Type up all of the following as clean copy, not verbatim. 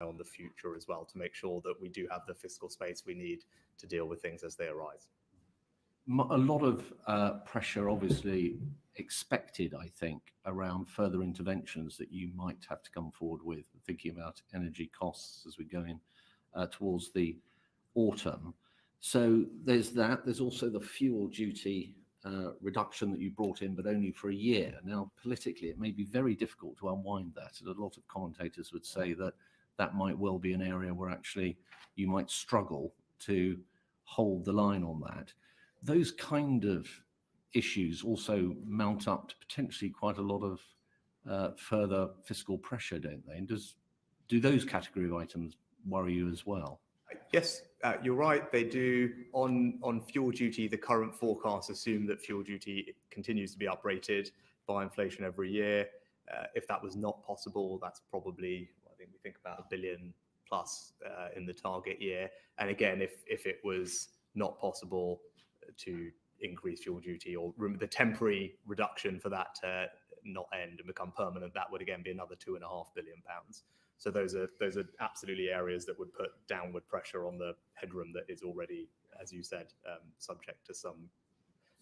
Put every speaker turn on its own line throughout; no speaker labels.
on the future as well, to make sure that we do have the fiscal space we need to deal with things as they arise.
A lot of pressure obviously expected, I think, around further interventions that you might have to come forward with, thinking about energy costs as we go in towards the autumn. So there's that. There's also the fuel duty reduction that you brought in, but only for a year. Now, politically, it may be very difficult to unwind that. And a lot of commentators would say that that might well be an area where actually you might struggle to hold the line on that. Those kind of issues also mount up to potentially quite a lot of further fiscal pressure, don't they? And do those category of items worry you as well?
Yes, you're right. They do. On fuel duty, the current forecasts assume that fuel duty continues to be uprated by inflation every year. If that was not possible, that's probably, I think we think about $1 billion plus in the target year. And again, if it was not possible to increase fuel duty, or the temporary reduction for that to not end and become permanent, that would again be another £2.5 billion. So those are absolutely areas that would put downward pressure on the headroom that is already, as you said, subject to some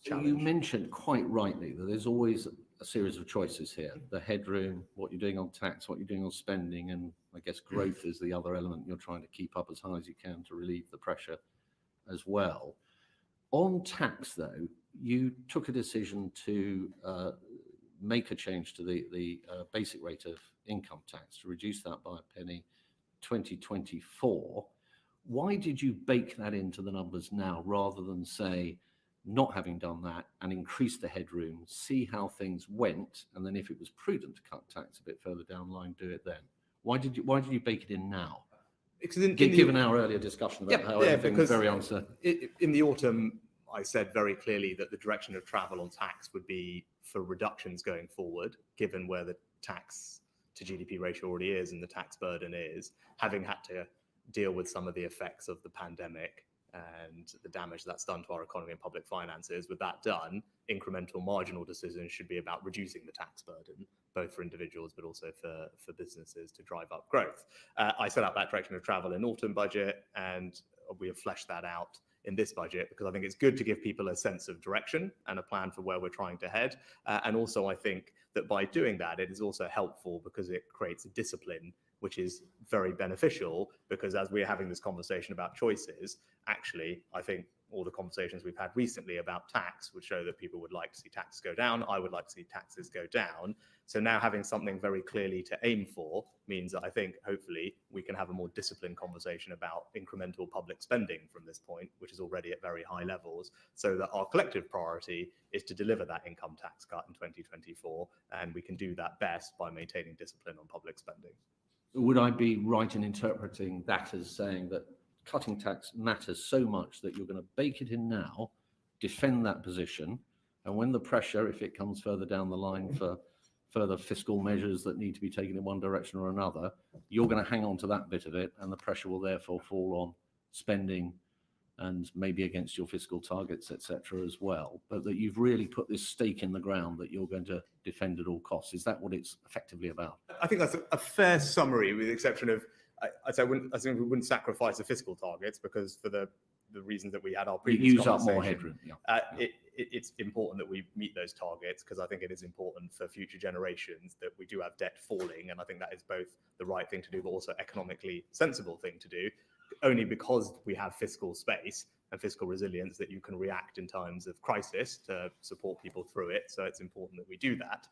challenge.
You mentioned quite rightly that there's always a series of choices here: the headroom, what you're doing on tax, what you're doing on spending, and I guess growth is the other element you're trying to keep up as high as you can to relieve the pressure as well. On tax, though, you took a decision to make a change to the basic rate of income tax, to reduce that by a penny 2024. Why did you bake that into the numbers now rather than say, not having done that, and increase the headroom, see how things went, and then if it was prudent to cut tax a bit further down the line, do it then? Why did you bake it in now? Given our earlier discussion about how everything was very uncertain.
In the autumn, I said very clearly that the direction of travel on tax would be for reductions going forward, given where the tax to GDP ratio already is and the tax burden is, having had to deal with some of the effects of the pandemic and the damage that's done to our economy and public finances. With that done, incremental marginal decisions should be about reducing the tax burden, both for individuals but also for businesses, to drive up growth. I set out that direction of travel in autumn budget, and we have fleshed that out in this budget, because I think it's good to give people a sense of direction and a plan for where we're trying to head. And also I think that by doing that, it is also helpful because it creates a discipline which is very beneficial, because as we're having this conversation about choices, actually, I think all the conversations we've had recently about tax would show that people would like to see taxes go down. I would like to see taxes go down. So now having something very clearly to aim for means that I think hopefully we can have a more disciplined conversation about incremental public spending from this point, which is already at very high levels, so that our collective priority is to deliver that income tax cut in 2024. And we can do that best by maintaining discipline on public spending.
Would I be right in interpreting that as saying that cutting tax matters so much that you're going to bake it in now, defend that position, and when the pressure, if it comes further down the line for further fiscal measures that need to be taken in one direction or another, you're going to hang on to that bit of it, and the pressure will therefore fall on spending and maybe against your fiscal targets, etc. as well, but that you've really put this stake in the ground that you're going to defend at all costs? Is that what it's effectively about?
I think that's a fair summary, with the exception of, I think we wouldn't sacrifice the fiscal targets, because for the reasons that we had our previous
use up more headroom. Yeah.
It's important that we meet those targets, because I think it is important for future generations that we do have debt falling, and I think that is both the right thing to do but also economically sensible thing to do, only because we have fiscal space and fiscal resilience that you can react in times of crisis to support people through it. So it's important that we do that.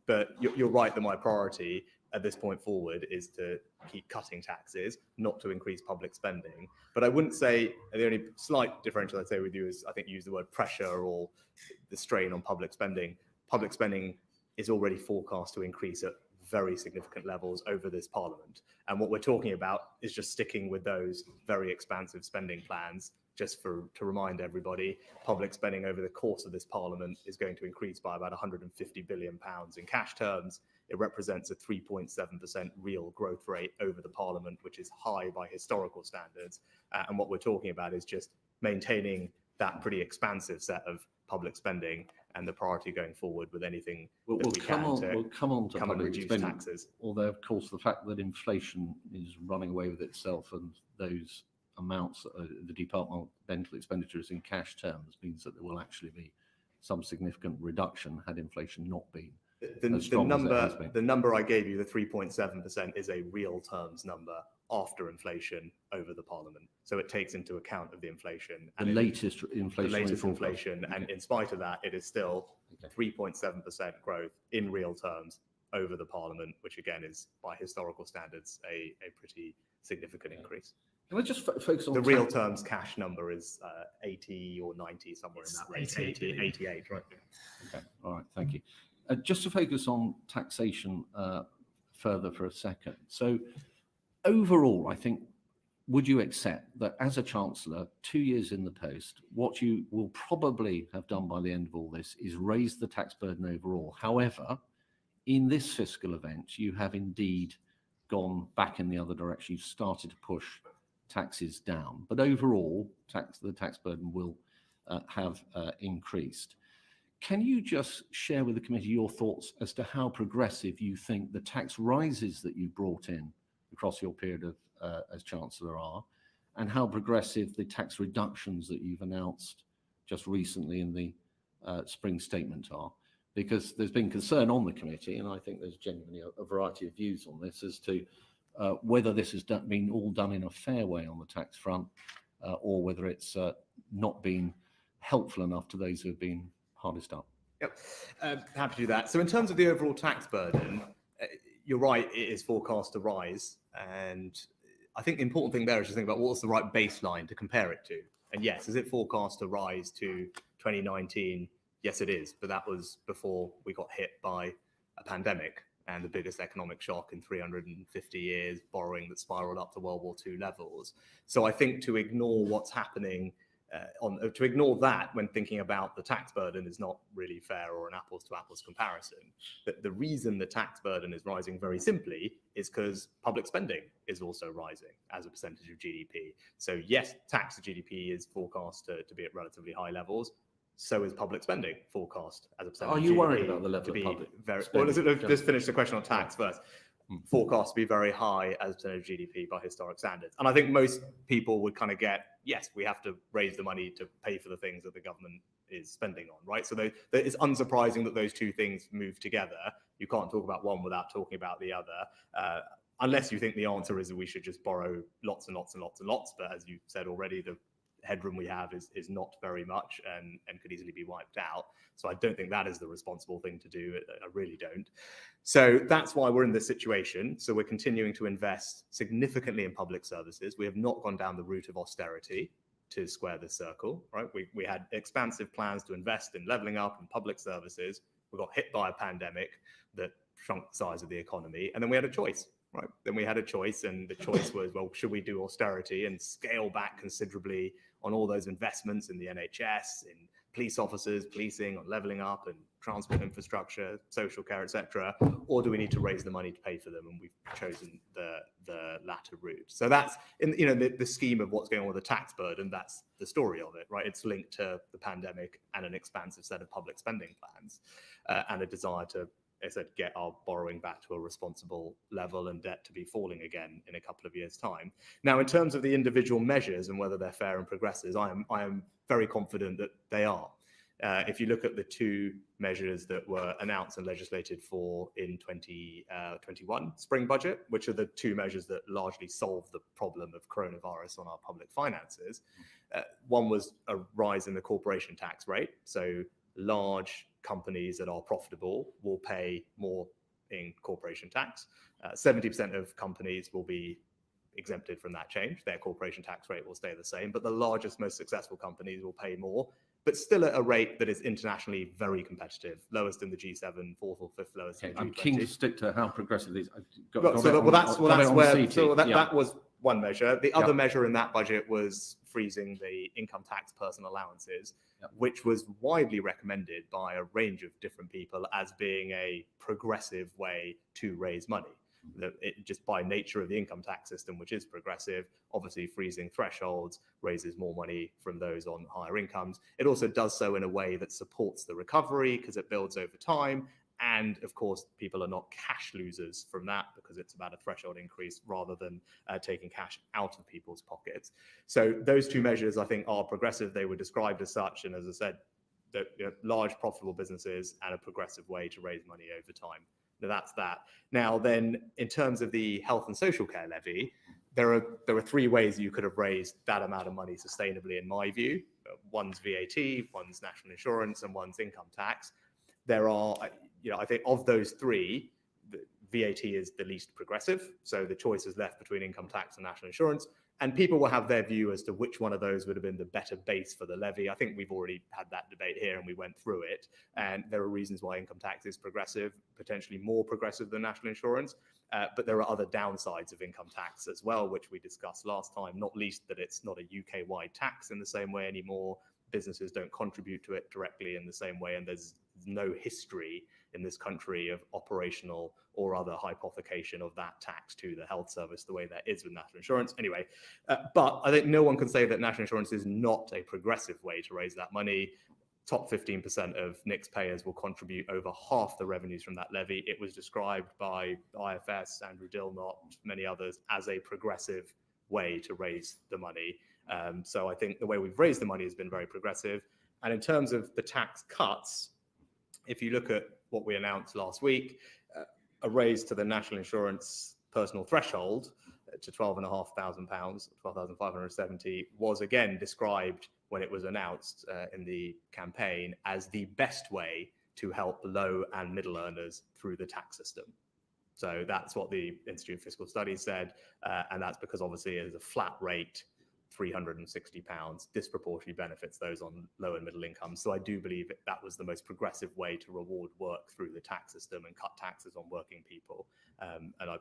But you're right that my priority at this point forward is to keep cutting taxes, not to increase public spending. But I wouldn't say, the only slight differential I'd say with you is, I think you use the word pressure or the strain on public spending. Public spending is already forecast to increase at very significant levels over this parliament. And what we're talking about is just sticking with those very expansive spending plans. Just to remind everybody, public spending over the course of this parliament is going to increase by about £150 billion in cash terms. It represents a 3.7% real growth rate over the parliament, which is high by historical standards. And what we're talking about is just maintaining that pretty expansive set of public spending and the priority going forward with anything
We'll come on to
come and
public
reduce
spending.
taxes.
Although, of course, the fact that inflation is running away with itself and those amounts, the departmental expenditures in cash terms, means that there will actually be some significant reduction had inflation not been as strong as it has been.
The number I gave you, the 3.7%, is a real terms number after inflation over the Parliament. So it takes into account of the inflation.
The latest inflation.
And in spite of that, it is still 3.7% growth in real terms over the Parliament, which again is by historical standards a pretty significant increase.
Can I just focus on
the real terms cash number is 80 or 90, somewhere in that range. 88, right?
Okay, all right, thank you. Just to focus on taxation further for a second. So overall, I think, would you accept that as a Chancellor, 2 years in the post, what you will probably have done by the end of all this is raise the tax burden overall? However, in this fiscal event, you have indeed gone back in the other direction. You've started to push taxes down, but overall, the tax burden will have increased. Can you just share with the committee your thoughts as to how progressive you think the tax rises that you brought in across your period of as Chancellor are, and how progressive the tax reductions that you've announced just recently in the spring statement are? Because there's been concern on the committee, and I think there's genuinely a variety of views on this as to whether this has been all done in a fair way on the tax front, or whether it's not been helpful enough to those who have been hardest up.
Yep, happy to do that. So in terms of the overall tax burden, you're right, it is forecast to rise. And I think the important thing there is to think about what's the right baseline to compare it to. And yes, is it forecast to rise to 2019? Yes, it is. But that was before we got hit by a pandemic and the biggest economic shock in 350 years, borrowing that spiraled up to World War II levels. So I think to ignore what's happening to ignore that when thinking about the tax burden is not really fair or an apples to apples comparison. The reason the tax burden is rising very simply is because public spending is also rising as a percentage of GDP. So yes, tax to GDP is forecast to be at relatively high levels. So is public spending forecast as a percentage of GDP.
Are you worried about the level of public spending?
Well, let's finish the question on tax first. Forecast to be very high as a percentage of GDP by historic standards. And I think most people would kind of get, yes, we have to raise the money to pay for the things that the government is spending on, right? So it's unsurprising that those two things move together. You can't talk about one without talking about the other, unless you think the answer is that we should just borrow lots and lots and lots and lots. But as you said already, the headroom we have is not very much and could easily be wiped out. So I don't think that is the responsible thing to do. I really don't. So that's why we're in this situation. So we're continuing to invest significantly in public services. We have not gone down the route of austerity to square the circle, right? We had expansive plans to invest in levelling up and public services. We got hit by a pandemic that shrunk the size of the economy. And then we had a choice. Right. Then we had a choice, and the choice was, well, should we do austerity and scale back considerably on all those investments in the NHS, in police officers, policing, on levelling up and transport infrastructure, social care, etc., or do we need to raise the money to pay for them? And we've chosen the latter route. So that's in the scheme of what's going on with the tax burden. That's the story of it, right? It's linked to the pandemic and an expansive set of public spending plans and a desire to, as I said, get our borrowing back to a responsible level and debt to be falling again in a couple of years' time. Now, in terms of the individual measures and whether they're fair and progressive, I am very confident that they are. If you look at the two measures that were announced and legislated for in 2021 spring budget, which are the two measures that largely solve the problem of coronavirus on our public finances, one was a rise in the corporation tax rate. So large companies that are profitable will pay more in corporation tax. 70% of companies will be exempted from that change. Their corporation tax rate will stay the same, but the largest, most successful companies will pay more, but still at a rate that is internationally very competitive, lowest in the G7, fourth or fifth lowest in the G20.
I'm keen to stick to how progressive these.
That was one measure. The other measure in that budget was freezing the income tax personal allowances, which was widely recommended by a range of different people as being a progressive way to raise money. Just by nature of the income tax system, which is progressive, obviously freezing thresholds raises more money from those on higher incomes. It also does so in a way that supports the recovery because it builds over time. And of course, people are not cash losers from that because it's about a threshold increase rather than taking cash out of people's pockets. So those two measures, I think, are progressive. They were described as such. And as I said, large profitable businesses and a progressive way to raise money over time. Now that's that. Now then, in terms of the health and social care levy, there are three ways you could have raised that amount of money sustainably, in my view. One's VAT, one's national insurance, and one's income tax. There are, I think of those three, VAT is the least progressive. So the choice is left between income tax and national insurance. And people will have their view as to which one of those would have been the better base for the levy. I think we've already had that debate here and we went through it. And there are reasons why income tax is progressive, potentially more progressive than national insurance. But there are other downsides of income tax as well, which we discussed last time, not least that it's not a UK-wide tax in the same way anymore. Businesses don't contribute to it directly in the same way. And there's no history in this country of operational or other hypothecation of that tax to the health service the way there is with national insurance. Anyway, but I think no one can say that national insurance is not a progressive way to raise that money. Top 15% of NICS payers will contribute over half the revenues from that levy. It was described by IFS, Andrew Dilnot, many others, as a progressive way to raise the money. So I think the way we've raised the money has been very progressive. And in terms of the tax cuts, if you look at what we announced last week, a raise to the national insurance personal threshold to £12,500, 12,570, was again described when it was announced in the campaign as the best way to help low and middle earners through the tax system. So that's what the Institute of Fiscal Studies said, and that's because obviously it is a flat rate. £360 disproportionately benefits those on low and middle incomes. So I do believe that was the most progressive way to reward work through the tax system and cut taxes on working people. And I'm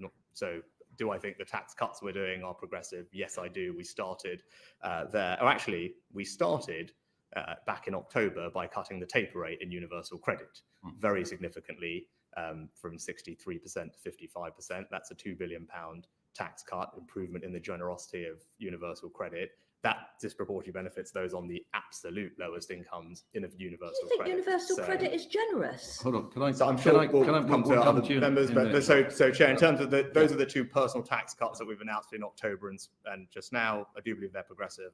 not, so do I think the tax cuts we're doing are progressive? Yes, I do. We started there. Oh, actually, we started back in October by cutting the taper rate in universal credit very significantly from 63% to 55%. That's a £2 billion tax cut, improvement in the generosity of universal credit. That disproportionately benefits those on the absolute lowest incomes in a universal credit.
Universal credit is generous?
Hold on, can I?
So I'm sure we'll come to other members, but so Chair, in terms of those are the two personal tax cuts that we've announced in October and just now. I do believe they're progressive,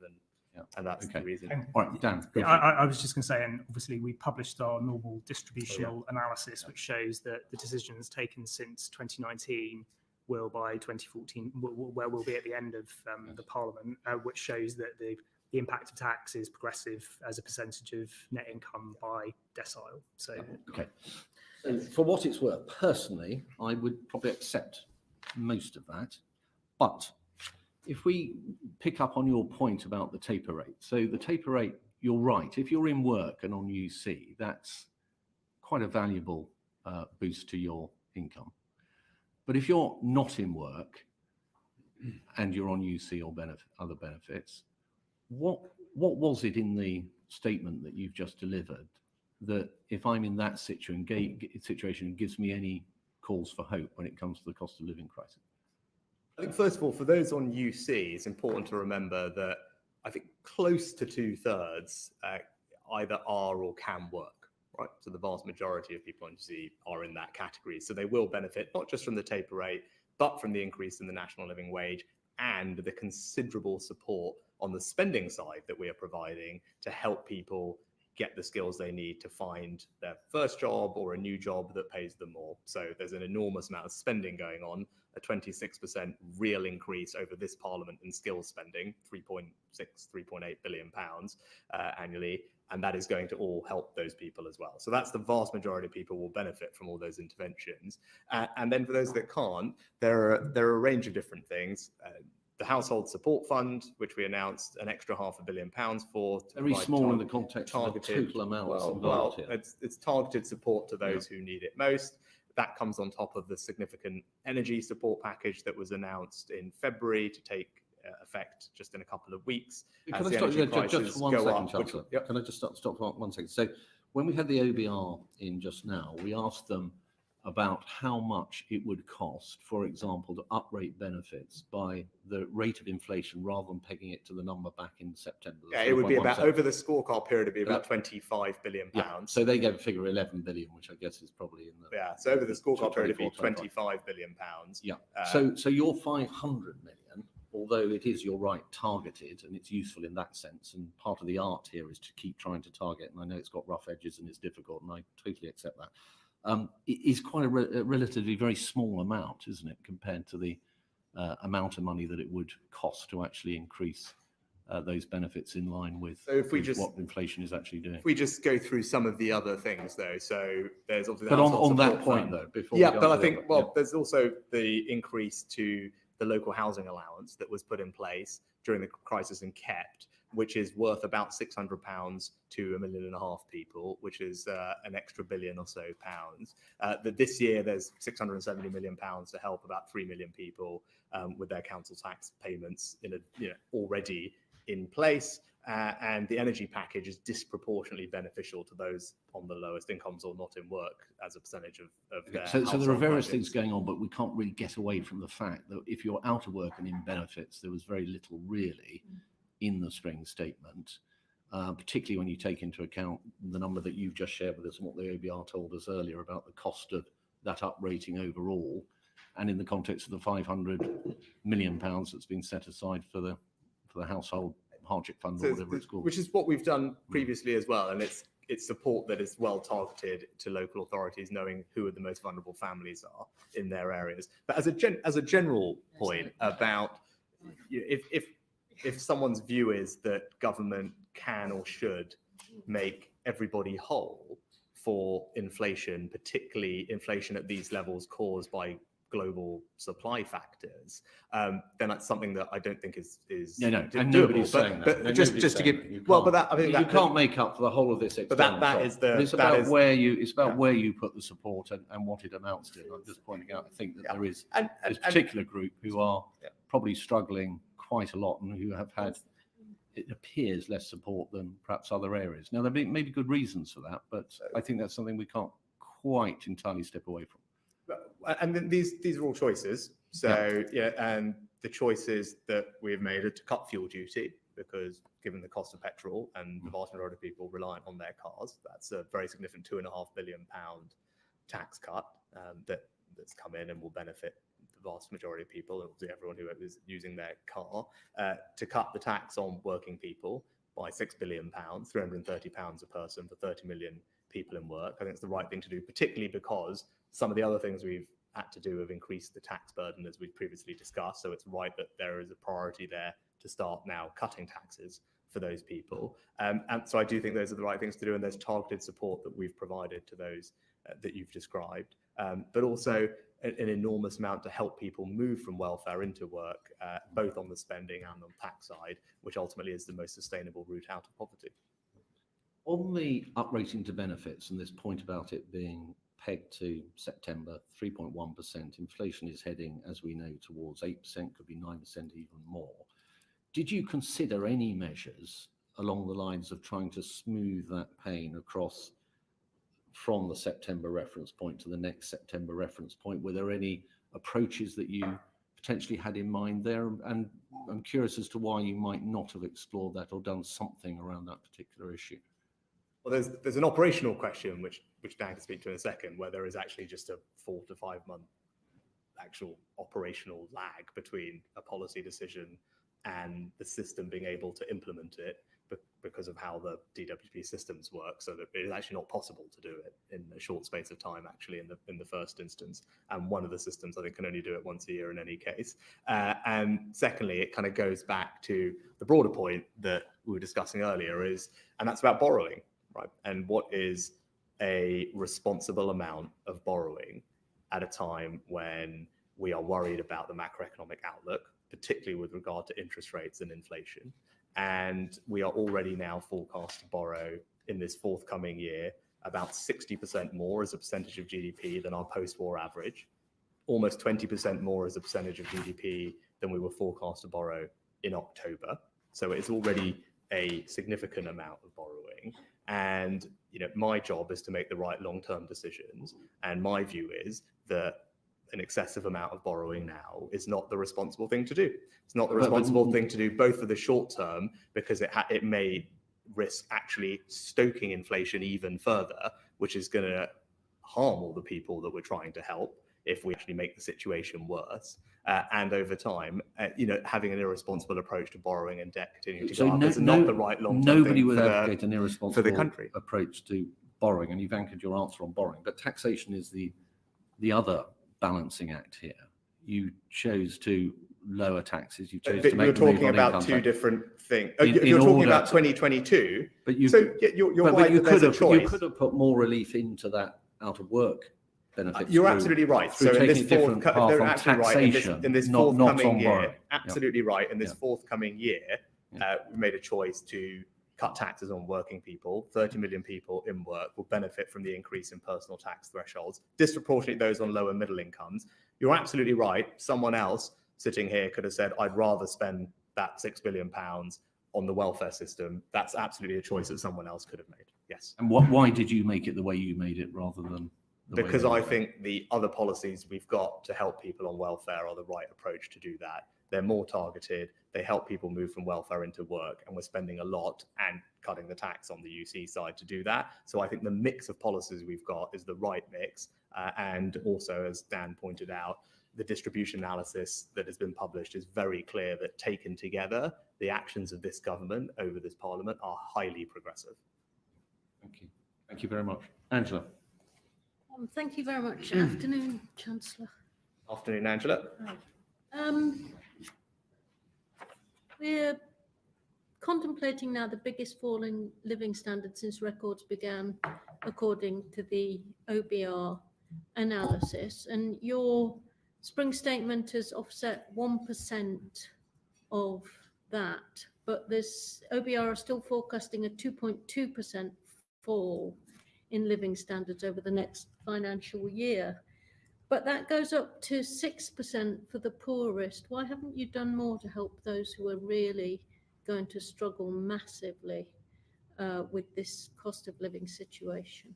and that's the reason.
All right, Dan.
I was just going to say, and obviously we published our normal distributional analysis, which shows that the decisions taken since 2019 will by 2014, where we'll be at the end of the Parliament, which shows that the impact of tax is progressive as a percentage of net income by decile. So,
okay. So for what it's worth, personally, I would probably accept most of that. But if we pick up on your point about the taper rate, so the taper rate, you're right. If you're in work and on UC, that's quite a valuable boost to your income. But if you're not in work and you're on UC or other benefits, what was it in the statement that you've just delivered that if I'm in that situation gives me any cause for hope when it comes to the cost of living crisis?
I think first of all, for those on UC, it's important to remember that I think close to 2/3 either are or can work. Right. So the vast majority of people on UC are in that category. So they will benefit not just from the taper rate, but from the increase in the national living wage and the considerable support on the spending side that we are providing to help people get the skills they need to find their first job or a new job that pays them more. So there's an enormous amount of spending going on, a 26% real increase over this Parliament in skills spending, 3.8 billion pounds annually. And that is going to all help those people as well. So that's the vast majority of people will benefit from all those interventions. And then for those that can't, there are a range of different things. The Household Support Fund, which we announced an extra £500 million for.
Very small in the context of the total amounts involved here.
It's targeted support to those who need it most. That comes on top of the significant energy support package that was announced in February to take effect just in a couple of weeks.
Can I stop just for 1 second, Chancellor? Can I just stop for 1 second? So when we had the OBR in just now, we asked them about how much it would cost, for example, to uprate benefits by the rate of inflation rather than pegging it to the number back in September?
Yeah, it would be about,
3.1%.
over the scorecard period, it'd be about 25 billion
Yeah,
pounds.
so they gave a figure 11 billion, which I guess is probably in the...
Yeah, so over the scorecard period, it'd be
24,
25 billion pounds.
Yeah, so your 500 million, although it is, you're right, targeted, and it's useful in that sense, and part of the art here is to keep trying to target, and I know it's got rough edges and it's difficult, and I totally accept that. It is quite a relatively very small amount, isn't it, compared to the amount of money that it would cost to actually increase those benefits in line with,
So if we just,
what inflation is actually doing.
if we just go through some of the other things, though, so there's obviously...
But on that
support
point,
fund.
though, before
Yeah,
we go
but
on
I
to
think,
the other-
well, there's also the increase to the local housing allowance that was put in place during the crisis and kept, which is worth about £600 to 1.5 million people, which is an extra billion or so pounds. That this year there's £670 million to help about 3 million people with their council tax payments already in place. And the energy package is disproportionately beneficial to those on the lowest incomes or not in work as a percentage of their
So there are
household
various
budgets.
things going on, but we can't really get away from the fact that if you're out of work and in benefits, there was very little really in the spring statement, particularly when you take into account the number that you've just shared with us and what the OBR told us earlier about the cost of that uprating overall, and in the context of the £500 million that's been set aside for the household hardship fund, or whatever it's called.
Which is what we've done previously as well, and it's support that is well targeted to local authorities, knowing who the most vulnerable families are in their areas. But as a general point about if someone's view is that government can or should make everybody whole for inflation, particularly inflation at these levels caused by global supply factors, then that's something that I don't think is
and
doable.
nobody's saying that.
But
No,
just
nobody's
to
saying
give,
that.
well, but that I think
you can't make up for the whole of this.
But that is the.
It's about where you put the support and what it amounts to. I'm just pointing out. I think that there is this particular group who are probably struggling quite a lot and who have had, it appears, less support than perhaps other areas. Now there may be good reasons for that, but I think that's something we can't quite entirely step away from.
And then these are all choices. So and the choices that we've made are to cut fuel duty, because given the cost of petrol and the vast majority of people reliant on their cars, that's a very significant £2.5 billion tax cut that's come in and will benefit the vast majority of people, and everyone who is using their car. To cut the tax on working people by £6 billion, £330 a person for 30 million people in work. I think it's the right thing to do, particularly because some of the other things we've had to do have increased the tax burden, as we've previously discussed. So it's right that there is a priority there to start now cutting taxes for those people. And so I do think those are the right things to do, and there's targeted support that we've provided to those that you've described, but also an enormous amount to help people move from welfare into work, both on the spending and on the tax side, which ultimately is the most sustainable route out of poverty. On
the uprating to benefits and this point about it being pegged to September, 3.1%, inflation is heading, as we know, towards 8%, could be 9%, even more. Did you consider any measures along the lines of trying to smooth that pain across from the September reference point to the next September reference point? Were there any approaches that you potentially had in mind there? And I'm curious as to why you might not have explored that or done something around that particular issue.
Well, there's an operational question, which Dan can speak to in a second, where there is actually just a 4 to 5 month actual operational lag between a policy decision and the system being able to implement it, because of how the DWP systems work, so that it is actually not possible to do it in a short space of time, actually, in the first instance. And one of the systems, I think, can only do it once a year in any case. And secondly, it kind of goes back to the broader point that we were discussing earlier, and that's about borrowing, right? And what is a responsible amount of borrowing at a time when we are worried about the macroeconomic outlook, particularly with regard to interest rates and inflation. And we are already now forecast to borrow in this forthcoming year about 60% more as a percentage of GDP than our post-war average, almost 20% more as a percentage of GDP than we were forecast to borrow in October. So it's already a significant amount of borrowing. And my job is to make the right long-term decisions. And my view is that an excessive amount of borrowing now is not the responsible thing to do. It's not the responsible thing to do, both for the short term, because it may risk actually stoking inflation even further, which is going to harm all the people that we're trying to help if we actually make the situation worse. And over time, having an irresponsible approach to borrowing and debt continuing to go up is not the right long-term thing.
Nobody would advocate an irresponsible
for the country
approach to borrowing, and you've anchored your answer on borrowing. But taxation is the other balancing act here. You chose to lower taxes. You chose to make.
You're talking about two different things. You're talking about 2022.
But you're
right.
You could have put more relief into that out of work benefits.
You're absolutely right. So in this forthcoming year, absolutely right. In this forthcoming year, we made a choice to cut taxes on working people. 30 million people in work will benefit from the increase in personal tax thresholds, disproportionately those on lower middle incomes. You're absolutely right. Someone else sitting here could have said, I'd rather spend that £6 billion on the welfare system. That's absolutely a choice that someone else could have made. Yes.
And why did you make it the way you made it rather than?
Because I think the other policies we've got to help people on welfare are the right approach to do that. They're more targeted. They help people move from welfare into work, and we're spending a lot and cutting the tax on the UC side to do that. So I think the mix of policies we've got is the right mix. And also, as Dan pointed out, the distribution analysis that has been published is very clear that taken together, the actions of this government over this parliament are highly progressive.
Thank you. Thank you very much. Angela.
Thank you very much. Afternoon, Chancellor.
Afternoon, Angela.
We're contemplating now the biggest fall in living standards since records began, according to the OBR analysis. And your spring statement has offset 1% of that, but this OBR is still forecasting a 2.2% fall in living standards over the next financial year. But that goes up to 6% for the poorest. Why haven't you done more to help those who are really going to struggle massively with this cost of living situation?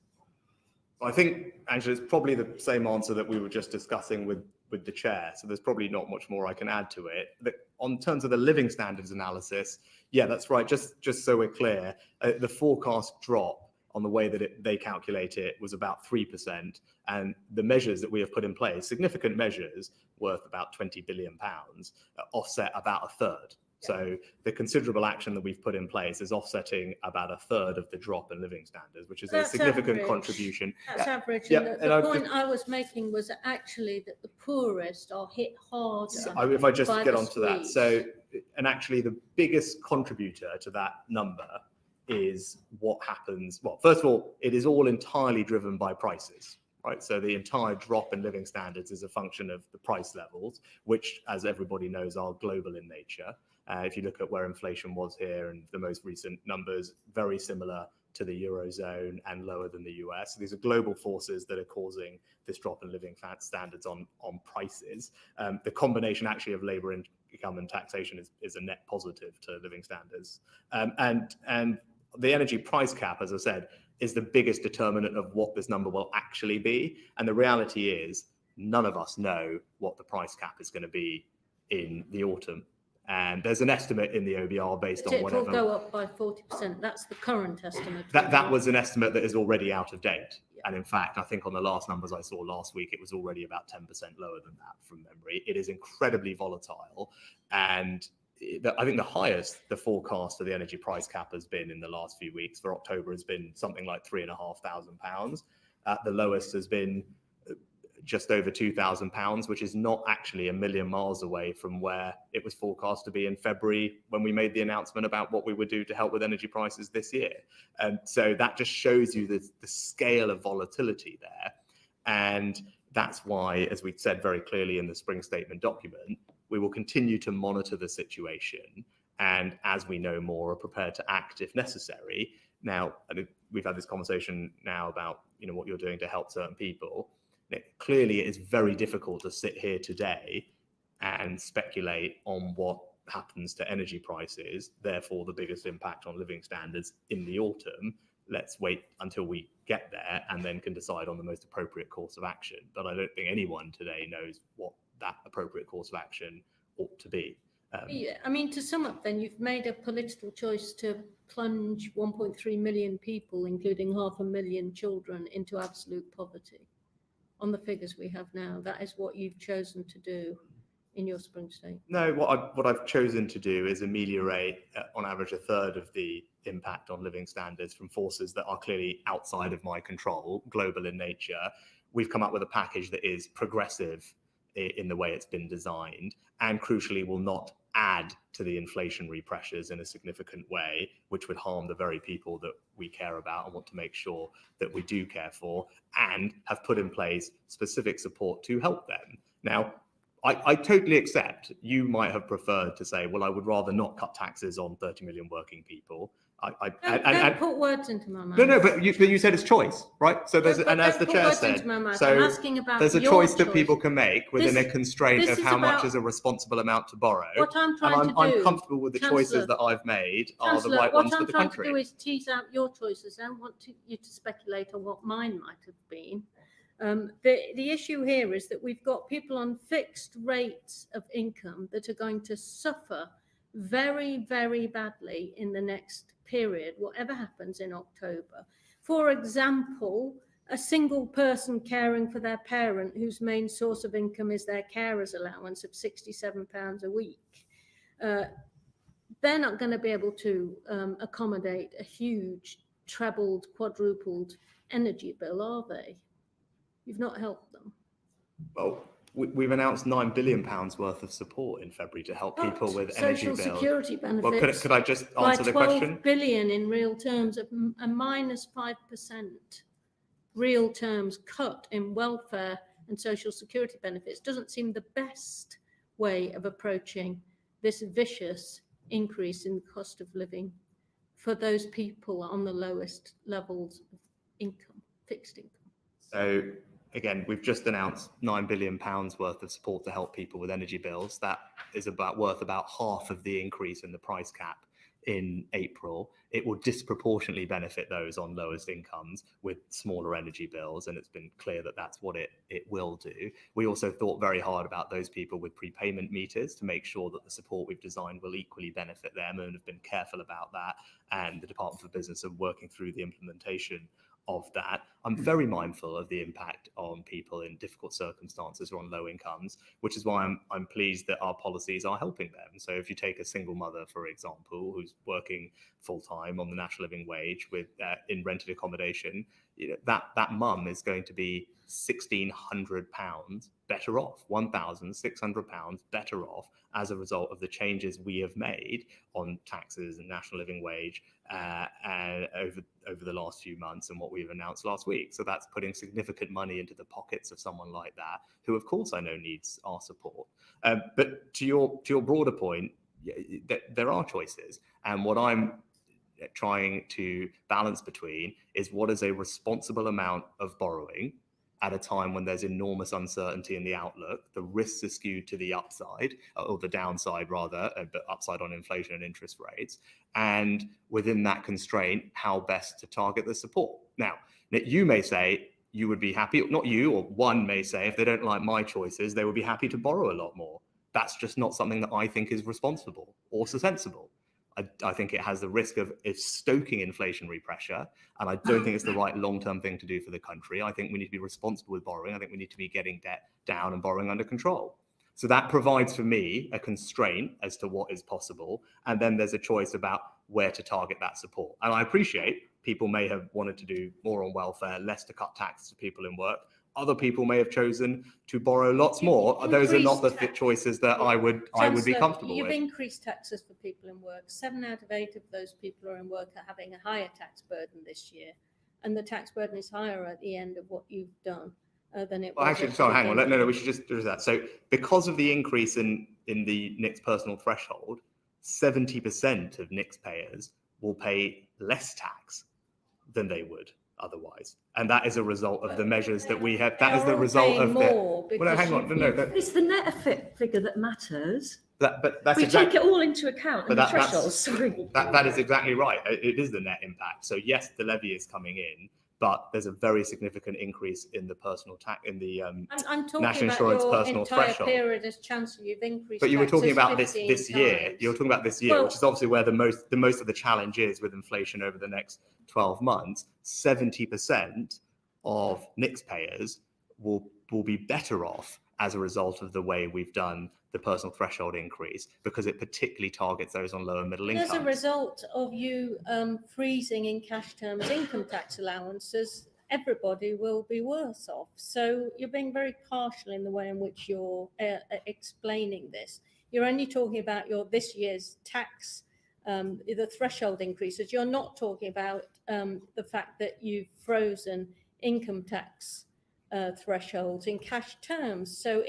I think, Angela, it's probably the same answer that we were just discussing with the chair. So there's probably not much more I can add to it. But on terms of the living standards analysis, yeah, that's right. Just so we're clear, the forecast drop on the way that they calculate it was about 3%. And the measures that we have put in place, significant measures worth about £20 billion, offset about a third. So the considerable action that we've put in place is offsetting about a third of the drop in living standards, which is a significant contribution.
That's average. And the point I was making was actually that the poorest are hit harder.
If I just get onto that. So, and actually the biggest contributor to that number is what happens. Well, first of all, it is all entirely driven by prices, right? So the entire drop in living standards is a function of the price levels, which, as everybody knows, are global in nature. If you look at where inflation was here and the most recent numbers, very similar to the Eurozone and lower than the US. So these are global forces that are causing this drop in living standards on prices. The combination actually of labour income and taxation is a net positive to living standards. And the energy price cap, as I said, is the biggest determinant of what this number will actually be. And the reality is none of us know what the price cap is going to be in the autumn. And there's an estimate in the OBR based on whatever.
It will go up by 40%. That's the current estimate.
That was an estimate that is already out of date. Yeah. And in fact, I think on the last numbers I saw last week, it was already about 10% lower than that from memory. It is incredibly volatile. And I think the highest the forecast for the energy price cap has been in the last few weeks for October has been something like £3,500. The lowest has been just over £2,000, which is not actually a million miles away from where it was forecast to be in February when we made the announcement about what we would do to help with energy prices this year. And so that just shows you the scale of volatility there. And that's why, as we said very clearly in the spring statement document, we will continue to monitor the situation. And as we know more, are prepared to act if necessary. Now, we've had this conversation now about what you're doing to help certain people. Clearly, it is very difficult to sit here today and speculate on what happens to energy prices, therefore the biggest impact on living standards in the autumn, let's wait until we get there and then can decide on the most appropriate course of action. But I don't think anyone today knows what that appropriate course of action ought to be.
Yeah, I mean, to sum up then, you've made a political choice to plunge 1.3 million people, including 500,000 children, into absolute poverty. On the figures we have now, that is what you've chosen to do in your spring statement.
No, what I've chosen to do is ameliorate, on average, a third of the impact on living standards from forces that are clearly outside of my control, global in nature. We've come up with a package that is progressive in the way it's been designed, and crucially will not add to the inflationary pressures in a significant way, which would harm the very people that we care about and want to make sure that we do care for, and have put in place specific support to help them. Now, I totally accept you might have preferred to say, well, I would rather not cut taxes on 30 million working people.
Don't put words into my mouth.
No, but you said it's choice, right? So there's, and as the chair said, so there's a choice that people can make within a constraint of how much is a responsible amount to borrow.
What I'm trying to do,
I'm comfortable with the choices that I've made are the right ones for the country.
What I'm trying to do is tease out your choices. I don't want you to speculate on what mine might have been. The issue here is that we've got people on fixed rates of income that are going to suffer very, very badly in the next period, whatever happens in October. For example, a single person caring for their parent whose main source of income is their carer's allowance of £67 a week. They're not going to be able to accommodate a huge trebled, quadrupled energy bill, are they? You've not helped them.
Well, we've announced £9 billion worth of support in February to help people with energy bills.
Social security benefits.
Well, could I just answer the question?
12 billion in real terms, a minus 5% real terms cut in welfare and social security benefits doesn't seem the best way of approaching this vicious increase in the cost of living for those people on the lowest levels of income, fixed income.
So again, we've just announced £9 billion worth of support to help people with energy bills. That is worth about half of the increase in the price cap in April. It will disproportionately benefit those on lowest incomes with smaller energy bills, and it's been clear that that's what it will do. We also thought very hard about those people with prepayment meters to make sure that the support we've designed will equally benefit them, and have been careful about that. And the Department for Business are working through the implementation of that. I'm very mindful of the impact on people in difficult circumstances or on low incomes, which is why I'm pleased that our policies are helping them. So if you take a single mother, for example, who's working full time on the national living wage with in rented accommodation, you know, that mum is going to be £1,600 better off, £1,600 better off as a result of the changes we have made on taxes and national living wage over the last few months and what we've announced last week. So that's putting significant money into the pockets of someone like that, who of course I know needs our support. But to your broader point, there are choices, and what I'm trying to balance between is what is a responsible amount of borrowing at a time when there's enormous uncertainty in the outlook. The risks are skewed to the upside, or the downside rather, but upside on inflation and interest rates. And within that constraint, how best to target the support. Now, you may say you would be happy, not you, or one may say if they don't like my choices, they would be happy to borrow a lot more. That's just not something that I think is responsible or sensible. I think it has the risk of stoking inflationary pressure, and I don't think it's the right long-term thing to do for the country. I think we need to be responsible with borrowing. I think we need to be getting debt down and borrowing under control. So that provides for me a constraint as to what is possible, and then there's a choice about where to target that support. And I appreciate people may have wanted to do more on welfare, less to cut taxes to people in work. Other people may have chosen to borrow lots more. Those are not the choices that I would be comfortable with.
You've increased taxes for people in work. 7 out of 8 of those people who are in work are having a higher tax burden this year, and the tax burden is higher at the end of what you've done than it was.
Well, actually, sorry, hang on. No, we should just do that. So, because of the increase in the NIC's personal threshold, 70% of NIC's payers will pay less tax than they would otherwise, and that is a result of the measures that we have. That is the result of the. Well, hang on, no.
It's the net figure that matters.
But that's
We
exactly,
take it all into account in the thresholds. Sorry.
that is exactly right. It is the net impact. So yes, the levy is coming in, but there's a very significant increase in the personal tax in the
I'm talking
national
about
insurance
your
personal
entire
threshold.
period as Chancellor. You've increased.
But you were talking about this
15
year.
times.
You're talking about this year,
Well,
which is obviously where the most of the challenge is with inflation over the next 12 months. 70% of NICS payers will be better off as a result of the way we've done the personal threshold increase, because it particularly targets those on lower middle incomes.
As a result of you freezing in cash terms income tax allowances, everybody will be worse off. So you're being very partial in the way in which you're explaining this. You're only talking about this year's tax, the threshold increases. You're not talking about the fact that you've frozen income tax thresholds in cash terms. So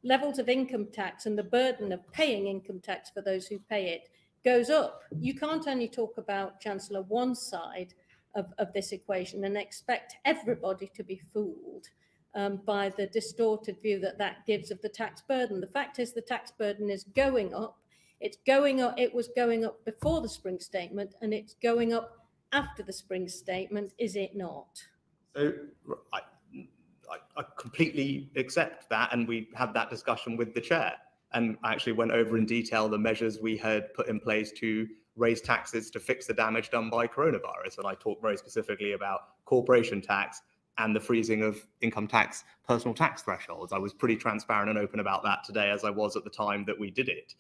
levels of income tax and the burden of paying income tax for those who pay it goes up. You can't only talk about, Chancellor, one side of this equation and expect everybody to be fooled by the distorted view that gives of the tax burden. The fact is the tax burden is going up. It's going up. It was going up before the spring statement, and it's going up after the spring statement, is it not?
So I completely accept that, and we had that discussion with the chair, and I actually went over in detail the measures we had put in place to raise taxes to fix the damage done by coronavirus. And I talked very specifically about corporation tax and the freezing of income tax, personal tax thresholds. I was pretty transparent and open about that today, as I was at the time that we did it.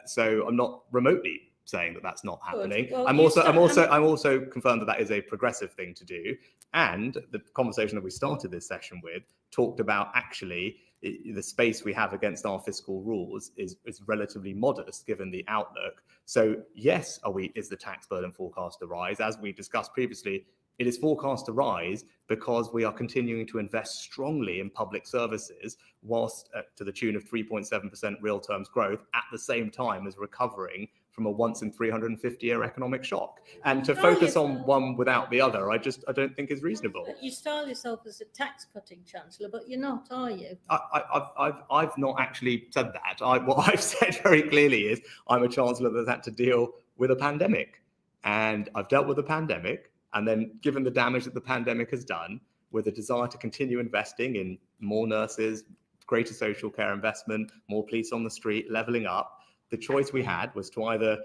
So I'm not remotely saying that that's not happening.
Well,
I'm also confirmed that is a progressive thing to do. And the conversation that we started this session with talked about actually the space we have against our fiscal rules is relatively modest given the outlook. So yes, is the tax burden forecast to rise? As we discussed previously, it is forecast to rise because we are continuing to invest strongly in public services, whilst to the tune of 3.7% real terms growth, at the same time as recovering from a once in 350-year economic shock. And to focus on one without the other, I don't think is reasonable.
You style yourself as a tax-cutting Chancellor, but you're not, are you?
I've not actually said that. What I've said very clearly is I'm a Chancellor that's had to deal with a pandemic. And I've dealt with the pandemic. And then given the damage that the pandemic has done, with a desire to continue investing in more nurses, greater social care investment, more police on the street, levelling up, the choice we had was to either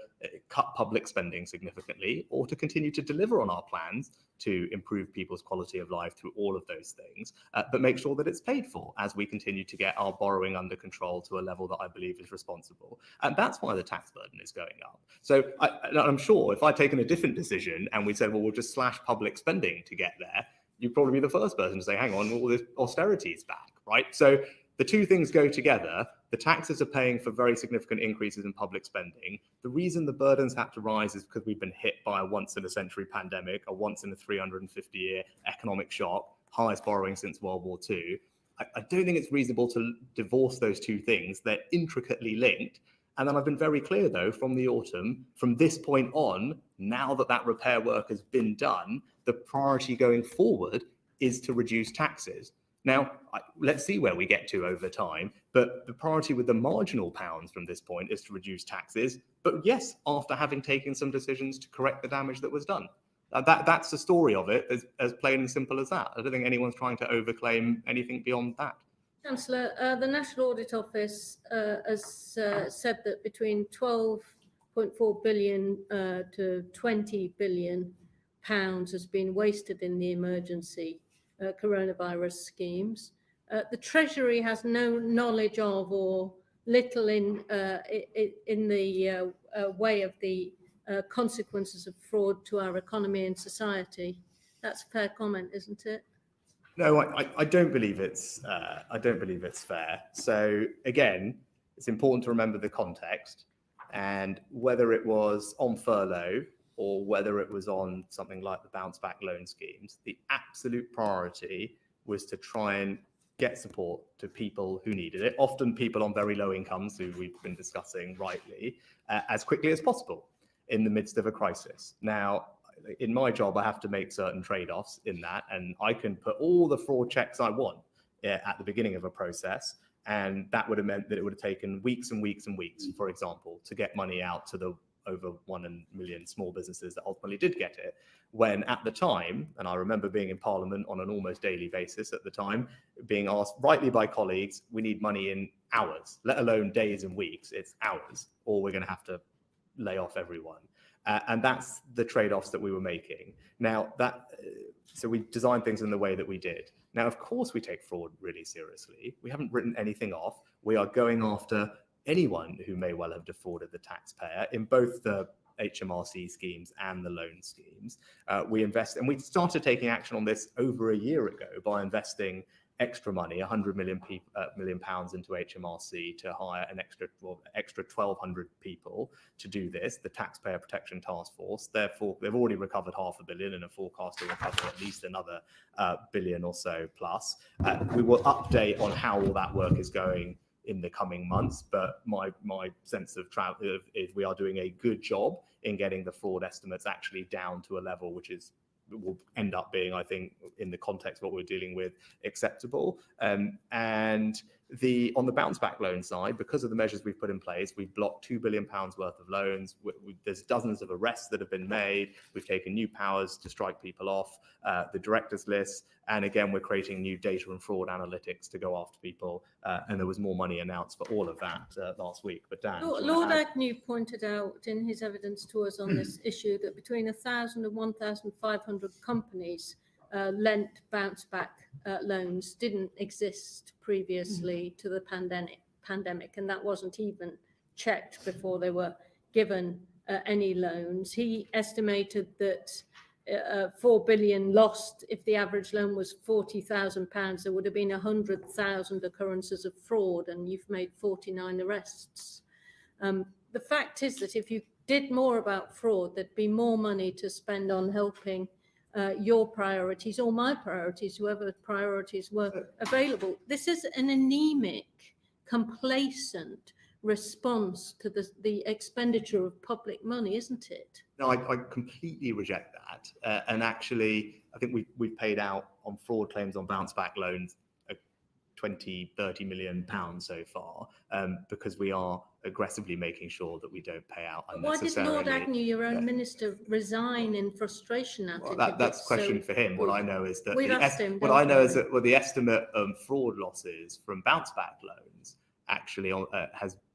cut public spending significantly or to continue to deliver on our plans to improve people's quality of life through all of those things, but make sure that it's paid for as we continue to get our borrowing under control to a level that I believe is responsible. And that's why the tax burden is going up. So I'm sure if I'd taken a different decision and we said, well, we'll just slash public spending to get there, you'd probably be the first person to say, hang on, all this austerity is back, right? So the two things go together. The taxes are paying for very significant increases in public spending. The reason the burdens had to rise is because we've been hit by a once-in-a-century pandemic, a once-in-a-350-year economic shock, highest borrowing since World War II. I don't think it's reasonable to divorce those two things. They're intricately linked. And then I've been very clear, though, from the autumn, from this point on, now that that repair work has been done, the priority going forward is to reduce taxes. Now, let's see where we get to over time, but the priority with the marginal pounds from this point is to reduce taxes. But yes, after having taken some decisions to correct the damage that was done. That's the story of it, as plain and simple as that. I don't think anyone's trying to overclaim anything beyond that.
Chancellor, the National Audit Office has said that between 12.4 billion to 20 billion pounds has been wasted in the emergency coronavirus schemes. The Treasury has no knowledge of or little in the way of the consequences of fraud to our economy and society. That's a fair comment, isn't it?
No, I don't believe it's fair. So again, it's important to remember the context, and whether it was on furlough or whether it was on something like the bounce back loan schemes, the absolute priority was to try and get support to people who needed it, often people on very low incomes, who we've been discussing rightly, as quickly as possible in the midst of a crisis. Now, in my job, I have to make certain trade-offs in that, and I can put all the fraud checks I want at the beginning of a process, And that would have meant that it would have taken weeks and weeks and weeks, for example, to get money out to the over 1 million small businesses that ultimately did get it. When at the time, and I remember being in Parliament on an almost daily basis at the time, being asked rightly by colleagues, we need money in hours, let alone days and weeks, it's hours, or we're going to have to lay off everyone. And that's the trade-offs that we were making. Now, so we designed things in the way that we did. Now, of course, we take fraud really seriously. We haven't written anything off. We are going after anyone who may well have defrauded the taxpayer in both the HMRC schemes and the loan schemes. We invest, and we started taking action on this over a year ago by investing extra money, 100 million pounds into HMRC to hire an extra 1,200 people to do this, the Taxpayer Protection Task Force. Therefore, they've already recovered £500 million and a forecast to recover at least another billion or so plus. We will update on how all that work is going in the coming months, but my sense of travel is we are doing a good job in getting the fraud estimates actually down to a level which will end up being, I think, in the context of what we're dealing with, acceptable. And on the bounce back loan side, because of the measures we've put in place, we've blocked £2 billion worth of loans. There's dozens of arrests that have been made. We've taken new powers to strike people off, the directors list. And again, we're creating new data and fraud analytics to go after people. And there was more money announced for all of that last week. But Dan,
Lord Agnew pointed out in his evidence to us on this issue that between 1,000 and 1,500 companies lent bounce back loans didn't exist previously to the pandemic, and that wasn't even checked before they were given any loans. He estimated that 4 billion lost. If the average loan was £40,000, there would have been 100,000 occurrences of fraud, and you've made 49 arrests. The fact is that if you did more about fraud, there'd be more money to spend on helping your priorities or my priorities, whoever priorities were available. This is an anemic, complacent response to the expenditure of public money, isn't it?
No, I completely reject that. And actually, I think we've paid out on fraud claims on bounce back loans 20-30 million pounds so far, because we are aggressively making sure that we don't pay out unnecessarily.
Why did Lord Agnew, your own minister, resign in frustration at it?
That's a question for him. What I know is that the estimate of fraud losses from bounce back loans actually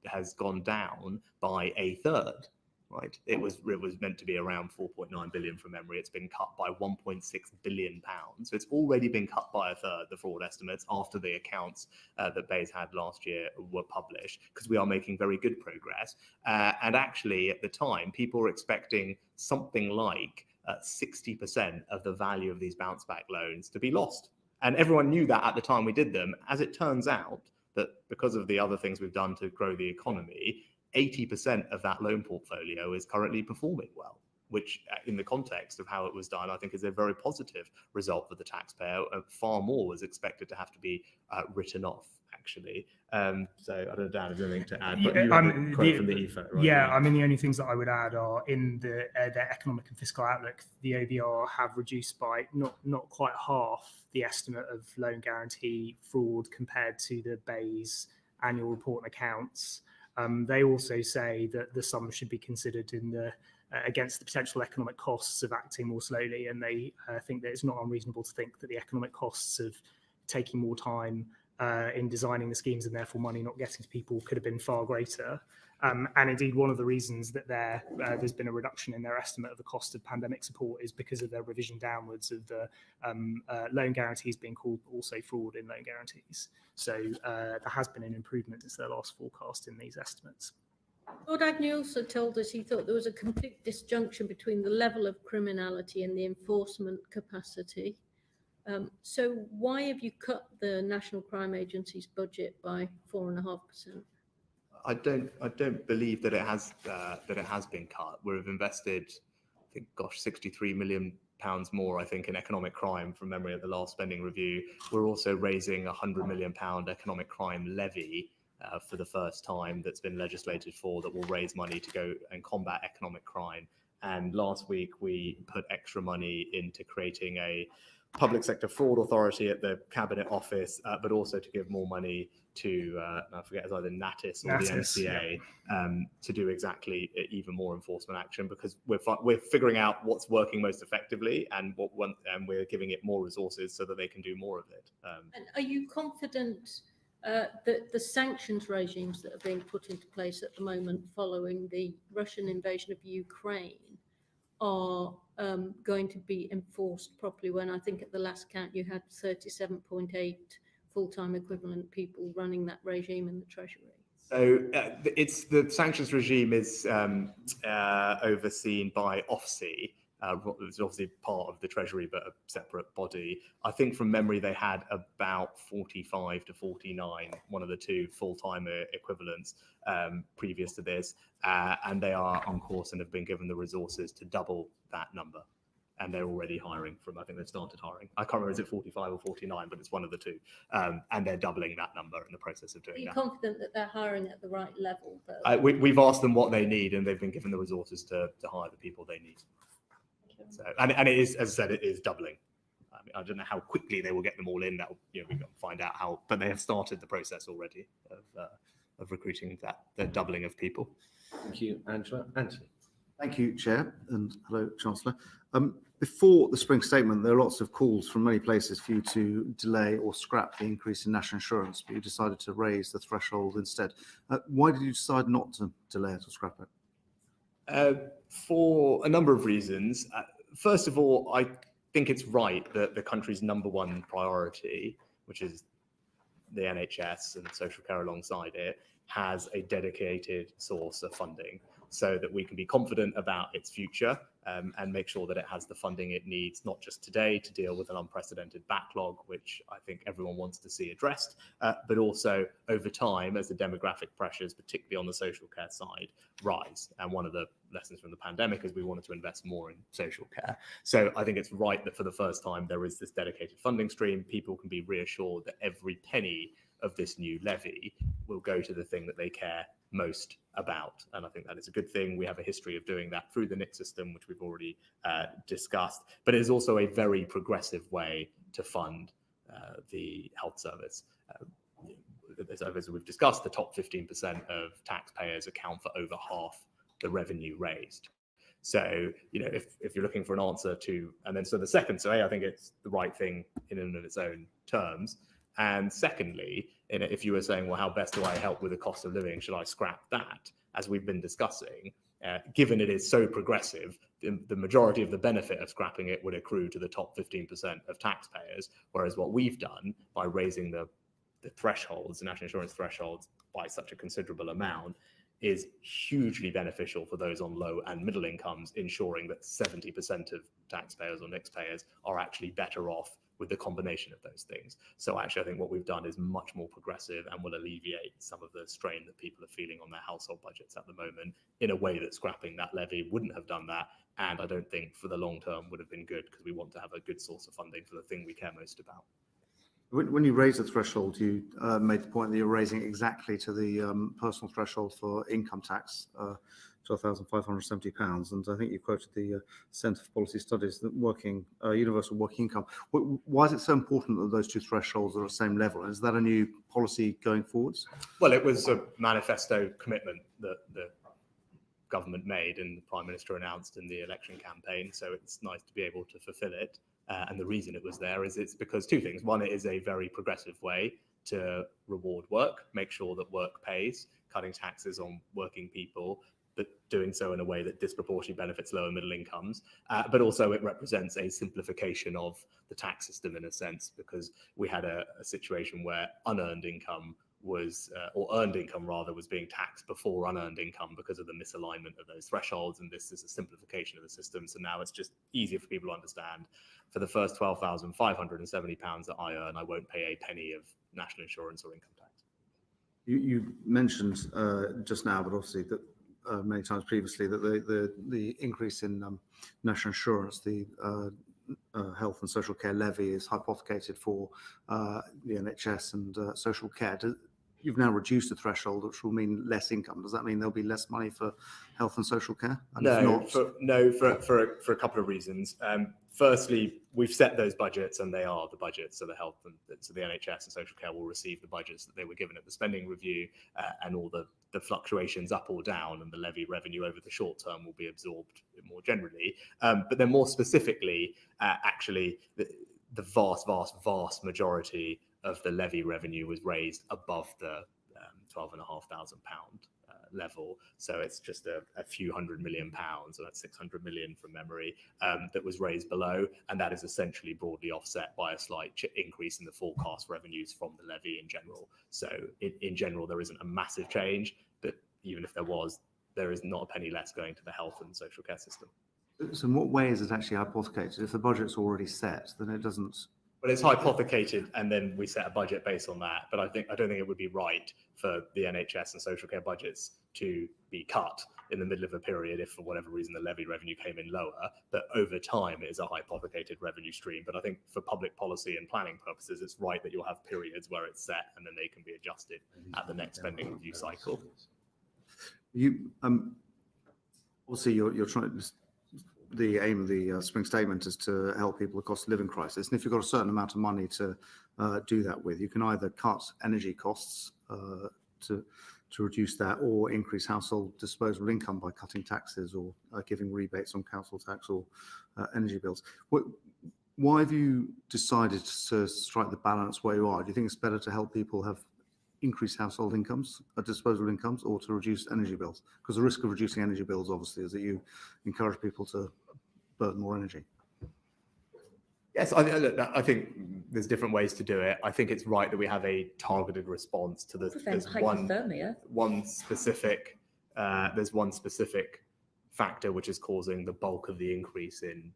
has gone down by a third. Right, it was meant to be around 4.9 billion from memory. It's been cut by 1.6 billion pounds. So it's already been cut by a third, the fraud estimates, after the accounts that Bayes had last year were published, because we are making very good progress. And actually, at the time, people were expecting something like 60% of the value of these bounce back loans to be lost. And everyone knew that at the time we did them. As it turns out, that because of the other things we've done to grow the economy, 80% of that loan portfolio is currently performing well, which in the context of how it was done, I think is a very positive result for the taxpayer. Far more was expected to have to be written off, actually. So I don't know, Dan, is there anything to add? But you have a quote from the EFA, right?
Yeah, I mean, the only things that I would add are in their economic and fiscal outlook, the OBR have reduced by not quite half the estimate of loan guarantee fraud compared to the Bayes annual report and accounts. They also say that the sum should be considered against the potential economic costs of acting more slowly, and they think that it's not unreasonable to think that the economic costs of taking more time in designing the schemes and therefore money not getting to people could have been far greater. And indeed, one of the reasons that there's been a reduction in their estimate of the cost of pandemic support is because of their revision downwards of the loan guarantees being called also fraud in loan guarantees. So there has been an improvement since their last forecast in these estimates.
Lord Agnew also told us he thought there was a complete disjunction between the level of criminality and the enforcement capacity. So why have you cut the National Crime Agency's budget by 4.5%?
I don't believe that it has been cut. We've invested, I think, 63 million pounds more, I think, in economic crime from memory at the last spending review. We're also raising £100 million economic crime levy for the first time that's been legislated for, that will raise money to go and combat economic crime. And last week we put extra money into creating a public sector fraud authority at the Cabinet Office, but also to give more money to, I forget, it's either NATIS or the MCA, to do exactly even more enforcement action, because we're figuring out what's working most effectively and and we're giving it more resources so that they can do more of it.
And are you confident that the sanctions regimes that are being put into place at the moment following the Russian invasion of Ukraine are going to be enforced properly, when I think at the last count you had 37.8 full-time equivalent people running that regime in the Treasury?
So it's the sanctions regime is overseen by OFSI. It's obviously part of the Treasury, but a separate body. I think from memory they had about 45 to 49, one of the two full-time equivalents previous to this, and they are on course and have been given the resources to double that number. And they're already hiring I think they've started hiring. I can't remember, is it 45 or 49, but it's one of the two. And they're doubling that number in the process of doing that.
Are you confident that they're hiring at the right level?
We've asked them what they need, and they've been given the resources to hire the people they need. So, and it is, as I said, it is doubling. I mean, I don't know how quickly they will get them all in. That we can find out how, but they have started the process already of recruiting the doubling of people.
Thank you, Angela. Anthony.
Thank you, Chair, and hello, Chancellor. Before the spring statement, there are lots of calls from many places for you to delay or scrap the increase in national insurance, but you decided to raise the threshold instead. Why did you decide not to delay it or scrap it?
For a number of reasons. First of all, I think it's right that the country's number one priority, which is the NHS and social care alongside it, has a dedicated source of funding, so that we can be confident about its future and make sure that it has the funding it needs, not just today to deal with an unprecedented backlog, which I think everyone wants to see addressed, but also over time as the demographic pressures, particularly on the social care side, rise. And one of the lessons from the pandemic is we wanted to invest more in social care. So I think it's right that for the first time there is this dedicated funding stream. People can be reassured that every penny of this new levy will go to the thing that they care most about. And I think that is a good thing. We have a history of doing that through the NIC system, which we've already discussed, but it is also a very progressive way to fund the health service. As we've discussed, the top 15% of taxpayers account for over half the revenue raised. So, if you're looking for an answer to, and then so the second, I think it's the right thing in and of its own terms. And secondly, if you were saying, well, how best do I help with the cost of living? Should I scrap that? As we've been discussing, given it is so progressive, the majority of the benefit of scrapping it would accrue to the top 15% of taxpayers. Whereas what we've done by raising the thresholds, the national insurance thresholds, by such a considerable amount, is hugely beneficial for those on low and middle incomes, ensuring that 70% of taxpayers or taxpayers are actually better off with the combination of those things. So actually, I think what we've done is much more progressive and will alleviate some of the strain that people are feeling on their household budgets at the moment, in a way that scrapping that levy wouldn't have done that. And I don't think for the long term would have been good, because we want to have a good source of funding for the thing we care most about.
When you raised the threshold, you made the point that you're raising exactly to the personal threshold for income tax, £12,570, and I think you quoted the Centre for Policy Studies, that universal working income. Why is it so important that those two thresholds are at the same level? Is that a new policy going forwards?
Well, it was a manifesto commitment that the government made and the Prime Minister announced in the election campaign, so it's nice to be able to fulfil it. And the reason it was there is it's because two things. One, it is a very progressive way to reward work, make sure that work pays, cutting taxes on working people, but doing so in a way that disproportionately benefits lower middle incomes. But also it represents a simplification of the tax system in a sense, because we had a situation where unearned income was, or earned income rather, was being taxed before unearned income because of the misalignment of those thresholds. And this is a simplification of the system. So now it's just easier for people to understand. For the first £12,570 that I earn, I won't pay a penny of national insurance or income tax.
You mentioned just now, but obviously that many times previously, that the increase in national insurance, the health and social care levy, is hypothecated for the NHS and social care. you've now reduced the threshold, which will mean less income. Does that mean there'll be less money for health and social care? And
for a couple of reasons. Firstly, we've set those budgets, and they are the budgets. So the health and so the NHS and social care will receive the budgets that they were given at the spending review, and all the fluctuations up or down and the levy revenue over the short term will be absorbed more generally. But then more specifically, actually, the vast majority of the levy revenue was raised above the £12,500 level. So it's just a few £100 million, so that's 600 million from memory, that was raised below, and that is essentially broadly offset by a slight increase in the forecast revenues from the levy in general. So in general, there isn't a massive change, but even if there was, there is not a penny less going to the health and social care system.
So in what way is it actually hypothecated? If the budget's already set, then it doesn't...
But it's hypothecated, and then we set a budget based on that. But I don't think it would be right for the NHS and social care budgets to be cut in the middle of a period if, for whatever reason, the levy revenue came in lower. But over time, it is a hypothecated revenue stream. But I think for public policy and planning purposes, it's right that you'll have periods where it's set, and then they can be adjusted at the next spending review cycle.
You obviously you're trying. The aim of the spring statement is to help people with the cost of living crisis. And if you've got a certain amount of money to do that with, you can either cut energy costs to reduce that, or increase household disposable income by cutting taxes or giving rebates on council tax or energy bills. Why have you decided to strike the balance where you are? Do you think it's better to help people have increased household incomes, disposable incomes, or to reduce energy bills? Because the risk of reducing energy bills, obviously, is that you encourage people to burn more energy.
Yes, I think there's different ways to do it. I think it's right that we have a targeted response to the one specific factor which is causing the bulk of the increase in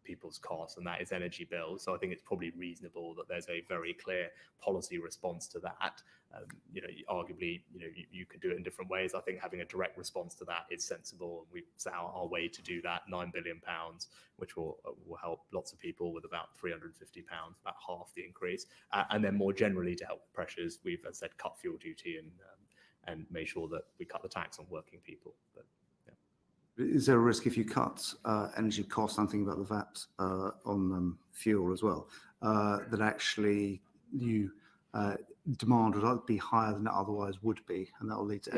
people's costs, and that is energy bills. So I think it's probably reasonable that there's a very clear policy response to that. Arguably, you could do it in different ways. I think having a direct response to that is sensible, and we've set out our way to do that. £9 billion, which will help lots of people with about £350, about half the increase. And then more generally, to help the pressures, we've, as I said, cut fuel duty and made sure that we cut the tax on working people. But
is there a risk if you cut energy costs, I'm thinking about the VAT on fuel as well, that actually you demand would be higher than it otherwise would be, and that will lead to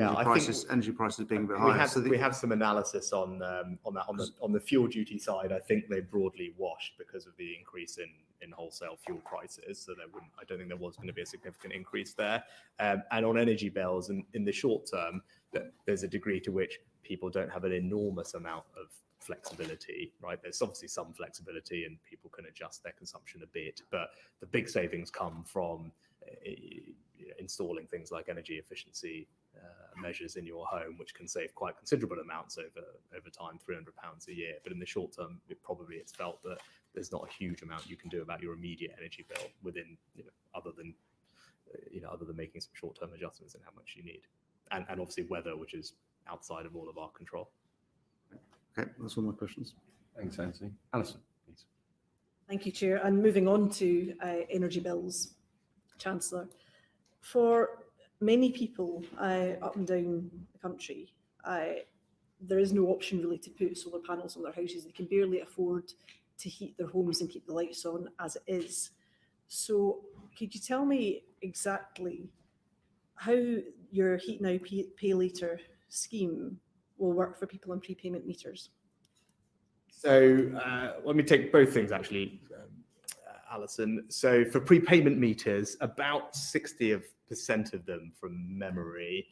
energy prices being a bit higher?
We have some analysis on that on the fuel duty side. I think they broadly washed because of the increase in wholesale fuel prices. So I don't think there was going to be a significant increase there. And on energy bills, in the short term, there's a degree to which people don't have an enormous amount of flexibility, right? There's obviously some flexibility and people can adjust their consumption a bit, but the big savings come from installing things like energy efficiency measures in your home, which can save quite considerable amounts over time, £300 a year. But in the short term, it's felt that there's not a huge amount you can do about your immediate energy bill within, other than making some short-term adjustments in how much you need, and obviously weather, which is outside of all of our control.
Okay, that's all my questions.
Thanks, Anthony. Alison, please.
Thank you, Chair. And moving on to energy bills, Chancellor. For many people up and down the country, there is no option really to put solar panels on their houses. They can barely afford to heat their homes and keep the lights on as it is. So could you tell me exactly how your Heat Now, Pay Later scheme will work for people on prepayment meters?
So let me take both things, actually, Alison. So for prepayment meters, about 60% of them, from memory,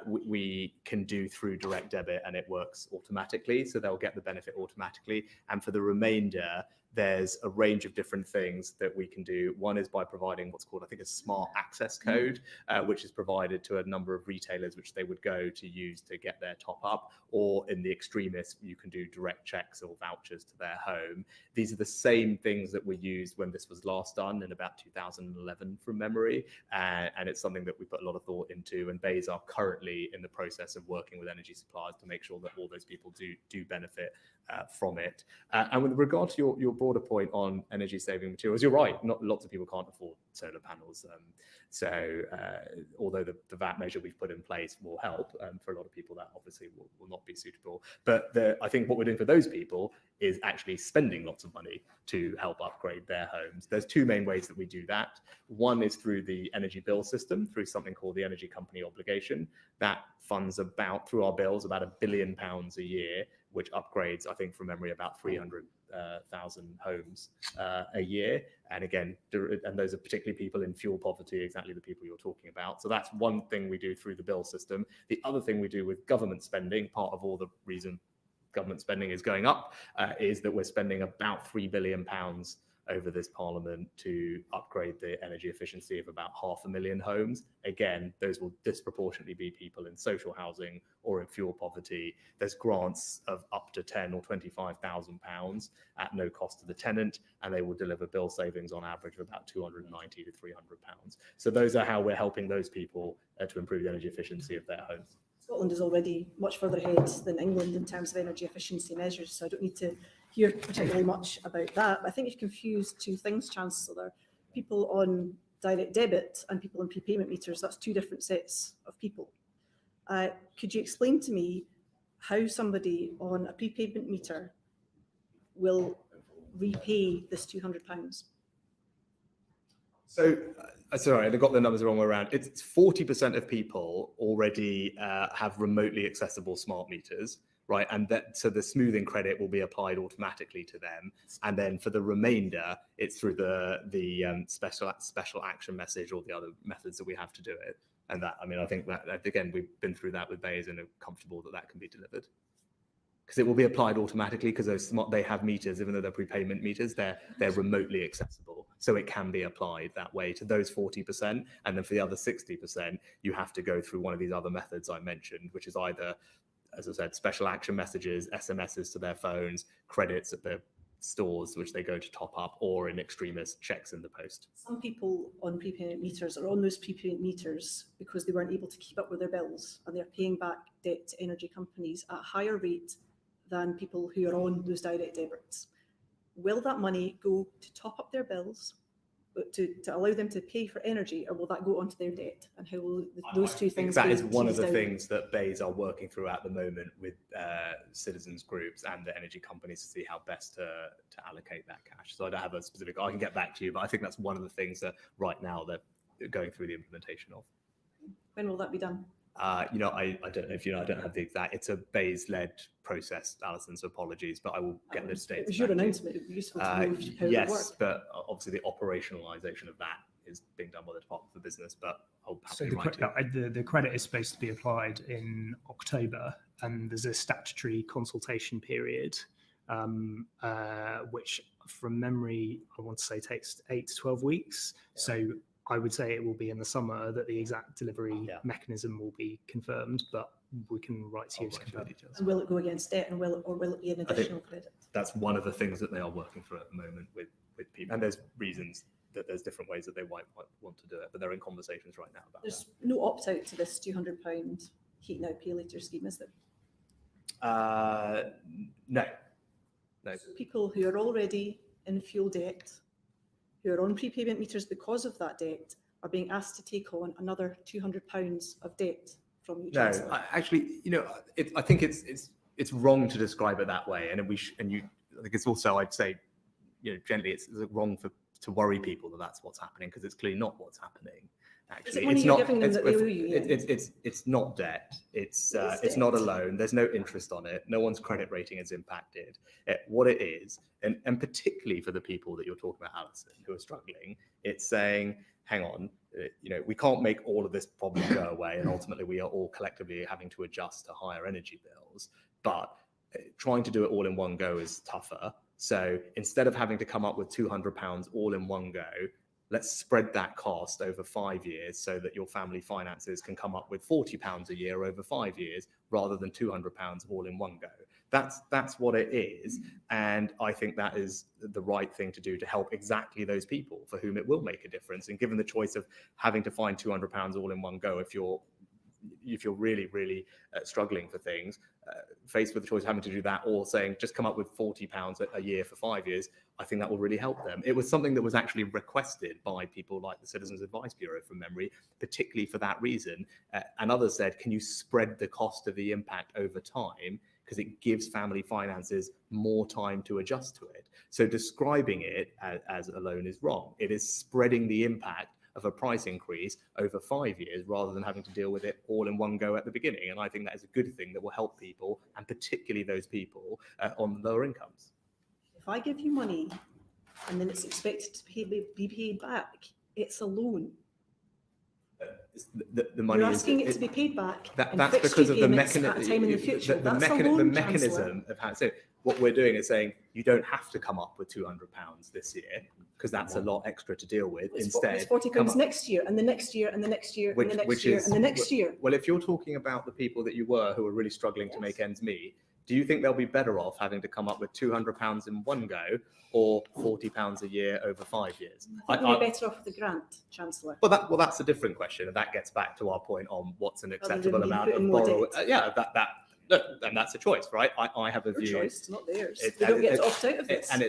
we can do through direct debit, and it works automatically, so they'll get the benefit automatically. And for the remainder, there's a range of different things that we can do. One is by providing what's called, I think, a smart access code, which is provided to a number of retailers, which they would go to use to get their top up, or in the extremist, you can do direct checks or vouchers to their home. These are the same things that were used when this was last done in about 2011 from memory, and it's something that we put a lot of thought into, and BEIS are currently in the process of working with energy suppliers to make sure that all those people do benefit from it. And with regard to your broader point on energy saving materials, you're right. Not lots of people can't afford solar panels. Although the VAT measure we've put in place will help, for a lot of people that obviously will not be suitable. But I think what we're doing for those people is actually spending lots of money to help upgrade their homes. There's two main ways that we do that. One is through the energy bill system, through something called the Energy Company Obligation. That funds through our bills, about £1 billion a year, which upgrades, I think from memory, about 300,000 homes a year. And again, and those are particularly people in fuel poverty, exactly the people you're talking about. So that's one thing we do through the bill system. The other thing we do with government spending, part of all the reason government spending is going up, is that we're spending about £3 billion over this parliament to upgrade the energy efficiency of about 500,000 homes. Again, those will disproportionately be people in social housing or in fuel poverty. There's grants of up to £10,000 or £25,000 at no cost to the tenant, and they will deliver bill savings on average of about £290 to £300. So those are how we're helping those people to improve the energy efficiency of their homes.
Scotland is already much further ahead than England in terms of energy efficiency measures, so I don't need to hear particularly much about that. But I think you've confused two things, Chancellor. People on direct debit and people on prepayment meters, that's two different sets of people. Could you explain to me how somebody on a prepayment meter will repay this £200?
So, sorry, I got the numbers the wrong way around. It's 40% of people already have remotely accessible smart meters, right? And so the smoothing credit will be applied automatically to them. And then for the remainder, it's through the special action message or the other methods that we have to do it. And that, I mean, I think that, again, we've been through that with BEIS and are comfortable that can be delivered. Because it will be applied automatically because they have meters, even though they're prepayment meters, they're remotely accessible. So it can be applied that way to those 40%. And then for the other 60%, you have to go through one of these other methods I mentioned, which is either, as I said, special action messages, SMSs to their phones, credits at the stores, which they go to top up, or in extremis, checks in the post.
Some people on prepayment meters are on those prepayment meters because they weren't able to keep up with their bills, and they're paying back debt to energy companies at a higher rate than people who are on those direct debits. Will that money go to top up their bills, to allow them to pay for energy, or will that go onto their debt? And how will those two things?
That is one of the things that BEIS are working through at the moment with citizens groups and the energy companies to see how best to allocate that cash. So I don't have a specific, I can get back to you, but I think that's one of the things that right now they're going through the implementation of.
When will that be done?
I don't know if you know, I don't have the exact, it's a BEIS-led process, Alison, so apologies, but I will get this data.
It was your announcement, it would be useful to know how it worked.
Yes, but obviously the operationalisation of that is being done by the Department for Business, but I'll happily write to
the credit is supposed to be applied in October, and there's a statutory consultation period, which from memory, I want to say takes 8 to 12 weeks. Yeah. So I would say it will be in the summer that the exact delivery mechanism will be confirmed, but we can write to you to confirm details.
And will it go against debt, and will it be an additional credit?
That's one of the things that they are working through at the moment with people, and there's reasons that there's different ways that they might want to do it, but they're in conversations right now about
There's no opt-out to this £200 heat now, pay later scheme, is there?
No.
So people who are already in fuel debt, who are on prepayment meters because of that debt, are being asked to take on another £200 of debt from you.
No, actually, I think it's wrong to describe it that way, and I think it's also, I'd say, gently, it's wrong to worry people that that's what's happening, because it's clearly not what's happening. Actually, it's not. It's not debt. It's not a loan. There's no interest on it. No one's credit rating is impacted. What it is, and particularly for the people that you're talking about, Alison, who are struggling, it's saying, hang on, we can't make all of this problem go away, and ultimately we are all collectively having to adjust to higher energy bills. But trying to do it all in one go is tougher. So instead of having to come up with £200 all in one go, let's spread that cost over 5 years so that your family finances can come up with £40 a year over 5 years rather than £200 all in one go. That's what it is. And I think that is the right thing to do to help exactly those people for whom it will make a difference. And given the choice of having to find £200 all in one go, if you're if you're really, really struggling for things, faced with the choice of having to do that or saying just come up with £40 a year for 5 years, I think that will really help them. It was something that was actually requested by people like the Citizens Advice Bureau from memory, particularly for that reason. And others said, can you spread the cost of the impact over time? Because it gives family finances more time to adjust to it. So describing it as alone is wrong. It is spreading the impact of a price increase over 5 years rather than having to deal with it all in one go at the beginning. And I think that is a good thing that will help people, and particularly those people on lower incomes.
If I give you money and then it's expected to be paid back, it's a loan.
The money
You're asking it to be paid back.
That's because of the mechanism.
At a time in the future.
The mechanism of how. So what we're doing is saying you don't have to come up with £200 this year because that's a lot extra to deal with. Instead,
it's £40 next year, and the next year, and the next year, and the next year, and the next year.
Well, if you're talking about the people that you were who are really struggling to make ends meet, do you think they'll be better off having to come up with £200 in one go or £40 a year over 5 years?
I think they're better off with the grant, Chancellor.
Well, that's a different question, and that gets back to our point on what's an acceptable amount of borrow. And that's a choice, right? I have a
Your
view.
choice, not theirs. They don't get to opt out of this.
And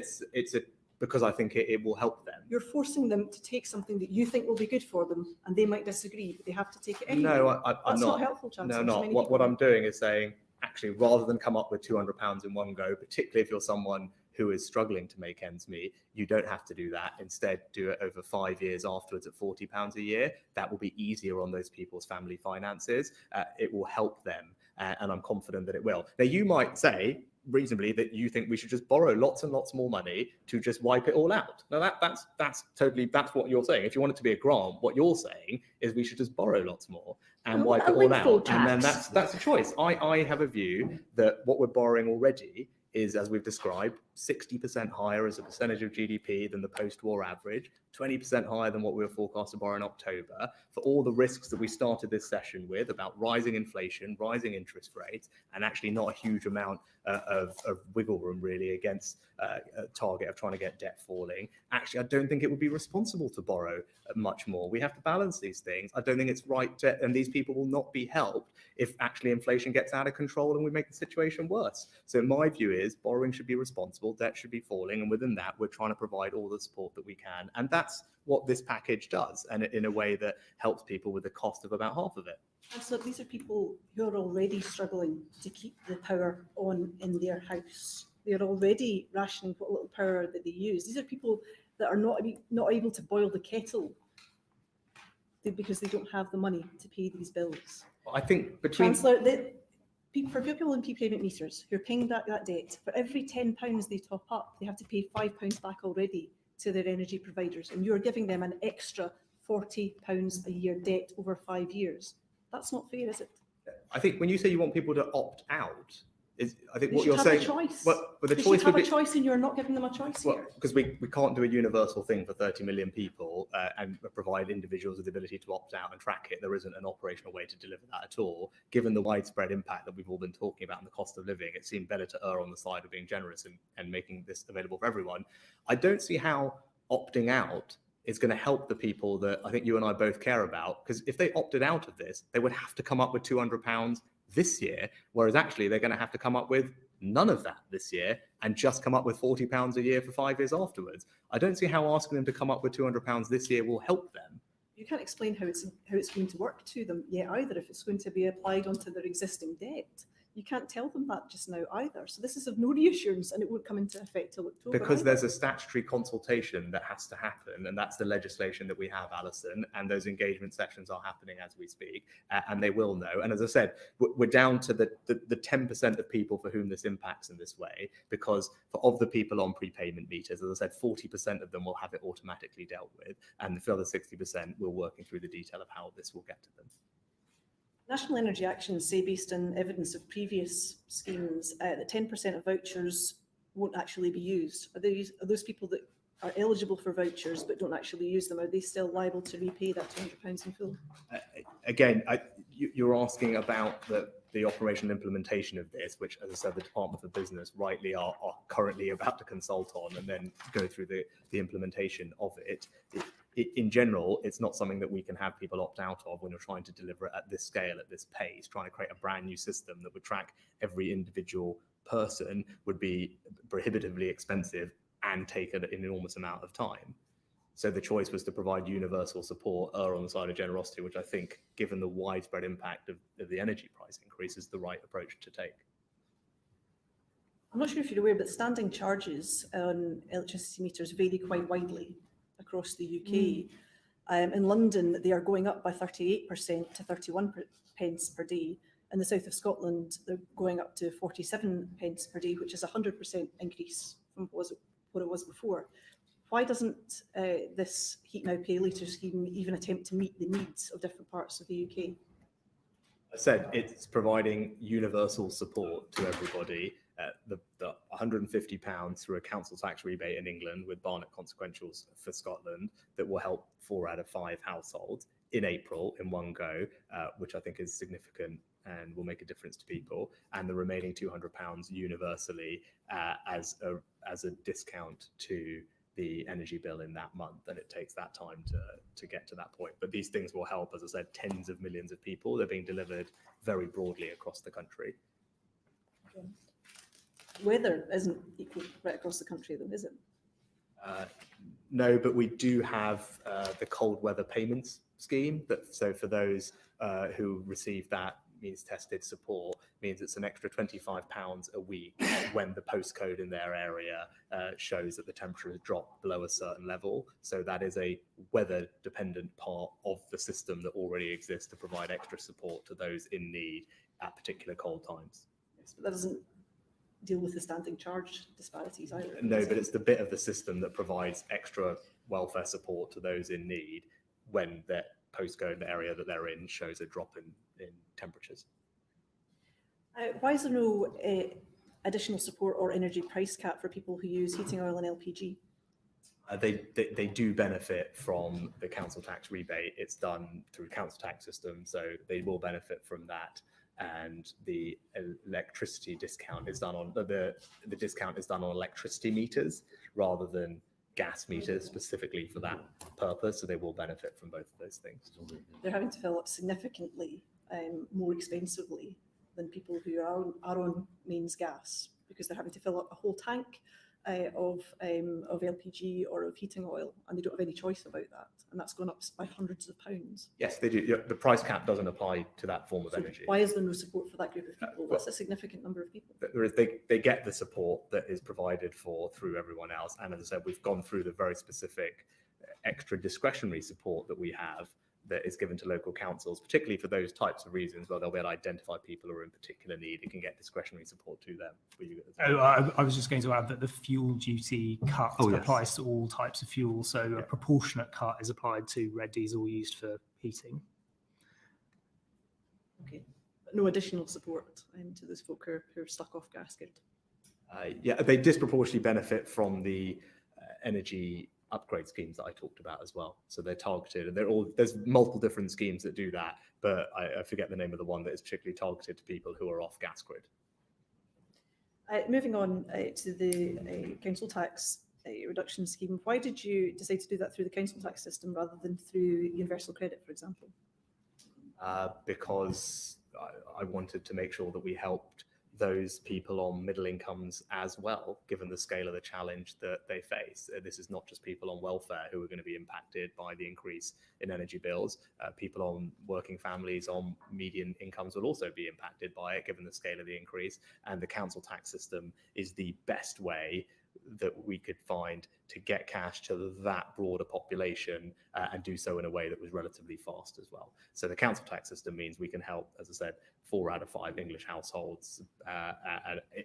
because I think it will help them.
You're forcing them to take something that you think will be good for them, and they might disagree, but they have to take it anyway.
No, I'm
That's
not
helpful, Chancellor.
No, not. What I'm doing is saying, actually, rather than come up with £200 in one go, particularly if you're someone who is struggling to make ends meet, you don't have to do that. Instead, do it over 5 years afterwards at £40 a year. That will be easier on those people's family finances. It will help them, and I'm confident that it will. Now, you might say, reasonably, that you think we should just borrow lots and lots more money to just wipe it all out. Now, that's what you're saying. If you want it to be a grant, what you're saying is we should just borrow lots more and wipe it all out. And then that's a choice. I have a view that what we're borrowing already is, as we've described, 60% higher as a percentage of GDP than the post-war average, 20% higher than what we were forecast to borrow in October, for all the risks that we started this session with about rising inflation, rising interest rates, and actually not a huge amount of wiggle room really against a target of trying to get debt falling. Actually, I don't think it would be responsible to borrow much more. We have to balance these things. I don't think it's right to, and these people will not be helped if actually inflation gets out of control and we make the situation worse. So my view is borrowing should be responsible, debt should be falling, and within that, we're trying to provide all the support that we can. And that's what this package does, and in a way that helps people with the cost of about half of it.
And so these are people who are already struggling to keep the power on in their house. They're already rationing what little power that they use. These are people that are not able to boil the kettle because they don't have the money to pay these bills.
I think between...
Chancellor, for people in prepayment meters who are paying that debt, for every £10 they top up, they have to pay £5 back already to their energy providers, and you're giving them an extra £40 a year debt over 5 years. That's not fair, is it?
I think when you say you want people to opt out, I think
They
what you're
should have
saying.
a choice.
Well, the
They
choice
should have
would
a
be,
choice, and you're not giving them a choice
well,
here.
because we can't do a universal thing for 30 million people and provide individuals with the ability to opt out and track it. There isn't an operational way to deliver that at all. Given the widespread impact that we've all been talking about and the cost of living, it seemed better to err on the side of being generous and making this available for everyone. I don't see how opting out is going to help the people that I think you and I both care about, because if they opted out of this, they would have to come up with £200 this year, whereas actually they're going to have to come up with none of that this year and just come up with £40 a year for 5 years afterwards. I don't see how asking them to come up with £200 this year will help them.
You can't explain how it's going to work to them yet either, if it's going to be applied onto their existing debt. You can't tell them that just now either. So this is of no reassurance, and it won't come into effect till October.
Because there's a statutory consultation that has to happen, and that's the legislation that we have, Alison, and those engagement sessions are happening as we speak, and they will know. And as I said, we're down to the 10% of people for whom this impacts in this way, because of the people on prepayment meters, as I said, 40% of them will have it automatically dealt with, and the other 60% we're working through the detail of how this will get to them.
National Energy Actions say, based on evidence of previous schemes, that 10% of vouchers won't actually be used. Are those people that are eligible for vouchers but don't actually use them, are they still liable to repay that £200 in full?
Again, you're asking about the operational implementation of this, which, as I said, the Department for Business rightly are currently about to consult on and then go through the implementation of it. in general, it's not something that we can have people opt out of when you're trying to deliver it at this scale, at this pace. Trying to create a brand new system that would track every individual person would be prohibitively expensive and take an enormous amount of time. So the choice was to provide universal support, err on the side of generosity, which I think, given the widespread impact of the energy price increase, is the right approach to take.
I'm not sure if you're aware, but standing charges on electricity meters vary quite widely across the UK. In London, they are going up by 38% to 31 pence per day. In the south of Scotland, they're going up to 47 pence per day, which is a 100% increase from what it was before. Why doesn't this heat now, pay later scheme even attempt to meet the needs of different parts of the UK?
I said it's providing universal support to everybody. The £150 through a council tax rebate in England with Barnett consequentials for Scotland that will help 4 out of 5 households in April in one go, which I think is significant and will make a difference to people, and the remaining £200 universally as a discount to the energy bill in that month, and it takes that time to get to that point. But these things will help, as I said, tens of millions of people. They're being delivered very broadly across the country.
Okay. Weather isn't equal right across the country, though, is it?
No, but we do have the cold weather payments scheme. So for those who receive that means tested support, means it's an extra £25 a week when the postcode in their area shows that the temperature has dropped below a certain level. So that is a weather dependent part of the system that already exists to provide extra support to those in need at particular cold times.
Yes, but that doesn't deal with the standing charge disparities either.
No, but it's the bit of the system that provides extra welfare support to those in need when their postcode, the area that they're in, shows a drop in temperatures.
Why is there no additional support or energy price cap for people who use heating oil and LPG?
They do benefit from the council tax rebate. It's done through council tax system, so they will benefit from that. And the electricity discount is done on the discount is done on electricity meters rather than gas meters specifically for that purpose. So they will benefit from both of those things.
They're having to fill up significantly more expensively than people who are on mains gas, because they're having to fill up a whole tank of LPG or of heating oil, and they don't have any choice about that, and that's gone up by hundreds of pounds.
Yes, they do. The price cap doesn't apply to that form of energy.
Why is there no support for that group of people? That's a significant number of people.
They get the support that is provided for through everyone else, and as I said, we've gone through the very specific extra discretionary support that we have that is given to local councils, particularly for those types of reasons where they'll be able to identify people who are in particular need and can get discretionary support to them.
I was just going to add that the fuel duty cut applies to all types of fuel, so a proportionate cut is applied to red diesel used for heating.
Okay, but no additional support to those folk who are stuck off gas grid.
Yeah, they disproportionately benefit from the energy upgrade schemes that I talked about as well. So they're targeted, and there's multiple different schemes that do that, but I forget the name of the one that is particularly targeted to people who are off gas grid.
Moving on to the council tax reduction scheme, why did you decide to do that through the council tax system rather than through universal credit, for example?
Because I wanted to make sure that we helped those people on middle incomes as well, given the scale of the challenge that they face. This is not just people on welfare who are going to be impacted by the increase in energy bills. People on working families on median incomes will also be impacted by it, given the scale of the increase. And the council tax system is the best way that we could find to get cash to that broader population and do so in a way that was relatively fast as well. So the council tax system means we can help, as I said, 4 out of 5 English households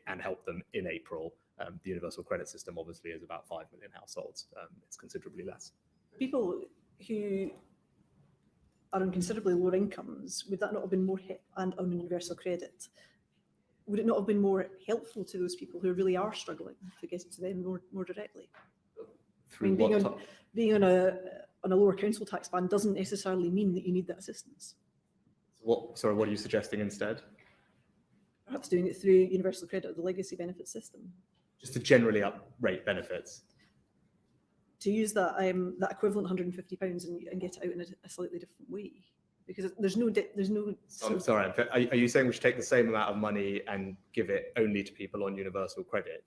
and help them in April. The universal credit system obviously is about 5 million households. It's considerably less.
People who are on considerably lower incomes, would that not have been more hit and on universal credit? Would it not have been more helpful to those people who really are struggling to get to them more directly? I mean, being on a lower council tax band doesn't necessarily mean that you need that assistance.
What are you suggesting instead?
Perhaps doing it through universal credit or the legacy benefit system.
Just to generally up rate benefits.
to use that that equivalent £150 and get it out in a slightly different way? Because there's no
I'm sorry, are you saying we should take the same amount of money and give it only to people on universal credit?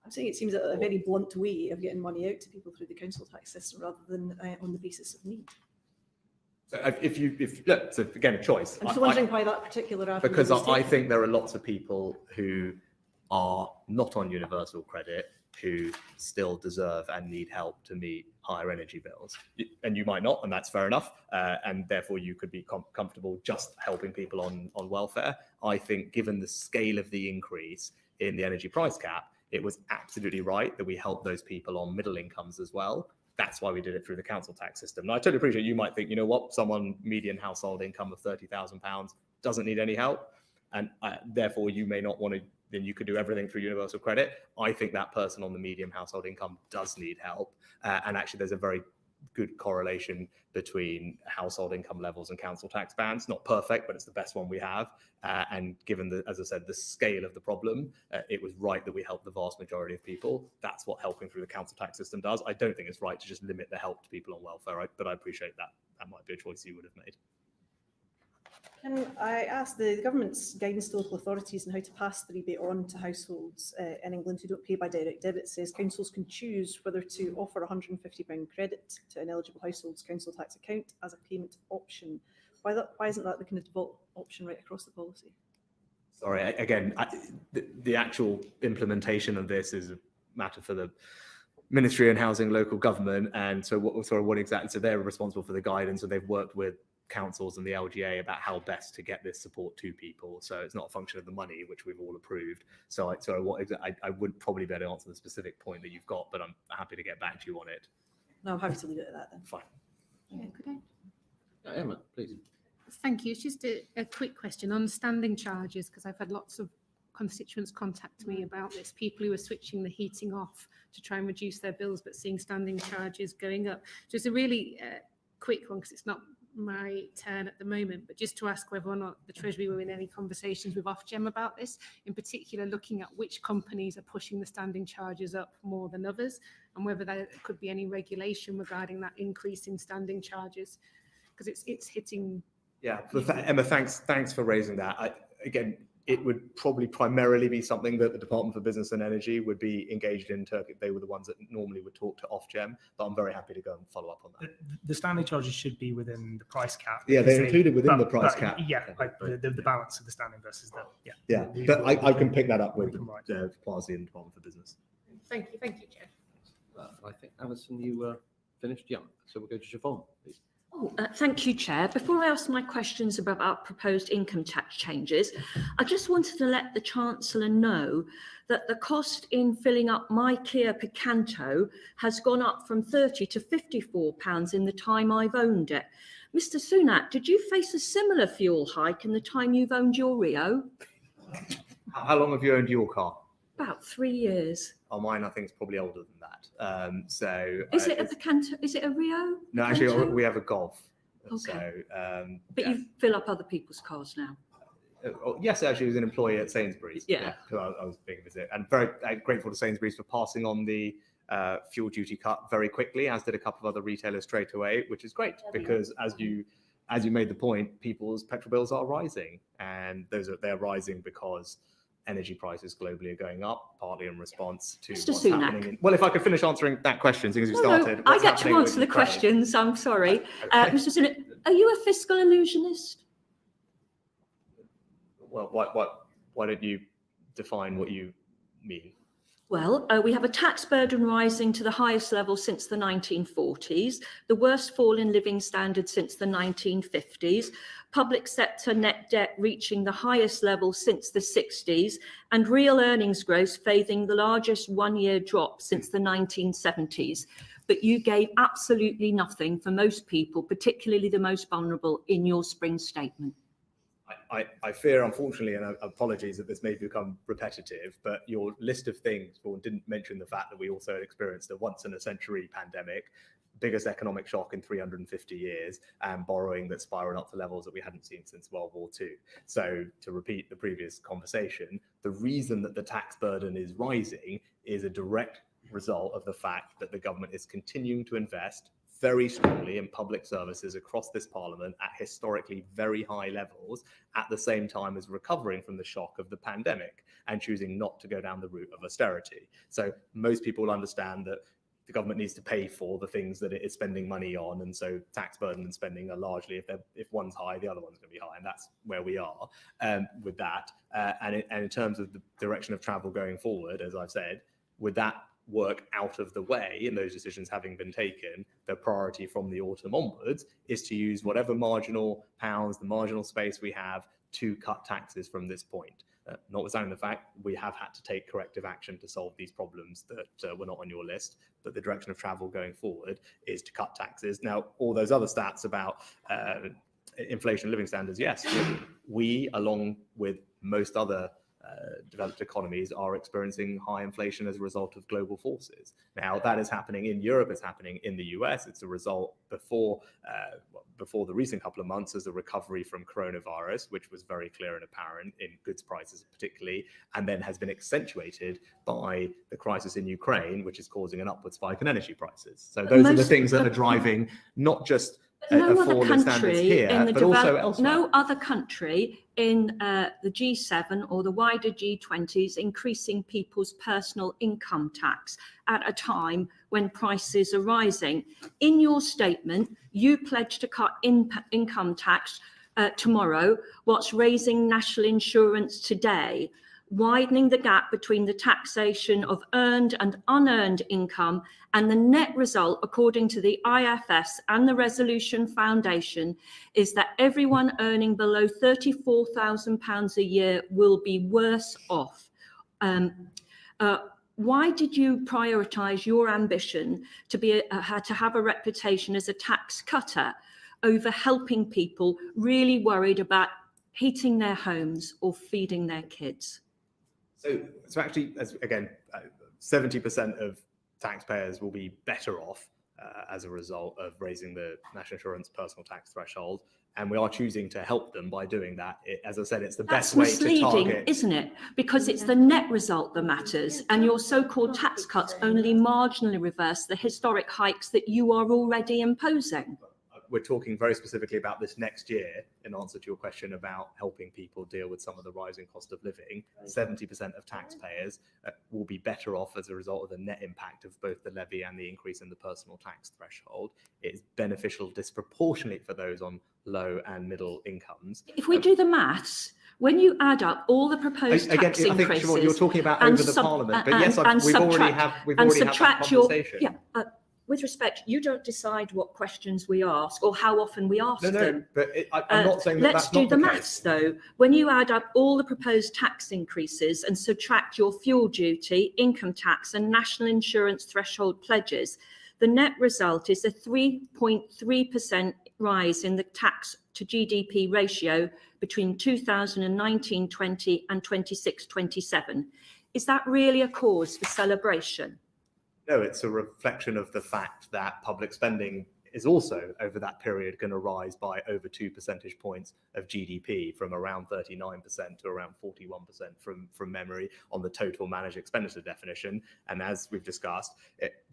I'm saying it seems a very blunt way of getting money out to people through the council tax system rather than on the basis of need.
So look, so again, a choice.
I'm just wondering why that particular avenue.
Because I think there are lots of people who are not on universal credit who still deserve and need help to meet higher energy bills. And you might not, and that's fair enough. And therefore you could be comfortable just helping people on welfare. I think given the scale of the increase in the energy price cap, it was absolutely right that we help those people on middle incomes as well. That's why we did it through the council tax system. Now, I totally appreciate you might think, you know what, someone median household income of £30,000 doesn't need any help. And therefore you may not want to, then you could do everything through universal credit. I think that person on the medium household income does need help. And actually there's a very good correlation between household income levels and council tax bands. Not perfect, but it's the best one we have. And given the, as I said, the scale of the problem, it was right that we help the vast majority of people. That's what helping through the council tax system does. I don't think it's right to just limit the help to people on welfare, but I appreciate that. That might be a choice you would have made.
Can I ask the government's guidance to local authorities on how to pass the rebate on to households in England who don't pay by direct debit says councils can choose whether to offer a £150 credit to an eligible household's council tax account as a payment option. Why isn't that the kind of default option right across the policy?
Sorry, again, the actual implementation of this is a matter for the Ministry and Housing Local Government. And so what exactly, so they're responsible for the guidance, so they've worked with councils and the LGA about how best to get this support to people. So it's not a function of the money, which we've all approved. So I wouldn't probably be able to answer the specific point that you've got, but I'm happy to get back to you on it.
No, I'm happy to leave it at that then.
Fine.
Yeah, could I?
Emma, please.
Thank you. It's just a quick question on standing charges, because I've had lots of constituents contact me about this. People who are switching the heating off to try and reduce their bills, but seeing standing charges going up. Just a really quick one, because it's not my turn at the moment, but just to ask whether or not the Treasury were in any conversations with Ofgem about this, in particular looking at which companies are pushing the standing charges up more than others, and whether there could be any regulation regarding that increase in standing charges, because it's hitting.
Yeah, Emma, thanks for raising that. Again, it would probably primarily be something that the Department for Business and Energy would be engaged in. Turkey, they were the ones that normally would talk to Ofgem, but I'm very happy to go and follow up on that.
The standing charges should be within the price cap.
Yeah, they're included within the price cap.
Yeah, like the balance of the standing versus the,
Yeah, but I can pick that up with Parsley and Department for Business.
Thank you, Chair.
I think, Alison, you finished? Yeah, so we'll go to Siobhan, please.
Thank you, Chair. Before I ask my questions about our proposed income tax changes, I just wanted to let the Chancellor know that the cost in filling up my Kia Picanto has gone up from £30 to £54 in the time I've owned it. Mr. Sunak, did you face a similar fuel hike in the time you've owned your Rio?
How long have you owned your car?
About 3 years.
Oh, mine, I think, is probably older than that.
Is it a Picanto? Is it a Rio?
No, actually, we have a Golf.
Okay.
So,
but you fill up other people's cars now.
Yes, actually, I was an employee at Sainsbury's.
Yeah.
I was being a visit, and very grateful to Sainsbury's for passing on the fuel duty cut very quickly, as did a couple of other retailers straight away, which is great because as you made the point, people's petrol bills are rising, and they're rising because energy prices globally are going up, partly in response to
Mr.
what's
Sunak.
happening. Well, if I could finish answering that question, since you started.
No, I get to answer the questions. I'm sorry.
Okay.
Mr. Sunak, are you a fiscal illusionist?
Well, why don't you define what you mean?
Well, we have a tax burden rising to the highest level since the 1940s, the worst fall in living standards since the 1950s, public sector net debt reaching the highest level since the 60s, and real earnings growth facing the largest one-year drop since the 1970s. But you gave absolutely nothing for most people, particularly the most vulnerable, in your spring statement.
I fear, unfortunately, and apologies that this may become repetitive, but your list of things didn't mention the fact that we also experienced a once-in-a-century pandemic, biggest economic shock in 350 years, and borrowing that spiraled up to levels that we hadn't seen since World War II. So to repeat the previous conversation, the reason that the tax burden is rising is a direct result of the fact that the government is continuing to invest very strongly in public services across this parliament at historically very high levels, at the same time as recovering from the shock of the pandemic and choosing not to go down the route of austerity. So most people understand that the government needs to pay for the things that it is spending money on, and so tax burden and spending are largely, if one's high, the other one's going to be high, and that's where we are with that. And in terms of the direction of travel going forward, as I've said, with that work out of the way and those decisions having been taken, the priority from the autumn onwards is to use whatever marginal pounds, the marginal space we have to cut taxes from this point. Notwithstanding the fact we have had to take corrective action to solve these problems that were not on your list, but the direction of travel going forward is to cut taxes. Now, all those other stats about inflation, living standards, yes, we, along with most other developed economies, are experiencing high inflation as a result of global forces. Now, that is happening in Europe, it's happening in the US. It's a result before the recent couple of months as a recovery from coronavirus, which was very clear and apparent in goods prices particularly, and then has been accentuated by the crisis in Ukraine, which is causing an upward spike in energy prises. So those are the things that are driving not just
no other country
here,
in the
but also elsewhere.
No other country in the G7 or the wider G20 is increasing people's personal income tax at a time when prices are rising. In your statement, you pledge to cut income tax tomorrow, whilst raising national insurance today, widening the gap between the taxation of earned and unearned income, and the net result, according to the IFS and the Resolution Foundation, is that everyone earning below £34,000 a year will be worse off. Why did you prioritise your ambition to have a reputation as a tax cutter over helping people really worried about heating their homes or feeding their kids?
So actually, again, 70% of taxpayers will be better off as a result of raising the national insurance personal tax threshold, and we are choosing to help them by doing that. As I said, it's the best way to target.
That's misleading, isn't it? Because it's the net result that matters, and your so-called tax cuts only marginally reverse the historic hikes that you are already imposing.
We're talking very specifically about this next year in answer to your question about helping people deal with some of the rising cost of living. 70% of taxpayers will be better off as a result of the net impact of both the levy and the increase in the personal tax threshold. It's beneficial disproportionately for those on low and middle incomes.
If we do the maths, when you add up all the proposed tax increases,
I think, Siobhan, you're talking about over the Parliament, but yes, we've already had that conversation.
With respect, you don't decide what questions we ask or how often we ask them.
But I'm not saying that
let's do the maths, though. When you add up all the proposed tax increases and subtract your fuel duty, income tax and national insurance threshold pledges, the net result is a 3.3% rise in the tax to GDP ratio between 2019-20 and 26-27. Is that really a cause for celebration?
No, it's a reflection of the fact that public spending is also over that period going to rise by over 2 percentage points of GDP, from around 39% to around 41% from memory on the total managed expenditure definition. And as we've discussed,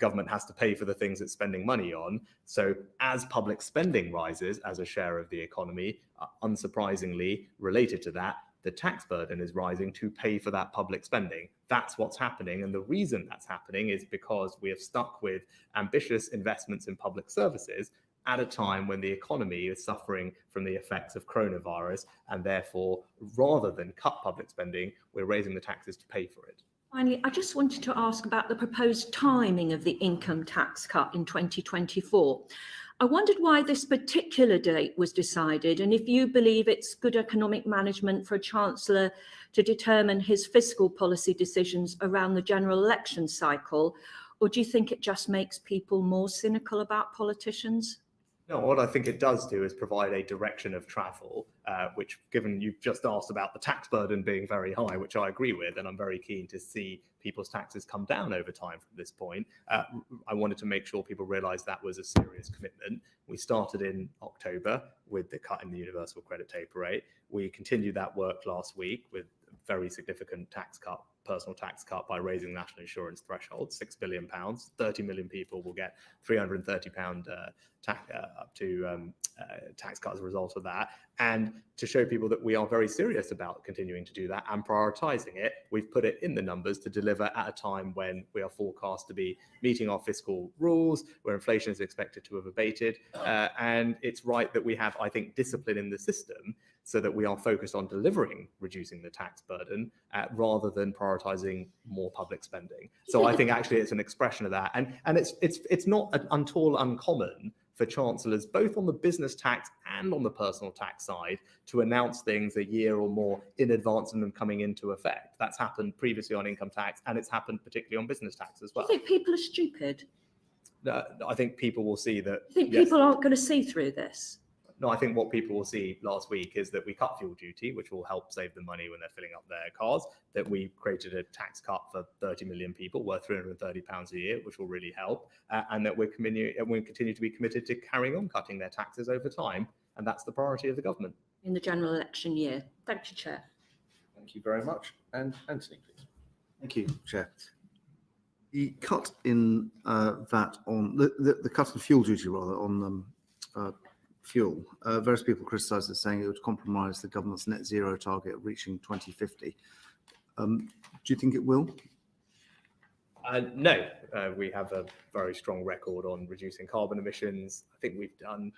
government has to pay for the things it's spending money on. So as public spending rises as a share of the economy, unsurprisingly related to that, the tax burden is rising to pay for that public spending. That's what's happening. And the reason that's happening is because we have stuck with ambitious investments in public services at a time when the economy is suffering from the effects of coronavirus. And therefore, rather than cut public spending, we're raising the taxes to pay for it.
Finally, I just wanted to ask about the proposed timing of the income tax cut in 2024. I wondered why this particular date was decided, and if you believe it's good economic management for a Chancellor to determine his fiscal policy decisions around the general election cycle, or do you think it just makes people more cynical about politicians?
No, what I think it does do is provide a direction of travel, which, given you've just asked about the tax burden being very high, which I agree with, and I'm very keen to see people's taxes come down over time from this point. I wanted to make sure people realise that was a serious commitment. We started in October with the cut in the universal credit taper rate. We continued that work last week with very significant tax cut, personal tax cut by raising national insurance threshold, £6 billion. 30 million people will get £330 up to tax cut as a result of that. And to show people that we are very serious about continuing to do that and prioritising it, we've put it in the numbers to deliver at a time when we are forecast to be meeting our fiscal rules, where inflation is expected to have abated. And it's right that we have, I think, discipline in the system so that we are focused on delivering reducing the tax burden rather than prioritising more public spending. So I think actually it's an expression of that. And it's not at all uncommon for chancellors, both on the business tax and on the personal tax side, to announce things a year or more in advance of them coming into effect. That's happened previously on income tax, and it's happened particularly on business tax as well.
Do you think people are stupid?
I think people will see that.
You think
yes,
people aren't going to see through this?
No, I think what people will see last week is that we cut fuel duty, which will help save them money when they're filling up their cars, that we created a tax cut for 30 million people worth £330 a year, which will really help, and that we continue to be committed to carrying on cutting their taxes over time. And that's the priority of the government.
In the general election year. Thank you, Chair.
Thank you very much. And Anthony, please.
Thank you, Chair. The cut in VAT on the cut in fuel duty rather on fuel. Various people criticised it, saying it would compromise the government's net zero target of reaching 2050. Do you think it will?
No, we have a very strong record on reducing carbon emissions. I think we've done,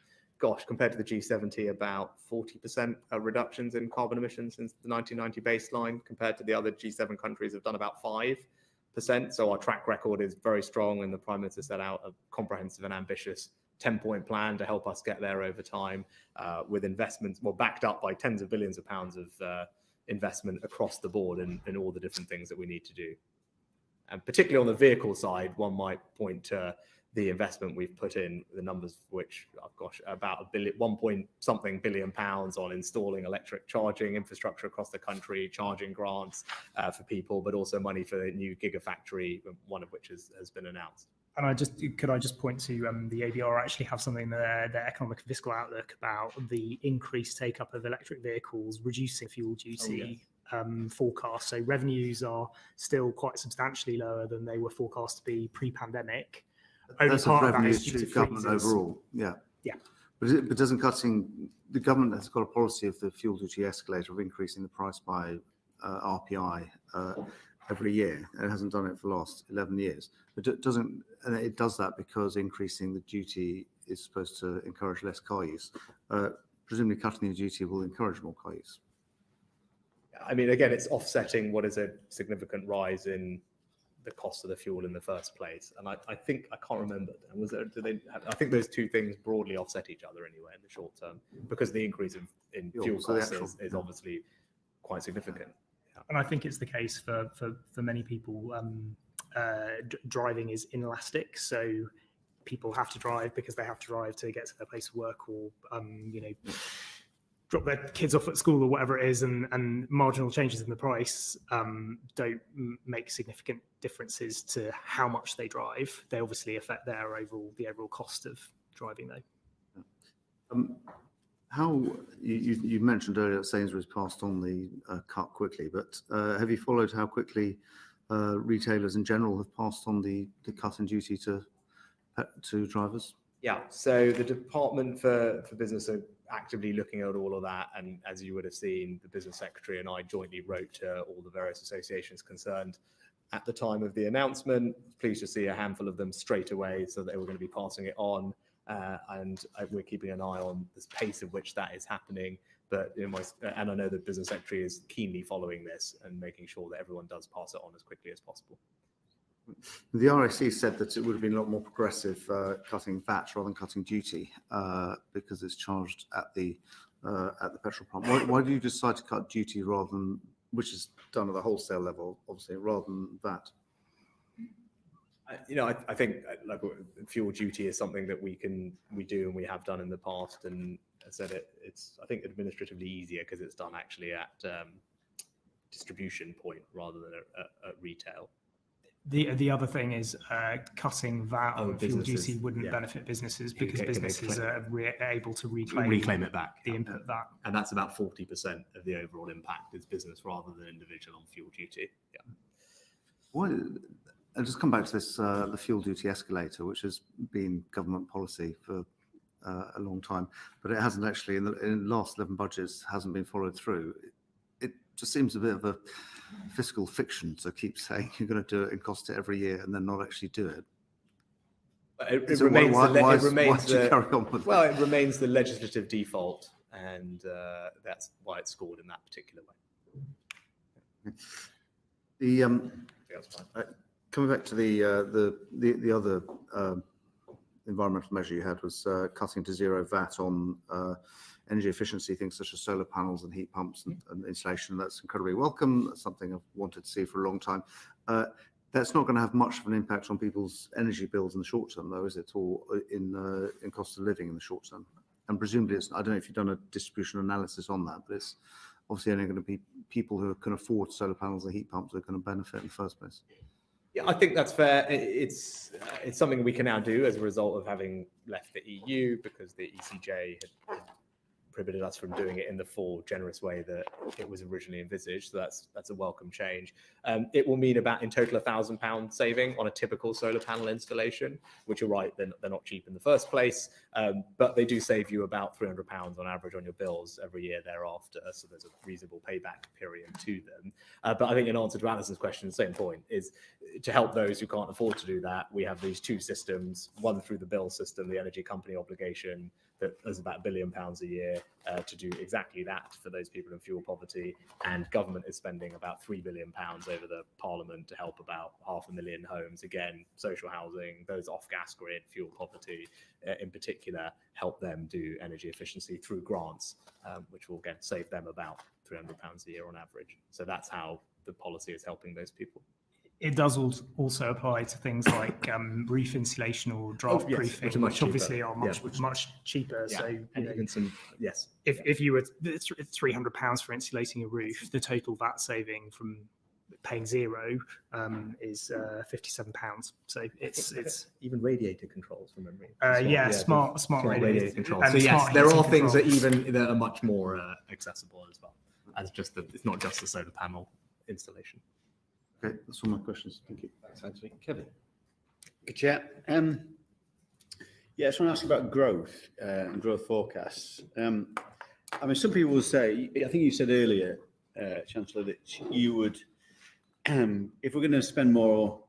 compared to the G70, about 40% reductions in carbon emissions since the 1990 baseline, compared to the other G7 countries have done about 5%. So our track record is very strong, and the Prime Minister set out a comprehensive and ambitious 10-point plan to help us get there over time, with investments, backed up by tens of billions of pounds of investment across the board in all the different things that we need to do. And particularly on the vehicle side, one might point to the investment we've put in, the numbers for which, about £1 billion on installing electric charging infrastructure across the country, charging grants for people, but also money for the new gigafactory, one of which has been announced.
And could I just point to the ABR actually have something in their economic and fiscal outlook about the increased take-up of electric vehicles, reducing fuel duty forecast. So revenues are still quite substantially lower than they were forecast to be pre-pandemic. Only
That's
part of that
revenue
is due
to
to
government
freezes.
overall. Yeah.
Yeah.
But doesn't cutting, the government has got a policy of the fuel duty escalator of increasing the price by RPI every year. It hasn't done it for the last 11 years. But it does that because increasing the duty is supposed to encourage less car use. Presumably cutting the duty will encourage more car use.
I mean, again, it's offsetting what is a significant rise in the cost of the fuel in the first place. And I think, I can't remember, I think those two things broadly offset each other anyway in the short term, because the increase in fuel costs is obviously quite significant.
And I think it's the case for many people. Driving is inelastic, so people have to drive because they have to drive to get to their place of work, or drop their kids off at school or whatever it is, and marginal changes in the price don't make significant differences to how much they drive. They obviously affect the overall cost of driving, though.
How you mentioned earlier that Sainsbury's passed on the cut quickly, but have you followed how quickly retailers in general have passed on the cut in duty to drivers?
Yeah, so the Department for Business are actively looking at all of that, and as you would have seen, the Business Secretary and I jointly wrote to all the various associations concerned at the time of the announcement. Pleased to see a handful of them straight away, so they were going to be passing it on. And we're keeping an eye on the pace at which that is happening. But and I know the Business Secretary is keenly following this and making sure that everyone does pass it on as quickly as possible.
The RSC said that it would have been a lot more progressive cutting VAT rather than cutting duty because it's charged at the petrol pump. Why do you decide to cut duty rather than, which is done at the wholesale level, obviously, rather than VAT?
I think like fuel duty is something that we do and we have done in the past, and I said it's I think administratively easier because it's done actually at distribution point rather than at retail.
The other thing is cutting VAT
Oh,
on fuel
businesses,
duty wouldn't
yeah.
benefit businesses
Can
because
they
businesses
claim-
are able to reclaim
it back.
the input VAT.
And that's about 40% of the overall impact is business rather than individual on fuel duty. Yeah.
Why, I'll just come back to this, the fuel duty escalator, which has been government policy for a long time, but it hasn't actually, in the last 11 budgets, hasn't been followed through. It just seems a bit of a fiscal fiction to keep saying you're going to do it and cost it every year and then not actually do it.
It
So
remains
why
remains
do you
the,
carry on with
well, it remains the legislative default, and that's why it's scored in that particular way.
The
That's fine.
coming back to the other environmental measure you had was cutting to zero VAT on energy efficiency, things such as solar panels and heat pumps and insulation. That's incredibly welcome. That's something I've wanted to see for a long time. That's not going to have much of an impact on people's energy bills in the short term, though, is it? Or in cost of living in the short term? And presumably, I don't know if you've done a distribution analysis on that, but it's obviously only going to be people who can afford solar panels and heat pumps that are going to benefit in the first place.
Yeah, I think that's fair. It's something we can now do as a result of having left the EU, because the ECJ had prohibited us from doing it in the full generous way that it was originally envisaged. So that's a welcome change. It will mean about in total £1,000 saving on a typical solar panel installation, which you're right, they're not cheap in the first place, but they do save you about £300 on average on your bills every year thereafter. So there's a reasonable payback period to them. But I think in answer to Alison's question, the same point is to help those who can't afford to do that. We have these two systems, one through the bill system, the energy company obligation, that is about £1 billion a year to do exactly that for those people in fuel poverty. And government is spending about £3 billion over the Parliament to help about 500,000 homes. Again, social housing, those off gas grid, fuel poverty in particular, help them do energy efficiency through grants, which will again save them about £300 a year on average. So that's how the policy is helping those people.
It does also apply to things like roof insulation or draft proofing,
which
obviously are much cheaper.
Yeah.
So
and even some, yes.
If you were £300 for insulating a roof, the total VAT saving from paying zero is £57. So it's
even radiator controls from memory.
Smart radiator
controls. So yes, there are things that are much more accessible as well. As just it's not just the solar panel installation.
Okay, that's all my questions. Thank you.
Thanks, Anthony. Kevin.
Good chat. Yeah, I just want to ask about growth and growth forecasts. I mean, some people will say, I think you said earlier, Chancellor, that you would, if we're going to spend more,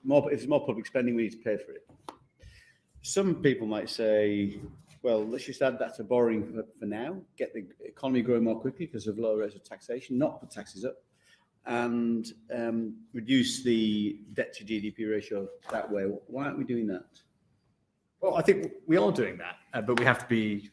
if there's more public spending, we need to pay for it. Some people might say, well, let's just add that to borrowing for now, get the economy growing more quickly because of lower rates of taxation, not put taxes up, and reduce the debt to GDP ratio that way. Why aren't we doing that?
Well, I think we are doing that, but we have to be,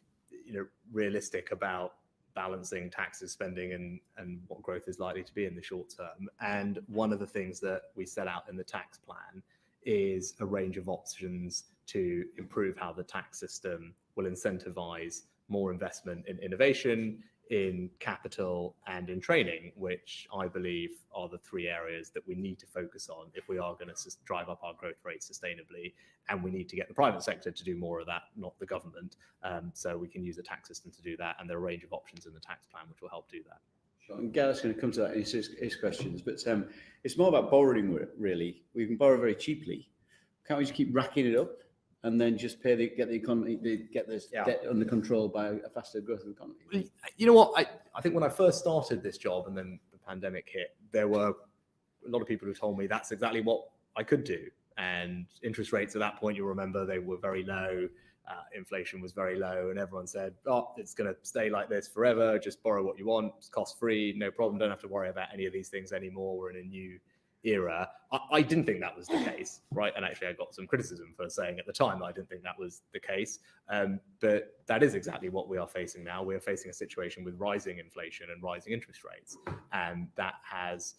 realistic about balancing taxes, spending, and what growth is likely to be in the short term. And one of the things that we set out in the tax plan is a range of options to improve how the tax system will incentivize more investment in innovation, in capital, and in training, which I believe are the three areas that we need to focus on if we are going to drive up our growth rate sustainably. And we need to get the private sector to do more of that, not the government. So we can use the tax system to do that. And there are a range of options in the tax plan which will help do that.
Sure. And Gareth's going to come to that in his questions, but it's more about borrowing, really. We can borrow very cheaply. Can't we just keep racking it up and then just get the economy, get this debt under control by a faster growth of the economy?
You know what? I think when I first started this job and then the pandemic hit, there were a lot of people who told me that's exactly what I could do. And interest rates at that point, you'll remember, they were very low. Inflation was very low, and everyone said, "Oh, it's going to stay like this forever. Just borrow what you want. It's cost-free, no problem. Don't have to worry about any of these things anymore. We're in a new era." I didn't think that was the case, right? And actually, I got some criticism for saying at the time that I didn't think that was the case. But that is exactly what we are facing now. We are facing a situation with rising inflation and rising interest rates, and that has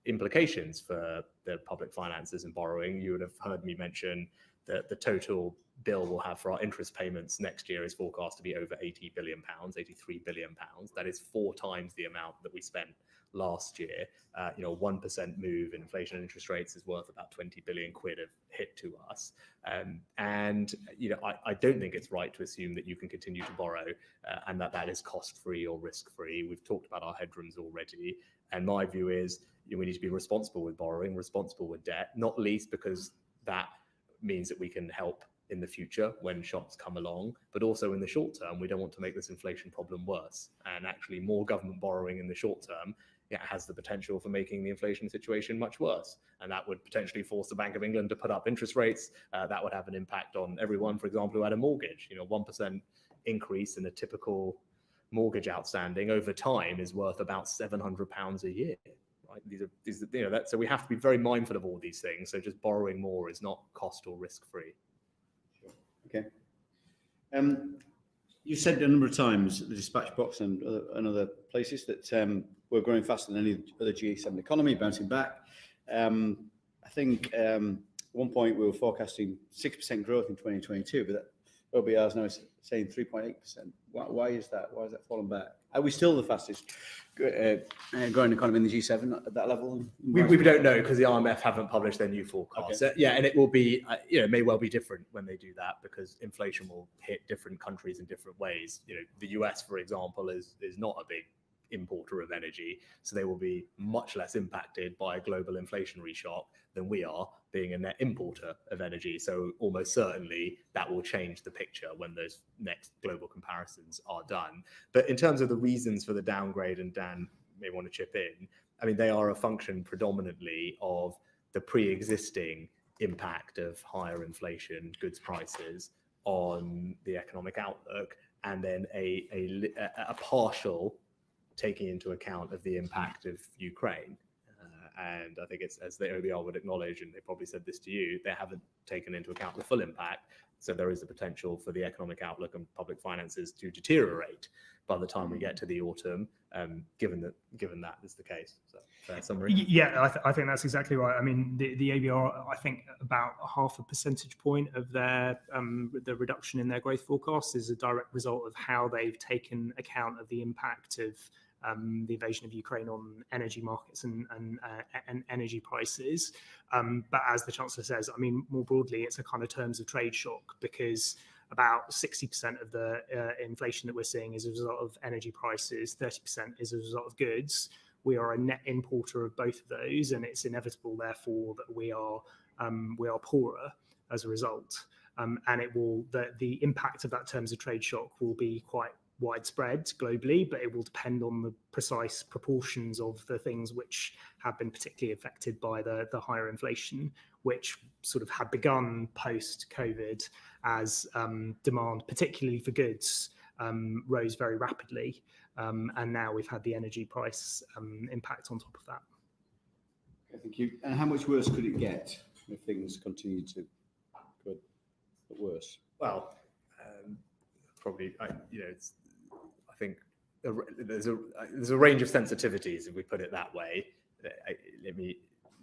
implications for the public finances and borrowing. You would have heard me mention that the total bill we'll have for our interest payments next year is forecast to be over £80 billion, £83 billion. That is 4 times the amount that we spent last year. 1% move in inflation and interest rates is worth about 20 billion quid of hit to us. I don't think it's right to assume that you can continue to borrow and that is cost-free or risk-free. We've talked about our headrooms already. And my view is we need to be responsible with borrowing, responsible with debt, not least because that means that we can help in the future when shocks come along, but also in the short term, we don't want to make this inflation problem worse. And actually more government borrowing in the short term has the potential for making the inflation situation much worse. And that would potentially force the Bank of England to put up interest rates. That would have an impact on everyone, for example, who had a mortgage. 1% increase in a typical mortgage outstanding over time is worth about £700 a year. Right? So we have to be very mindful of all these things. So just borrowing more is not cost or risk free.
Okay. You said a number of times at the dispatch box and other places that we're growing faster than any other G7 economy, bouncing back. I think at one point we were forecasting 6% growth in 2022, but that OBR is now saying 3.8%. Why is that? Why has that fallen back? Are we still the fastest growing economy in the G7 at that level?
We don't know because the IMF haven't published their new forecast.
Okay.
And it will be, it may well be different when they do that because inflation will hit different countries in different ways. The US, for example, is not a big importer of energy, so they will be much less impacted by a global inflationary shock than we are, being a net importer of energy. So almost certainly that will change the picture when those next global comparisons are done. But in terms of the reasons for the downgrade, and Dan may want to chip in, I mean, they are a function predominantly of the pre-existing impact of higher inflation, goods prices on the economic outlook, and then a partial taking into account of the impact of Ukraine. And I think it's, as the OBR would acknowledge, and they probably said this to you, they haven't taken into account the full impact. So there is the potential for the economic outlook and public finances to deteriorate by the time we get to the autumn, given that is the case. So fair summary.
Yeah, I think that's exactly right. I mean, the ABR, I think about 0.5 percentage point of their the reduction in their growth forecast is a direct result of how they've taken account of the impact of the invasion of Ukraine on energy markets and energy prices. But as the Chancellor says, I mean, more broadly, it's a kind of terms of trade shock because about 60% of the inflation that we're seeing is a result of energy prices, 30% is a result of goods. We are a net importer of both of those, and it's inevitable, therefore, that we are poorer as a result. And it will the impact of that terms of trade shock will be quite widespread globally, but it will depend on the precise proportions of the things which have been particularly affected by the higher inflation, which sort of had begun post-COVID as demand, particularly for goods, rose very rapidly. And now we've had the energy price impact on top of that.
Okay, thank you. And how much worse could it get if things continue to get worse?
Well, probably, I think there's a range of sensitivities, if we put it that way.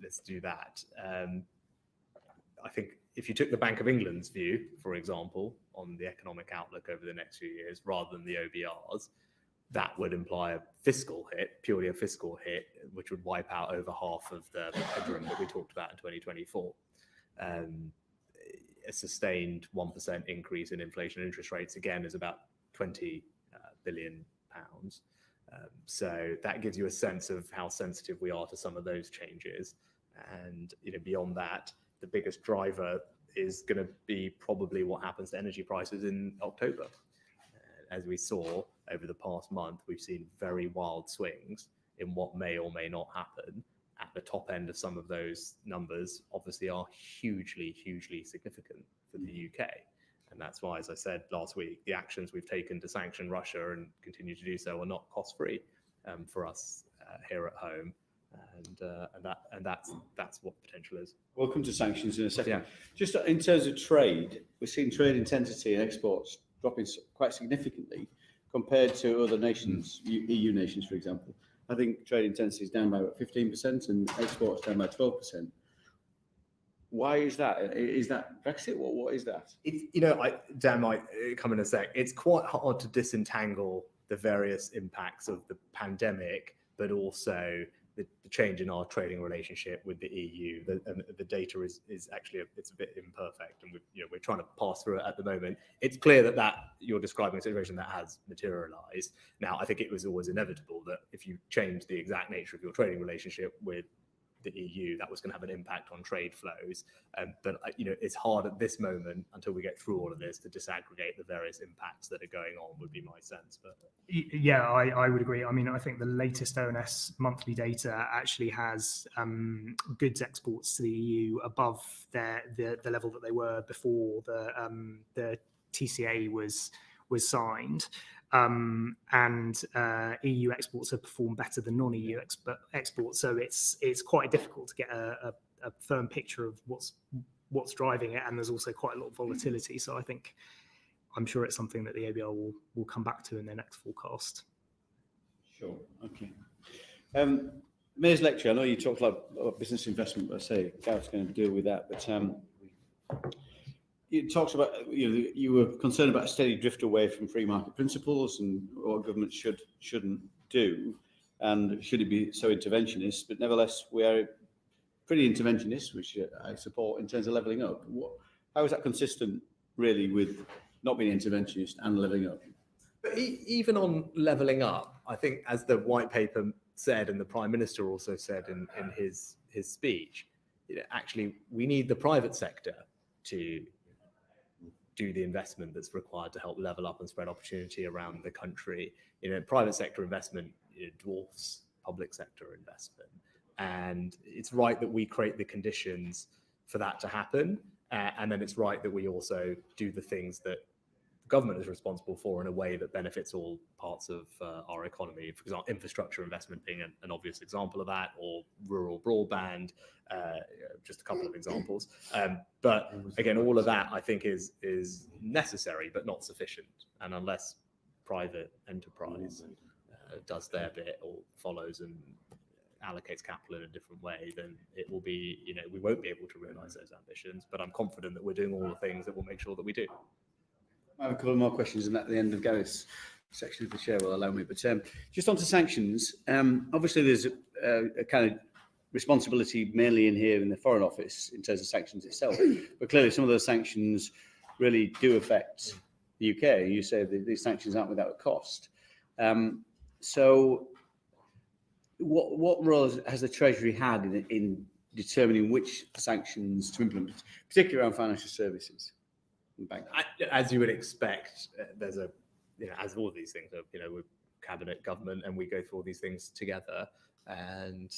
Let's do that. I think if you took the Bank of England's view, for example, on the economic outlook over the next few years, rather than the OBR's, that would imply a fiscal hit, purely a fiscal hit, which would wipe out over half of the headroom that we talked about in 2024. A sustained 1% increase in inflation and interest rates, again, is about 20 billion pounds. So that gives you a sense of how sensitive we are to some of those changes. And beyond that, the biggest driver is going to be probably what happens to energy prices in October. As we saw over the past month, we've seen very wild swings in what may or may not happen. At the top end of some of those numbers, obviously, are hugely, hugely significant for the UK. And that's why, as I said last week, the actions we've taken to sanction Russia and continue to do so are not cost-free for us here at home. And that's what potential is.
We'll come to sanctions in a second.
Yeah.
Just in terms of trade, we're seeing trade intensity and exports dropping quite significantly compared to other nations, EU nations, for example. I think trade intensity is down by about 15% and exports down by 12%. Why is that? Is that Brexit? What is that?
Dan might come in a sec. It's quite hard to disentangle the various impacts of the pandemic, but also the change in our trading relationship with the EU. The data is actually it's a bit imperfect, and we're trying to pass through it at the moment. It's clear that you're describing a situation that has materialised. Now, I think it was always inevitable that if you change the exact nature of your trading relationship with the EU, that was going to have an impact on trade flows. But it's hard at this moment, until we get through all of this, to disaggregate the various impacts that are going on, would be my sense. But
yeah, I would agree. I mean, I think the latest ONS monthly data actually has goods exports to the EU above the level that they were before the TCA was signed. And EU exports have performed better than non-EU exports. So it's quite difficult to get a firm picture of what's driving it, and there's also quite a lot of volatility. So I'm sure it's something that the ABR will come back to in their next forecast.
Sure. Okay. Mayor's lecture. I know you talked a lot about business investment, but I say Gareth's going to deal with that. But it talks about, you were concerned about a steady drift away from free market principles and what government shouldn't do, and should it be so interventionist. But nevertheless, we are pretty interventionist, which I support in terms of levelling up. How is that consistent, really, with not being interventionist and levelling up?
But even on levelling up, I think, as the white paper said, and the Prime Minister also said in his speech, actually we need the private sector to do the investment that's required to help level up and spread opportunity around the country. Private sector investment dwarfs public sector investment, and it's right that we create the conditions for that to happen. And then it's right that we also do the things that government is responsible for in a way that benefits all parts of our economy. For example, infrastructure investment being an obvious example of that, or rural broadband, just a couple of examples. But again, all of that I think is necessary but not sufficient. And unless private enterprise does their bit or follows and allocates capital in a different way, then it will be, we won't be able to realise those ambitions. But I'm confident that we're doing all the things that will make sure that we do.
I have a couple more questions, and at the end of Gareth's section, if the chair will allow me. But just on to sanctions, obviously there's a kind of responsibility mainly in here in the Foreign Office in terms of sanctions itself. But clearly some of those sanctions really do affect the UK. You say that these sanctions aren't without a cost. So what role has the Treasury had in determining which sanctions to implement, particularly around financial services?
As you would expect, there's as all of these things are, we're cabinet government and we go through all these things together. And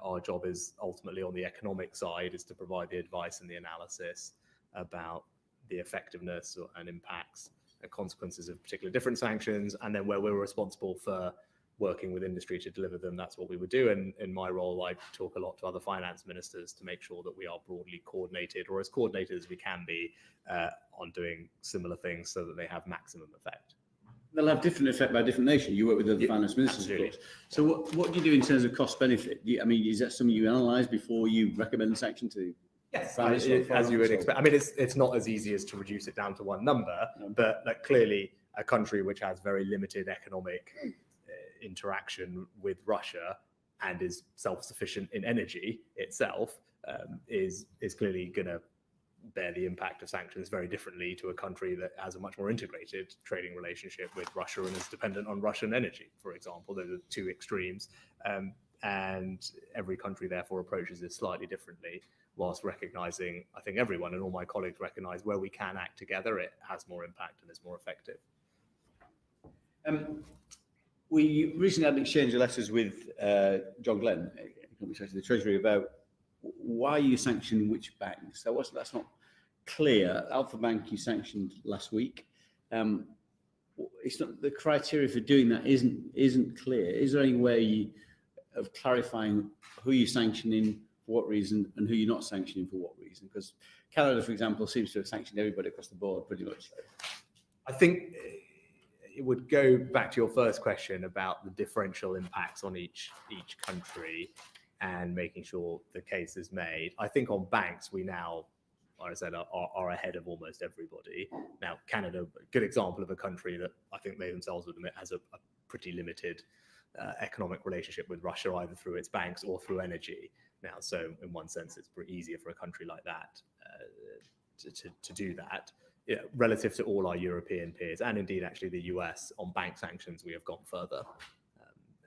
our job is ultimately on the economic side is to provide the advice and the analysis about the effectiveness and impacts and consequences of particular different sanctions. And then where we're responsible for working with industry to deliver them, that's what we would do. And in my role, I talk a lot to other finance ministers to make sure that we are broadly coordinated, or as coordinated as we can be, on doing similar things so that they have maximum effect.
They'll have different effect by different nations. You work with other finance ministers, of course. So what do you do in terms of cost benefit? Is that something you analyse before you recommend the sanction to?
Yes, as you would expect. I mean, it's not as easy as to reduce it down to one number, but clearly a country which has very limited economic interaction with Russia and is self-sufficient in energy itself is clearly going to bear the impact of sanctions very differently to a country that has a much more integrated trading relationship with Russia and is dependent on Russian energy, for example. Those are two extremes. And every country therefore approaches this slightly differently, whilst recognising, I think everyone and all my colleagues recognise, where we can act together, it has more impact and is more effective.
We recently had an exchange of letters with John Glenn, the Treasury, about why you sanctioning which banks. That's not clear. Alpha Bank you sanctioned last week. It's not, the criteria for doing that isn't clear. Is there any way of clarifying who you're sanctioning for what reason and who you're not sanctioning for what reason? Because Canada, for example, seems to have sanctioned everybody across the board pretty much.
I think it would go back to your first question about the differential impacts on each country and making sure the case is made. I think on banks, we now, like I said, are ahead of almost everybody. Now, Canada, a good example of a country that I think they themselves would admit has a pretty limited economic relationship with Russia, either through its banks or through energy now. So in one sense, it's pretty easier for a country like that to do that. Relative to all our European peers, and indeed actually the US, on bank sanctions, we have gone further.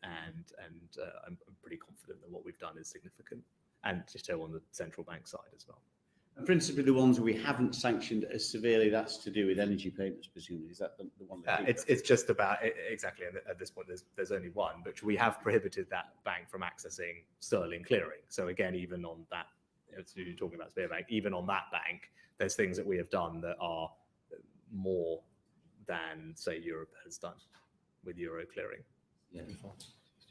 I'm pretty confident that what we've done is significant, and ditto on the central bank side as well.
And principally, the ones we haven't sanctioned as severely, that's to do with energy payments, presumably. Is that the one?
It's just about exactly at this point. There's only one, but we have prohibited that bank from accessing sterling clearing. So again, even on that, you're talking about Sberbank, even on that bank, there's things that we have done that are more than, say, Europe has done with euro clearing.
Yeah.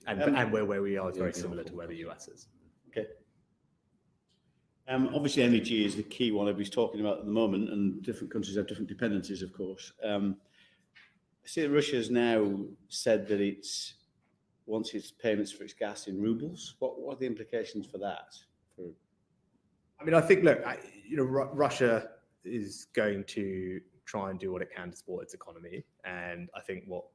And where we are is very similar to where the US is.
Okay. Obviously, energy is the key one everybody's talking about at the moment, and different countries have different dependencies, of course. I see that Russia has now said that it wants its payments for its gas in rubles. What are the implications for that?
I mean, I think, look, Russia is going to try and do what it can to support its economy. And I think what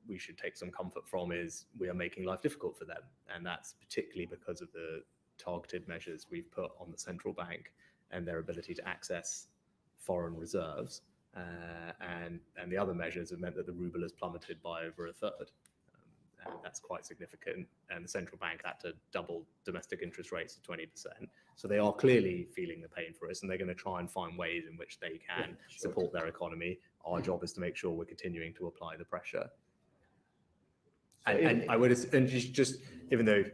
we should take some comfort from is we are making life difficult for them. And that's particularly because of the targeted measures we've put on the central bank and their ability to access foreign reserves. And the other measures have meant that the ruble has plummeted by over a third. And that's quite significant. And the central bank had to double domestic interest rates to 20%. So they are clearly feeling the pain for us, and they're going to try and find ways in which they can support their economy. Our job is to make sure we're continuing to apply the pressure. And I would, and just even though,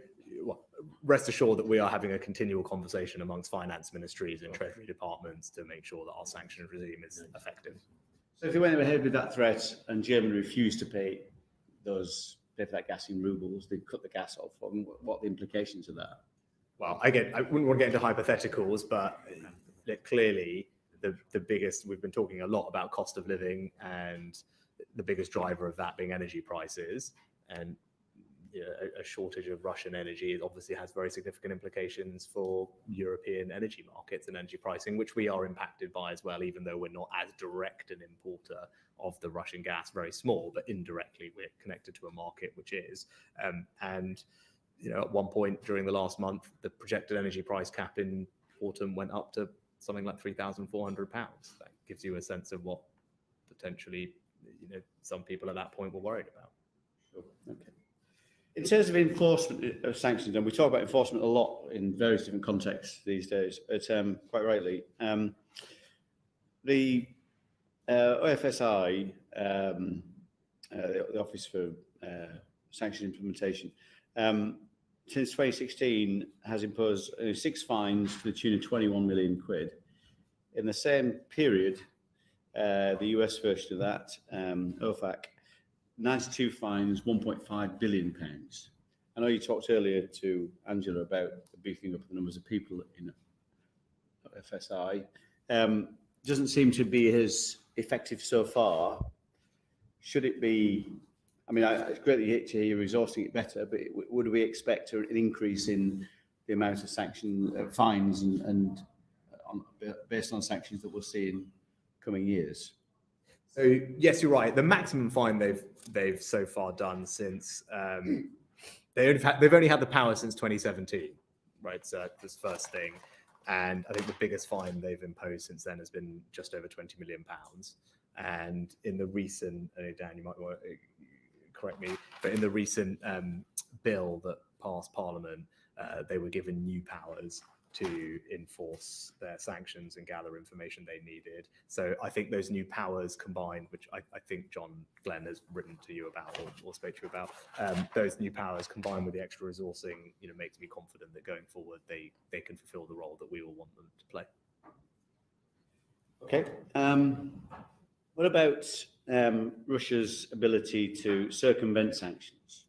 rest assured that we are having a continual conversation amongst finance ministries and treasury departments to make sure that our sanctions regime is effective.
So if they went ahead with that threat and Germany refused to pay for that gas in rubles, they'd cut the gas off. What are the implications of that?
Well, again, I wouldn't want to get into hypotheticals, but clearly the biggest, we've been talking a lot about cost of living, and the biggest driver of that being energy prices. And a shortage of Russian energy obviously has very significant implications for European energy markets and energy pricing, which we are impacted by as well, even though we're not as direct an importer of the Russian gas, very small, but indirectly we're connected to a market which is. And at one point during the last month, the projected energy price cap in autumn went up to something like £3,400. That gives you a sense of what potentially some people at that point were worried about.
Sure. Okay. In terms of enforcement of sanctions, and we talk about enforcement a lot in various different contexts these days, but quite rightly, the OFSI, the Office for Sanction Implementation, since 2016 has imposed 6 fines to the tune of 21 million quid. In the same period, the US version of that, OFAC, 92 fines, 1.5 billion pounds. I know you talked earlier to Angela about the beefing up of the numbers of people in FSI. Doesn't seem to be as effective so far. Should it be? I mean, it's great to hear you're resourcing it better, but would we expect an increase in the amount of fines and based on sanctions that we'll see in coming years?
So yes, you're right. The maximum fine they've so far done since they've only had the power since 2017, right? So that's the first thing, and I think the biggest fine they've imposed since then has been just over £20 million. And in the recent, Dan, you might want to correct me, but in the recent bill that passed Parliament, they were given new powers to enforce their sanctions and gather information they needed. So I think those new powers combined, which I think John Glenn has written to you about or spoke to you about, those new powers combined with the extra resourcing, makes me confident that going forward they can fulfill the role that we all want them to play.
Okay. What about Russia's ability to circumvent sanctions?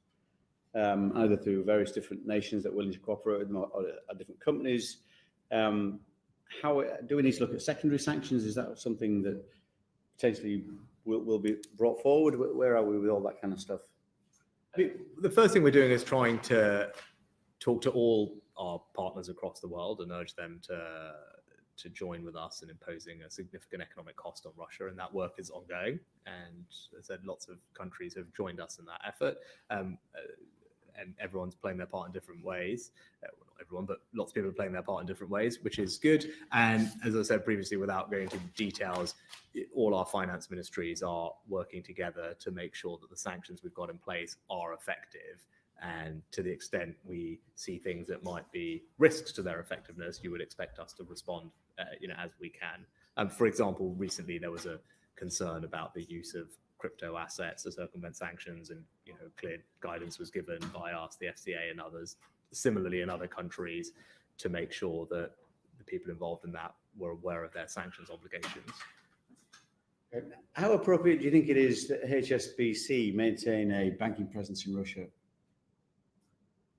Either through various different nations that are willing to cooperate with them or different companies. How do we need to look at secondary sanctions? Is that something that potentially will be brought forward? Where are we with all that kind of stuff?
I mean, the first thing we're doing is trying to talk to all our partners across the world and urge them join with us in imposing a significant economic cost on Russia, and that work is ongoing. And as I said, lots of countries have joined us in that effort, and everyone's playing their part in different ways. Well, not everyone, but lots of people are playing their part in different ways, which is good. And as I said previously, without going into details, all our finance ministries are working together to make sure that the sanctions we've got in place are effective. And to the extent we see things that might be risks to their effectiveness, you would expect us to respond, as we can. For example, recently there was a concern about the use of crypto assets to circumvent sanctions, and clear guidance was given by us, the FCA, and others, similarly in other countries, to make sure that the people involved in that were aware of their sanctions obligations.
How appropriate do you think it is that HSBC maintain a banking presence in Russia?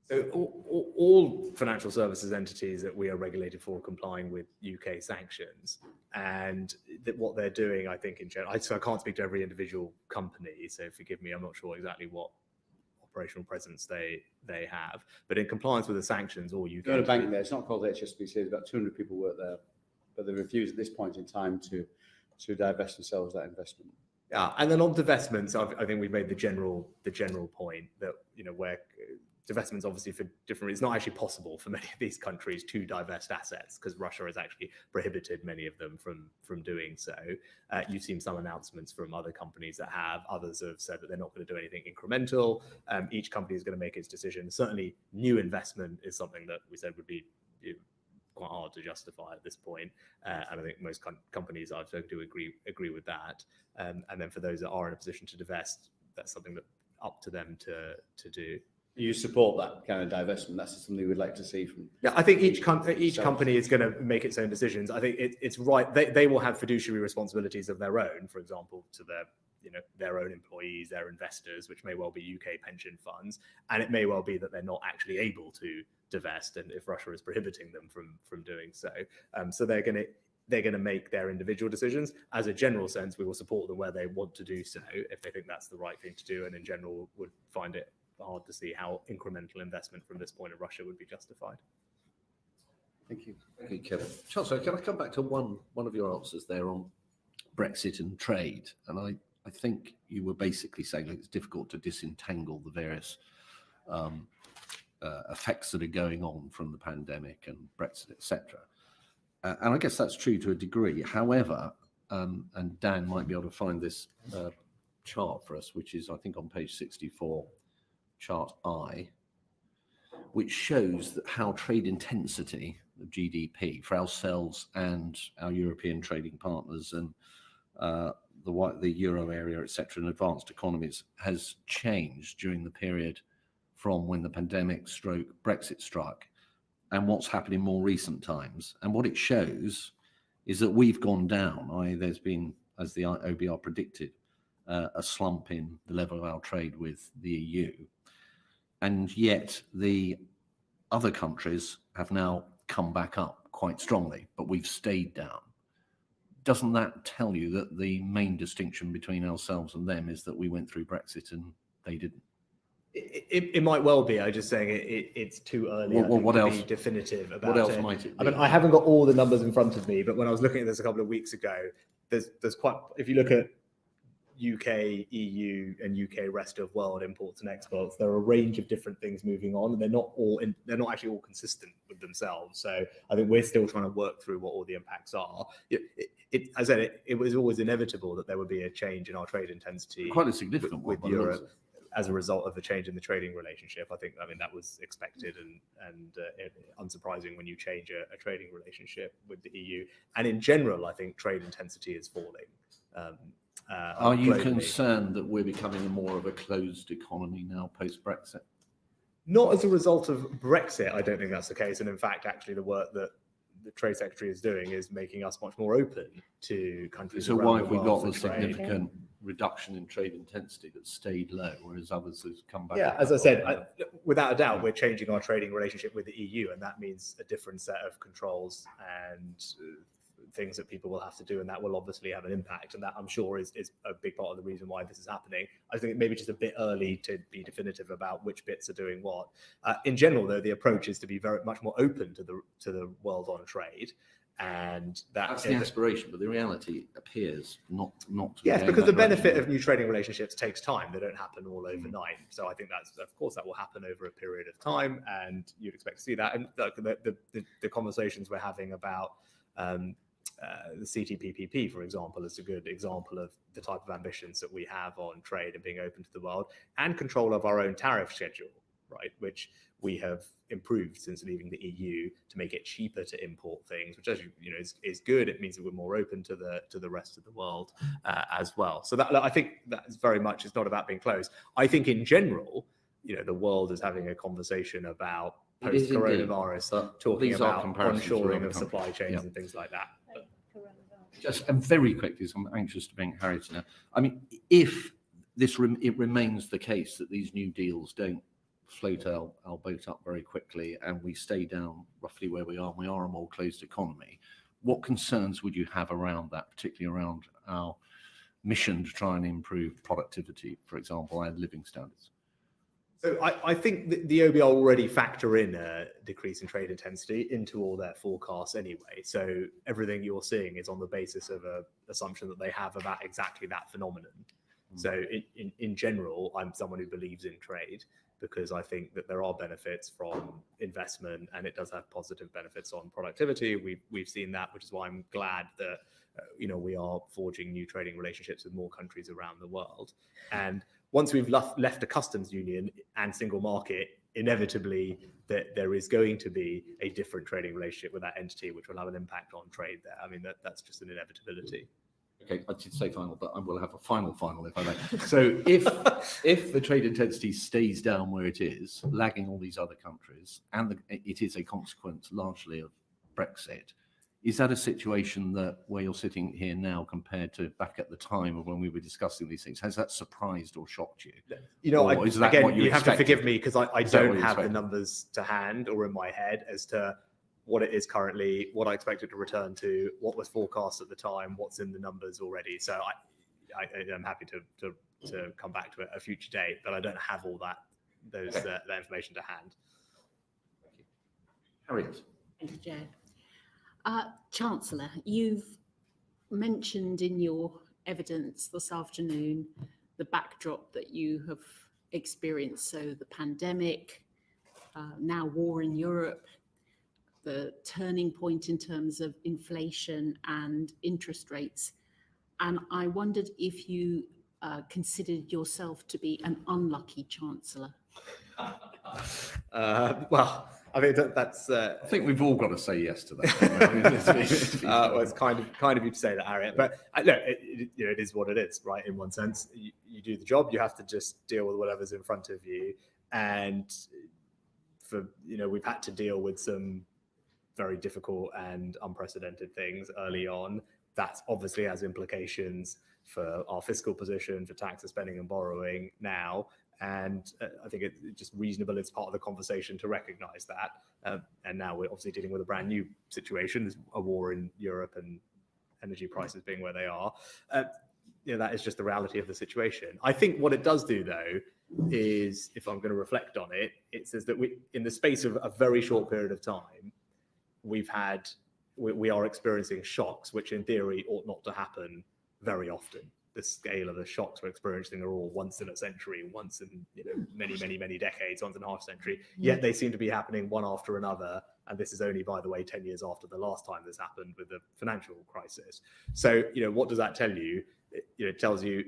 So all financial services entities that we are regulated for are complying with UK sanctions, and that what they're doing, I think, in general, so I can't speak to every individual company, so forgive me, I'm not sure exactly what operational presence they have, but in compliance with the sanctions, all UK...
Got a bank there, it's not called HSBC, there's about 200 people work there, but they refuse at this point in time to divest themselves of that investment.
Yeah, and then on divestments, I think we've made the general point that where divestments, obviously, for different reasons, it's not actually possible for many of these countries to divest assets, because Russia has actually prohibited many of them from doing so. You've seen some announcements from other companies that have. Others have said that they're not going to do anything incremental. Each company is going to make its decision. Certainly, new investment is something that we said would be quite hard to justify at this point, and I think most companies I've spoken to agree with that. And then for those that are in a position to divest, that's something that up to them to do.
You support that kind of divestment? That's something you would like to see from...
Yeah, I think each company is going to make its own decisions. I think it's right. They will have fiduciary responsibilities of their own, for example, to their own employees, their investors, which may well be UK pension funds, and it may well be that they're not actually able to divest, and if Russia is prohibiting them from doing so, so they're going to make their individual decisions. As a general sense, we will support them where they want to do so if they think that's the right thing to do, and in general would find it hard to see how incremental investment from this point in Russia would be justified.
Thank you.
Thank you, Kevin. Chancellor, can I come back to one of your answers there on Brexit and trade? And I think you were basically saying that it's difficult to disentangle the various effects that are going on from the pandemic and Brexit, etc. And I guess that's true to a degree. However, and Dan might be able to find this chart for us, which is, I think, on page 64, chart I, which shows that how trade intensity of GDP for ourselves and our European trading partners and the euro area, etc., and advanced economies has changed during the period from when the pandemic Brexit struck and what's happened in more recent times. And what it shows is that we've gone down. There's been, as the OBR predicted, a slump in the level of our trade with the EU. And yet the other countries have now come back up quite strongly, but we've stayed down. Doesn't that tell you that the main distinction between ourselves and them is that we went through Brexit and they didn't?
It might well be. I'm just saying it's too early to be definitive about it.
What else might it be?
I mean, I haven't got all the numbers in front of me, but when I was looking at this a couple of weeks ago, there's quite, if you look at UK, EU, and UK rest of world imports and exports, there are a range of different things moving on, and they're not actually all consistent with themselves. So I think we're still trying to work through what all the impacts are. As I said, it was always inevitable that there would be a change in our trade intensity,
quite a significant
with Europe as a result of the change in the trading relationship. I mean that was expected and unsurprising when you change a trading relationship with the EU. And in general, I think trade intensity is falling.
Are you concerned that we're becoming more of a closed economy now post-Brexit?
Not as a result of Brexit. I don't think that's the case. And in fact, actually, the work that the Trade Secretary is doing is making us much more open to countries.
So why have we got the significant reduction in trade intensity that stayed low, whereas others have come back?
Yeah, as I said, without a doubt, we're changing our trading relationship with the EU, and that means a different set of controls and things that people will have to do, and that will obviously have an impact, and that I'm sure is a big part of the reason why this is happening. I think maybe just a bit early to be definitive about which bits are doing what. In general, though, the approach is to be very much more open to the world on trade, And that's
the aspiration, but the reality appears not to be
yes,
going
because the
that
benefit
direction.
of new trading relationships takes time. They don't happen all overnight. So I think that's, of course, that will happen over a period of time, and you'd expect to see that. And the conversations we're having about the CTPPP, for example, is a good example of the type of ambitions that we have on trade and being open to the world, and control of our own tariff schedule, right, which we have improved since leaving the EU to make it cheaper to import things, which, as you know, is good. It means that we're more open to the rest of the world as well. So that, I think that is very much, it's not about being closed. I think in general, you know, the world is having a conversation about post-coronavirus, talking about onshoring of supply chains and things like that.
Just and very quickly, so I'm anxious to bring Harry to now. I mean, if it remains the case that these new deals don't float our boat up very quickly and we stay down roughly where we are a more closed economy, what concerns would you have around that, particularly around our mission to try and improve productivity, for example, and living standards?
So I think the OBR already factor in a decrease in trade intensity into all their forecasts anyway. So everything you're seeing is on the basis of an assumption that they have about exactly that phenomenon. So in general, I'm someone who believes in trade, because I think that there are benefits from investment, and it does have positive benefits on productivity. We've seen that, which is why I'm glad that you know, we are forging new trading relationships with more countries around the world. And once we've left a customs union and single market, inevitably that there is going to be a different trading relationship with that entity, which will have an impact on trade there. I mean, that's just an inevitability.
Okay, I did say final, but I will have a final if I may. So if the trade intensity stays down where it is, lagging all these other countries, and it is a consequence largely of Brexit, is that a situation that where you're sitting here now compared to back at the time of when we were discussing these things, has that surprised or shocked you?
You know, again, you have to forgive me because I don't have the
expected?
numbers to hand or in my head as to what it is currently, what I expect it to return to, what was forecast at the time, what's in the numbers already. So I'm happy to come back to it at a future date, but I don't have all that information to hand.
Harriet.
Thank you, Chair. Chancellor, you've mentioned in your evidence this afternoon the backdrop that you have experienced. So the pandemic, now war in Europe, the turning point in terms of inflation and interest rates. And I wondered if you considered yourself to be an unlucky Chancellor.
Well, I mean, that's.
I think we've all got to say yes to that.
Well, it's kind of you to say that, Harriet. But look, it is what it is, right? In one sense, you do the job. You have to just deal with whatever's in front of you. And we've had to deal with some very difficult and unprecedented things early on. That obviously has implications for our fiscal position, for taxes, spending and borrowing now. And I think it's just reasonable. It's part of the conversation to recognise that. And now we're obviously dealing with a brand new situation. There's a war in Europe and energy prices being where they are. That is just the reality of the situation. I think what it does do, though, is, if I'm going to reflect on it, it says that in the space of a very short period of time, we are experiencing shocks, which in theory ought not to happen very often. The scale of the shocks we're experiencing are all once in a century, once in many decades, once in a half century. Yet they seem to be happening one after another. And this is only, by the way, 10 years after the last time this happened with the financial crisis. So, what does that tell you? It tells you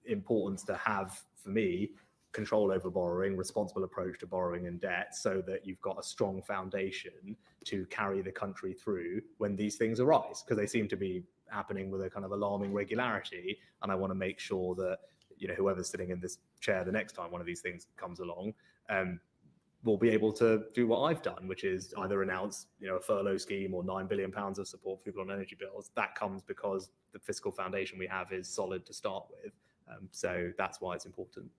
importance to have, for me, control over borrowing, responsible approach to borrowing and debt, so that you've got a strong foundation to carry the country through when these things arise, because they seem to be happening with a kind of alarming regularity. And I want to make sure that whoever's sitting in this chair the next time one of these things comes along will be able to do what I've done, which is either announce a furlough scheme or £9 billion of support for people on energy bills. That comes because the fiscal foundation we have is solid to start with. So that's why it's important.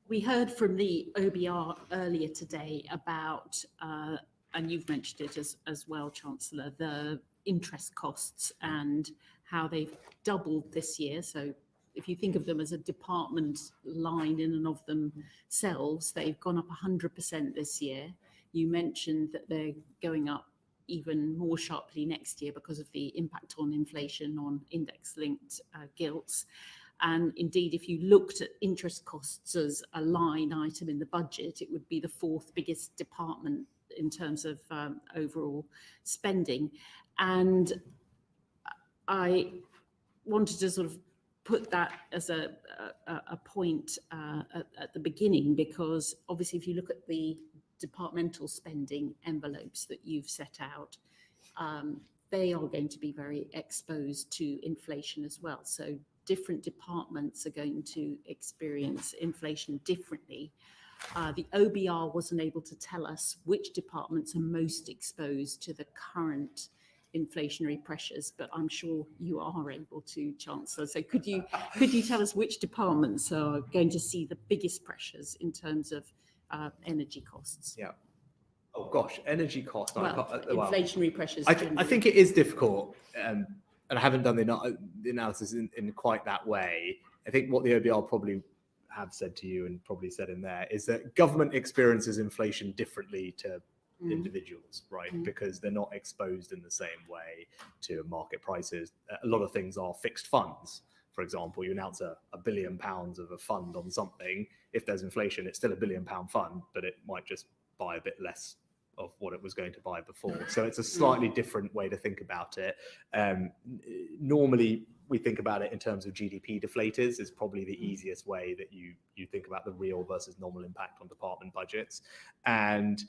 We heard from the OBR earlier today about, and you've mentioned it as well, Chancellor, the interest costs and how they've doubled this year. So if you think of them as a department line in and of themselves, they've gone up 100% this year. You mentioned that they're going up even more sharply next year because of the impact on inflation on index-linked gilts. And indeed, if you looked at interest costs as a line item in the budget, it would be the fourth biggest department in terms of overall spending. And I wanted to sort of put that as a point at the beginning, because obviously if you look at the departmental spending envelopes that you've set out, they are going to be very exposed to inflation as well. So different departments are going to experience inflation differently. The OBR wasn't able to tell us which departments are most exposed to the current inflationary pressures, but I'm sure you are able to, Chancellor. So could you tell us which departments are going to see the biggest pressures in terms of energy costs?
Yeah. Oh gosh, energy costs.
Inflationary pressures.
I think it is difficult, and I haven't done the analysis in quite that way. I think what the OBR probably have said to you and probably said in there is that government experiences inflation differently to individuals, right? Because they're not exposed in the same way to market prices. A lot of things are fixed funds. For example, you announce £1 billion of a fund on something. If there's inflation, it's still £1 billion fund, but it might just buy a bit less of what it was going to buy before. So it's a slightly different way to think about it. Normally, we think about it in terms of GDP deflators is probably the easiest way that you think about the real versus nominal impact on department budgets. And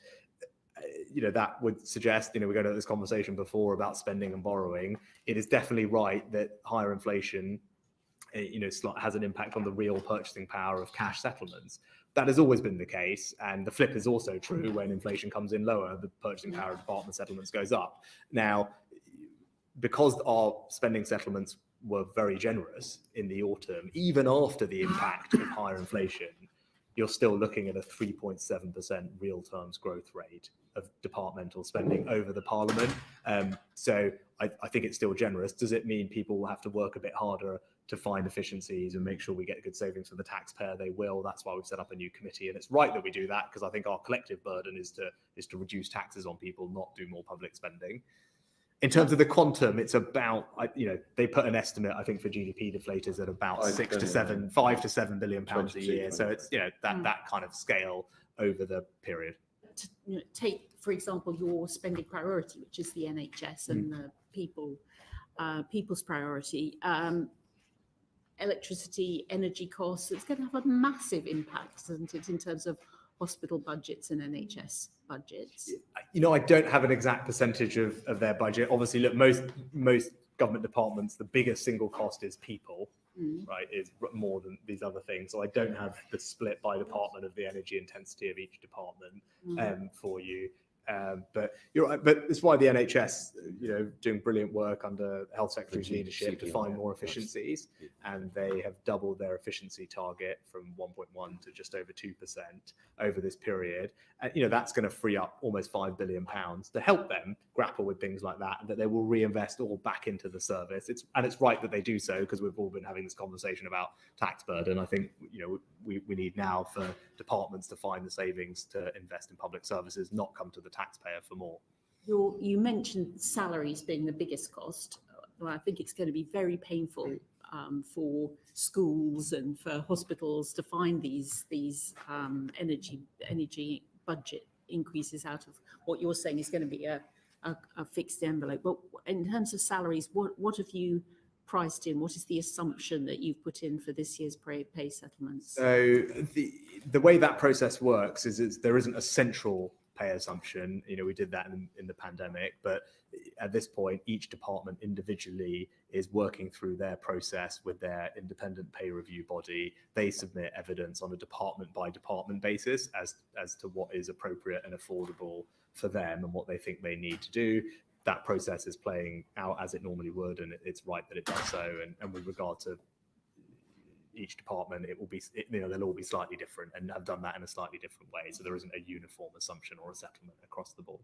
that would suggest, we're going to have this conversation before about spending and borrowing. It is definitely right that higher inflation, has an impact on the real purchasing power of cash settlements. That has always been the case. And the flip is also true. When inflation comes in lower, the purchasing power of department settlements goes up. Now, because our spending settlements were very generous in the autumn, even after the impact of higher inflation, you're still looking at a 3.7% real terms growth rate of departmental spending over the Parliament. So I think it's still generous. Does it mean people will have to work a bit harder to find efficiencies and make sure we get good savings for the taxpayer? They will. That's why we've set up a new committee, and it's right that we do that, because I think our collective burden is to reduce taxes on people, not do more public spending. In terms of the quantum, it's about, they put an estimate, I think, for GDP deflators at about 5 to 7 billion pounds a year. So it's, that kind of scale over the period.
Take, for example, your spending priority, which is the NHS and the people's priority. Electricity, energy costs, it's going to have a massive impact, isn't it, in terms of hospital budgets and NHS budgets?
I don't have an exact percentage of their budget. Obviously, look, most government departments, the biggest single cost is people, right, is more than these other things. So I don't have the split by department of the energy intensity of each department for you. But you're right. But it's why the NHS, doing brilliant work under Health Secretary's leadership to find more efficiencies, and they have doubled their efficiency target from 1.1 to just over 2% over this period. And that's going to free up almost £5 billion to help them grapple with things like that, and that they will reinvest all back into the service. It's right that they do so, because we've all been having this conversation about tax burden. I think we need now for departments to find the savings to invest in public services, not come to the taxpayer for more.
You mentioned salaries being the biggest cost. Well, I think it's going to be very painful for schools and for hospitals to find these energy budget increases out of what you're saying is going to be a fixed envelope. But in terms of salaries, what have you priced in? What is the assumption that you've put in for this year's pay settlements?
So the way that process works is there isn't a central pay assumption. We did that in the pandemic, but at this point, each department individually is working through their process with their independent pay review body. They submit evidence on a department by department basis as to what is appropriate and affordable for them and what they think they need to do. That process is playing out as it normally would, and it's right that it does so. And with regard to each department, they'll all be slightly different and have done that in a slightly different way. So there isn't a uniform assumption or a settlement across the board.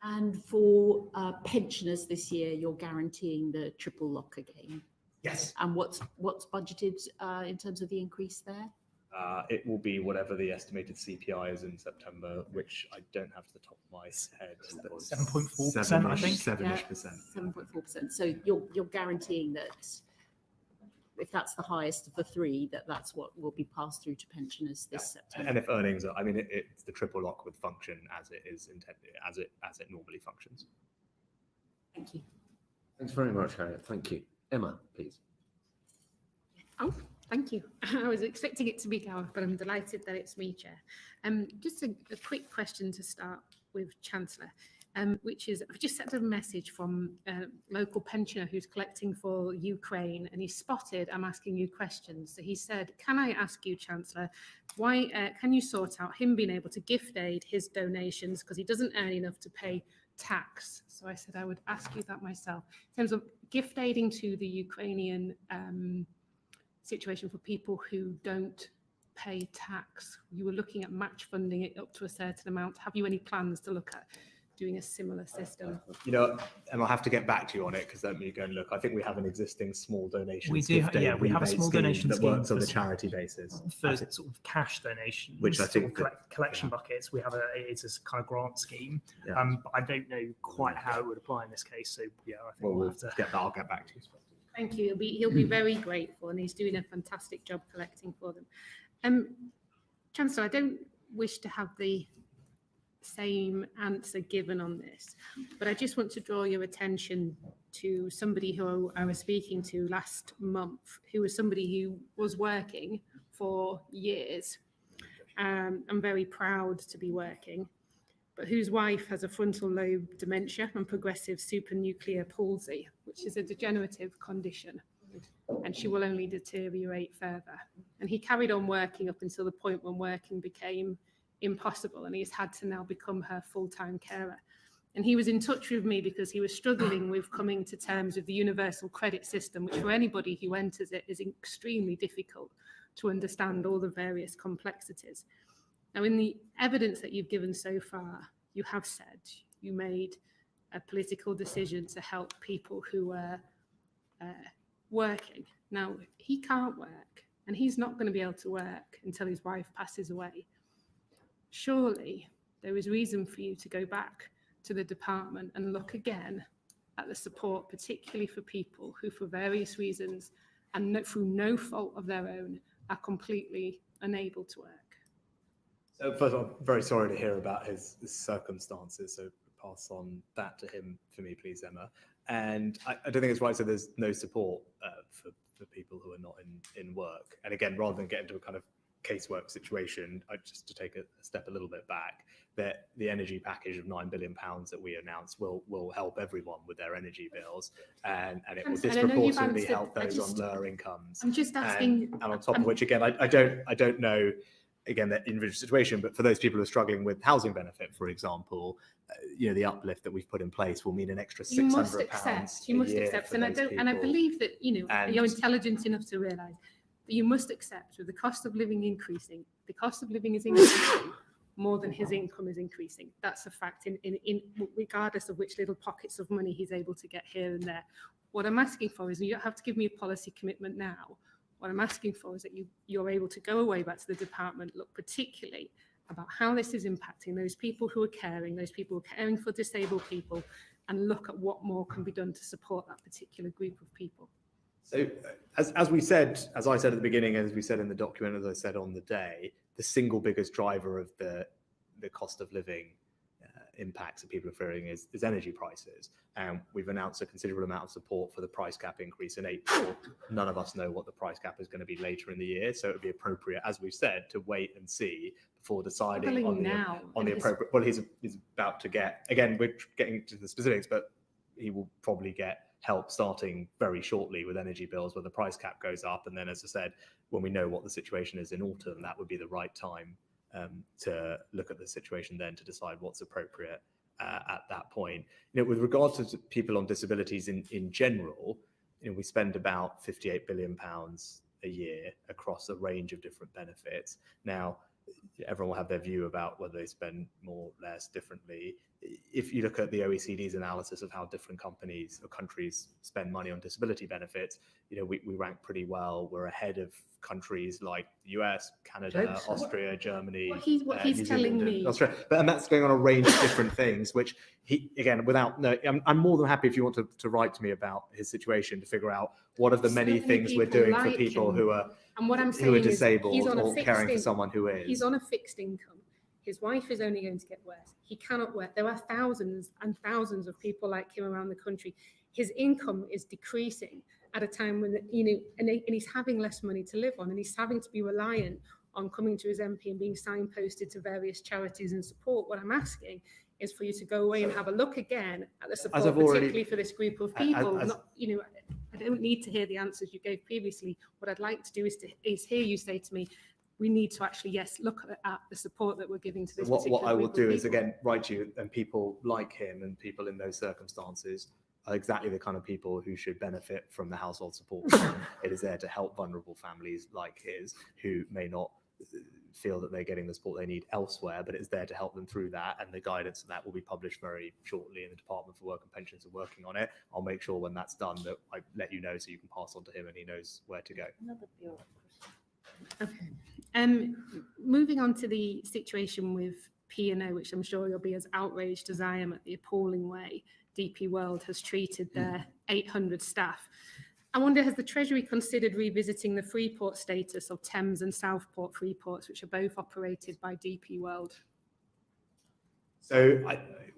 And for pensioners this year, you're guaranteeing the triple lock again.
Yes.
And what's budgeted in terms of the increase there?
It will be whatever the estimated CPI is in September, which I don't have to the top of my head.
7.4%, I think.
7-ish%.
7.4%. So you're guaranteeing that if that's the highest of the three, that's what will be passed through to pensioners this September.
And if earnings are, I mean, it's the triple lock would function as it is intended, as it normally functions.
Thank you.
Thanks very much, Harriet. Thank you. Emma, please.
Oh, thank you. I was expecting it to be Gareth, but I'm delighted that it's me, Chair. Just a quick question to start with, Chancellor, which is, I've just sent a message from a local pensioner who's collecting for Ukraine, and he spotted I'm asking you questions. So he said, can I ask you, Chancellor, why can you sort out him being able to gift aid his donations because he doesn't earn enough to pay tax? So I said I would ask you that myself. In terms of gift aiding to the Ukrainian situation for people who don't pay tax, you were looking at match funding it up to a certain amount. Have you any plans to look at doing a similar system?
You know, and I'll have to get back to you on it because let me go and look. I think we have an existing small donation.
We do, yeah, we have a small donation
that
scheme
works on the
for-
charity basis.
For sort of cash donations,
Which I
sort
think
of
that-
collection buckets, we have it's a kind of grant scheme.
Yeah.
But I don't know quite how it would apply in this case. So yeah, I think
Well,
we'll
we'll
have to.
get that. I'll get back to you.
Thank you. He'll be very grateful, and he's doing a fantastic job collecting for them. Chancellor, I don't wish to have the same answer given on this, but I just want to draw your attention to somebody who I was speaking to last month, who was somebody who was working for years. I'm very proud to be working, but whose wife has a frontal lobe dementia and progressive supranuclear palsy, which is a degenerative condition, and she will only deteriorate further. And he carried on working up until the point when working became impossible, and he's had to now become her full-time carer. And he was in touch with me because he was struggling with coming to terms with the universal credit system, which for anybody who enters it is extremely difficult to understand all the various complexities. Now, in the evidence that you've given so far, you have said you made a political decision to help people who were working. Now, he can't work, and he's not going to be able to work until his wife passes away. Surely there is reason for you to go back to the department and look again at the support, particularly for people who, for various reasons and through no fault of their own, are completely unable to work.
So first of all, I'm very sorry to hear about his circumstances. So pass on that to him for me, please, Emma. And I don't think it's right. So there's no support for people who are not in work. And again, rather than get into a kind of casework situation, just to take a step a little bit back, that the energy package of £9 billion that we announced will help everyone with their energy bills, and it will disproportionately help those on lower incomes.
I'm just asking,
and on top of which, again, I don't know, again, that individual situation, but for those people who are struggling with housing benefit, for example, the uplift that we've put in place will mean an extra £600
you must accept, and I believe that you're intelligent enough to realise that you must accept with the cost of living increasing, the cost of living is increasing more than his income is increasing. That's a fact, in regardless of which little pockets of money he's able to get here and there. What I'm asking for is, you don't have to give me a policy commitment now. What I'm asking for is that you're able to go away back to the department, look particularly about how this is impacting those people who are caring, those people who are caring for disabled people, and look at what more can be done to support that particular group of people.
So as I said at the beginning, as we said in the document, as I said on the day, the single biggest driver of the cost of living impacts that people are fearing is energy prices. And we've announced a considerable amount of support for the price cap increase in April. None of us know what the price cap is going to be later in the year, so it would be appropriate, as we've said, to wait and see before deciding on the appropriate. Well, he's about to get, again, we're getting to the specifics, but he will probably get help starting very shortly with energy bills where the price cap goes up. And then, as I said, when we know what the situation is in autumn, that would be the right time to look at the situation then to decide what's appropriate at that point. With regard to people on disabilities in general, we spend about £58 billion a year across a range of different benefits. Now, everyone will have their view about whether they spend more, less, differently. if you look at the OECD's analysis of how different companies or countries spend money on disability benefits, we rank pretty well. We're ahead of countries like the US, Canada, Austria, Germany,
What he's
New
telling
Zealand, and
me,
Australia. And that's going on a range of different things, which I'm more than happy if you want to write to me about his situation to figure out what are the many things we're doing for people who are disabled or caring for someone who is.
He's on a fixed income. His wife is only going to get worse. He cannot work. There are thousands and thousands of people like him around the country. His income is decreasing at a time when, and he's having less money to live on, and he's having to be reliant on coming to his MP and being signposted to various charities and support. What I'm asking is for you to go away and have a look again at the support, particularly for this group of people. I don't need to hear the answers you gave previously. What I'd like to do is hear you say to me, we need to actually, yes, look at the support that we're giving to this particular
What I will
group of
do is,
people.
again, write to you, and people like him and people in those circumstances are exactly the kind of people who should benefit from the household support fund. It is there to help vulnerable families like his who may not feel that they're getting the support they need elsewhere, but it's there to help them through that. And the guidance of that will be published very shortly, and the Department for Work and Pensions are working on it. I'll make sure when that's done that I let you know so you can pass on to him and he knows where to go.
Okay. Moving on to the situation with P&O, which I'm sure you'll be as outraged as I am at the appalling way DP World has treated their 800 staff. I wonder, has the Treasury considered revisiting the Freeport status of Thames and Southport Freeports, which are both operated by DP World?
So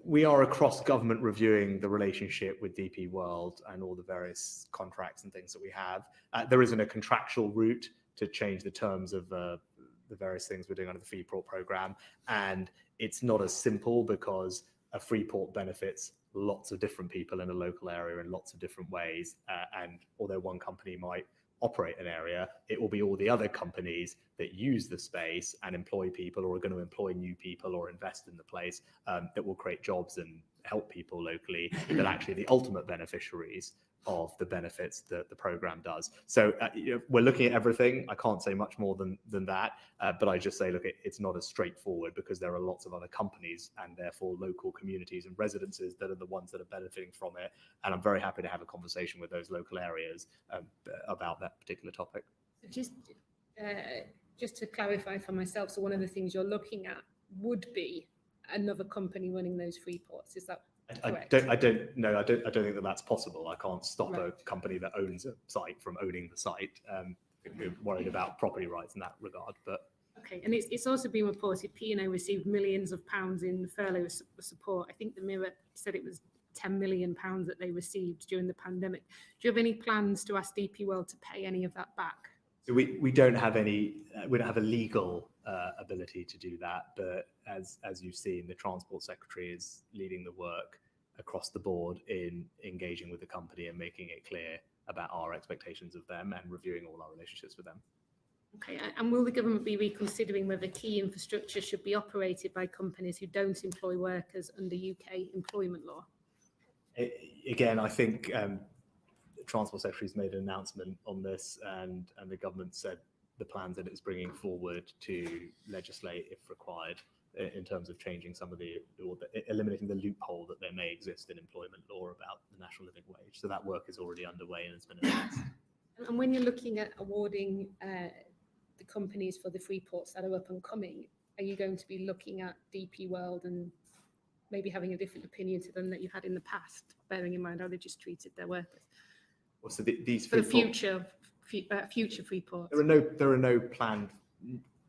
we are across government reviewing the relationship with DP World and all the various contracts and things that we have. There isn't a contractual route to change the terms of the various things we're doing under the Freeport program. And it's not as simple because a Freeport benefits lots of different people in a local area in lots of different ways. And although one company might operate an area, it will be all the other companies that use the space and employ people or are going to employ new people or invest in the place that will create jobs and help people locally, that actually the ultimate beneficiaries of the benefits that the program does. So we're looking at everything. I can't say much more than that, but I just say, look, it's not as straightforward because there are lots of other companies and therefore local communities and residences that are the ones that are benefiting from it. And I'm very happy to have a conversation with those local areas about that particular topic.
Just to clarify for myself, so one of the things you're looking at would be another company running those Freeports. Is that correct?
I don't think that that's possible. I can't stop a company that owns a site from owning the site. We're worried about property rights in that regard. But
okay, and it's also been reported P&O received millions of pounds in furlough support. I think the Mirror said it was £10 million that they received during the pandemic. Do you have any plans to ask DP World to pay any of that back?
So we don't have any. We don't have a legal ability to do that. But as you've seen, the Transport Secretary is leading the work across the board in engaging with the company and making it clear about our expectations of them and reviewing all our relationships with them.
Okay, and will the government be reconsidering whether key infrastructure should be operated by companies who don't employ workers under UK employment law?
Again, I think the Transport Secretary's made an announcement on this, and the government said the plans that it's bringing forward to legislate, if required, in terms of changing some of eliminating the loophole that there may exist in employment law about the national living wage. So that work is already underway and has been announced.
And when you're looking at awarding the companies for the Freeports that are up and coming, are you going to be looking at DP World and maybe having a different opinion to them that you had in the past, bearing in mind how they just treated their workers?
Well, so these
for the future Freeports.
There are no planned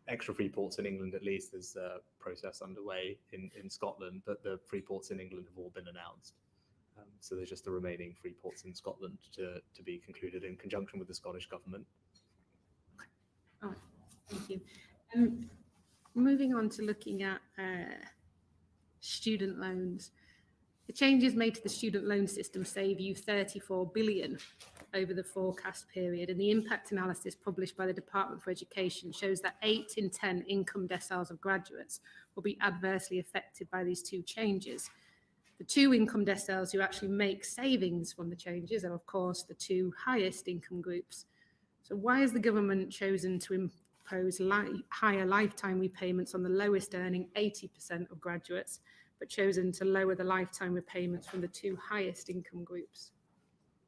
extra Freeports in England. At least there's a process underway in Scotland, but the Freeports in England have all been announced. So there's just the remaining Freeports in Scotland to be concluded in conjunction with the Scottish government.
Oh, thank you. Moving on to looking at student loans. The changes made to the student loan system save you 34 billion over the forecast period, and the impact analysis published by the Department for Education shows that 8 in 10 income deciles of graduates will be adversely affected by these two changes. The two income deciles who actually make savings from the changes are, of course, the two highest income groups. So why has the government chosen to impose higher lifetime repayments on the lowest earning 80% of graduates, but chosen to lower the lifetime repayments from the two highest income groups?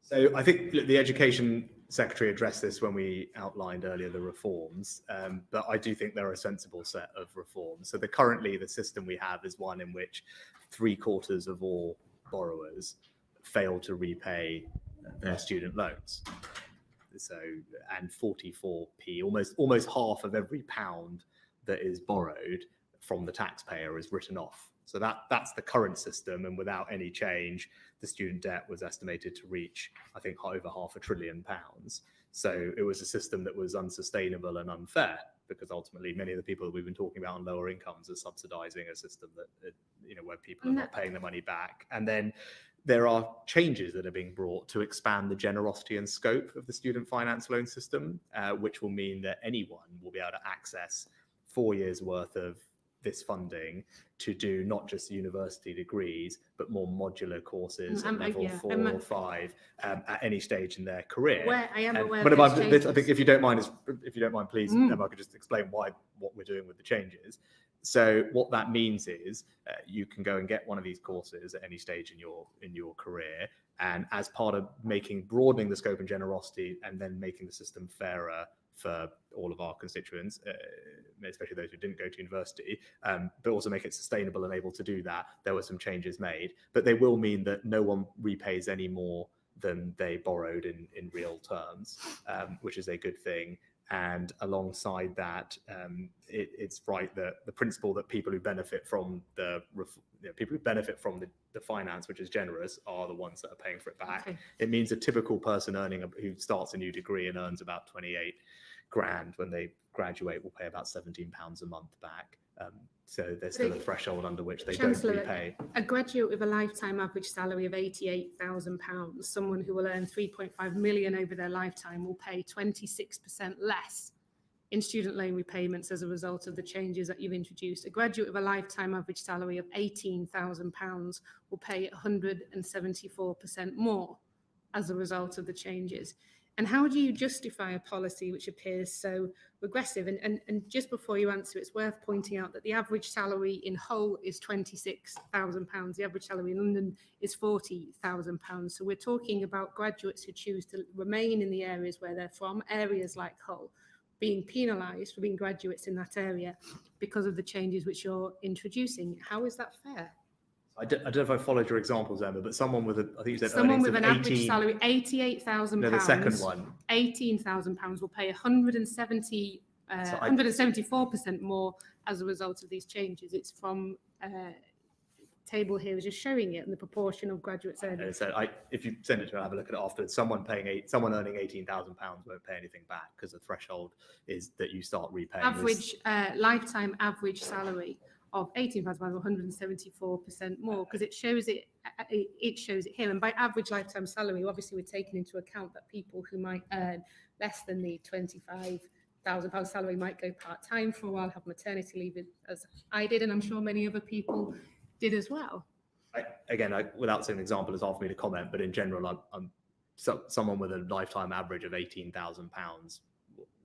So I think the Education Secretary addressed this when we outlined earlier the reforms, but I do think they're a sensible set of reforms. So currently the system we have is one in which 3/4 of all borrowers fail to repay their student loans. So, and 44p, almost half of every pound that is borrowed from the taxpayer is written off. So that's the current system, and without any change, the student debt was estimated to reach, I think, over £500 billion. So it was a system that was unsustainable and unfair, because ultimately many of the people that we've been talking about on lower incomes are subsidising a system that, where people are not paying the money back. And then there are changes that are being brought to expand the generosity and scope of the student finance loan system, which will mean that anyone will be able to access 4 years worth of this funding to do not just university degrees, but more modular courses at level 4 or 5 at any stage in their career.
I am aware
but
of those changes.
I think if you don't mind, please, Emma, I could just explain what we're doing with the changes. So what that means is you can go and get one of these courses at any stage in your career, and as part of broadening the scope and generosity, and then making the system fairer for all of our constituents, especially those who didn't go to university, but also make it sustainable and able to do that, there were some changes made. But they will mean that no one repays any more than they borrowed in real terms, which is a good thing. And alongside that, it's right that the principle that people who benefit from the finance, which is generous, are the ones that are paying for it back.
Okay.
It means a typical person who starts a new degree and earns about 28 grand when they graduate will pay about £17 a month back. So there's still a threshold under which they
Chancellor,
don't repay.
A graduate with a lifetime average salary of £88,000, someone who will earn 3.5 million over their lifetime, will pay 26% less in student loan repayments as a result of the changes that you've introduced. A graduate with a lifetime average salary of £18,000 will pay 174% more as a result of the changes. And how do you justify a policy which appears so regressive? And just before you answer, it's worth pointing out that the average salary in Hull is £26,000. The average salary in London is £40,000. So we're talking about graduates who choose to remain in the areas where they're from, areas like Hull, being penalised for being graduates in that area because of the changes which you're introducing. How is that fair?
I don't know if I followed your examples, Emma, but someone with I think you said
someone with
an
average salary, £88,000.
No, the second one.
£18,000 will pay 174% more as a result of these changes. It's from table here is just showing it and the proportion of graduates earning.
So if you send it to me, I'll have a look at it afterwards. Someone earning £18,000 won't pay anything back because the threshold is that you start repaying.
Average lifetime average salary of £18,000, 174% more, because it shows it here. And by average lifetime salary, obviously we're taking into account that people who might earn less than the £25,000 salary might go part-time for a while, have maternity leave, as I did, and I'm sure many other people did as well.
Without saying an example, it's hard for me to comment, but in general, someone with a lifetime average of £18,000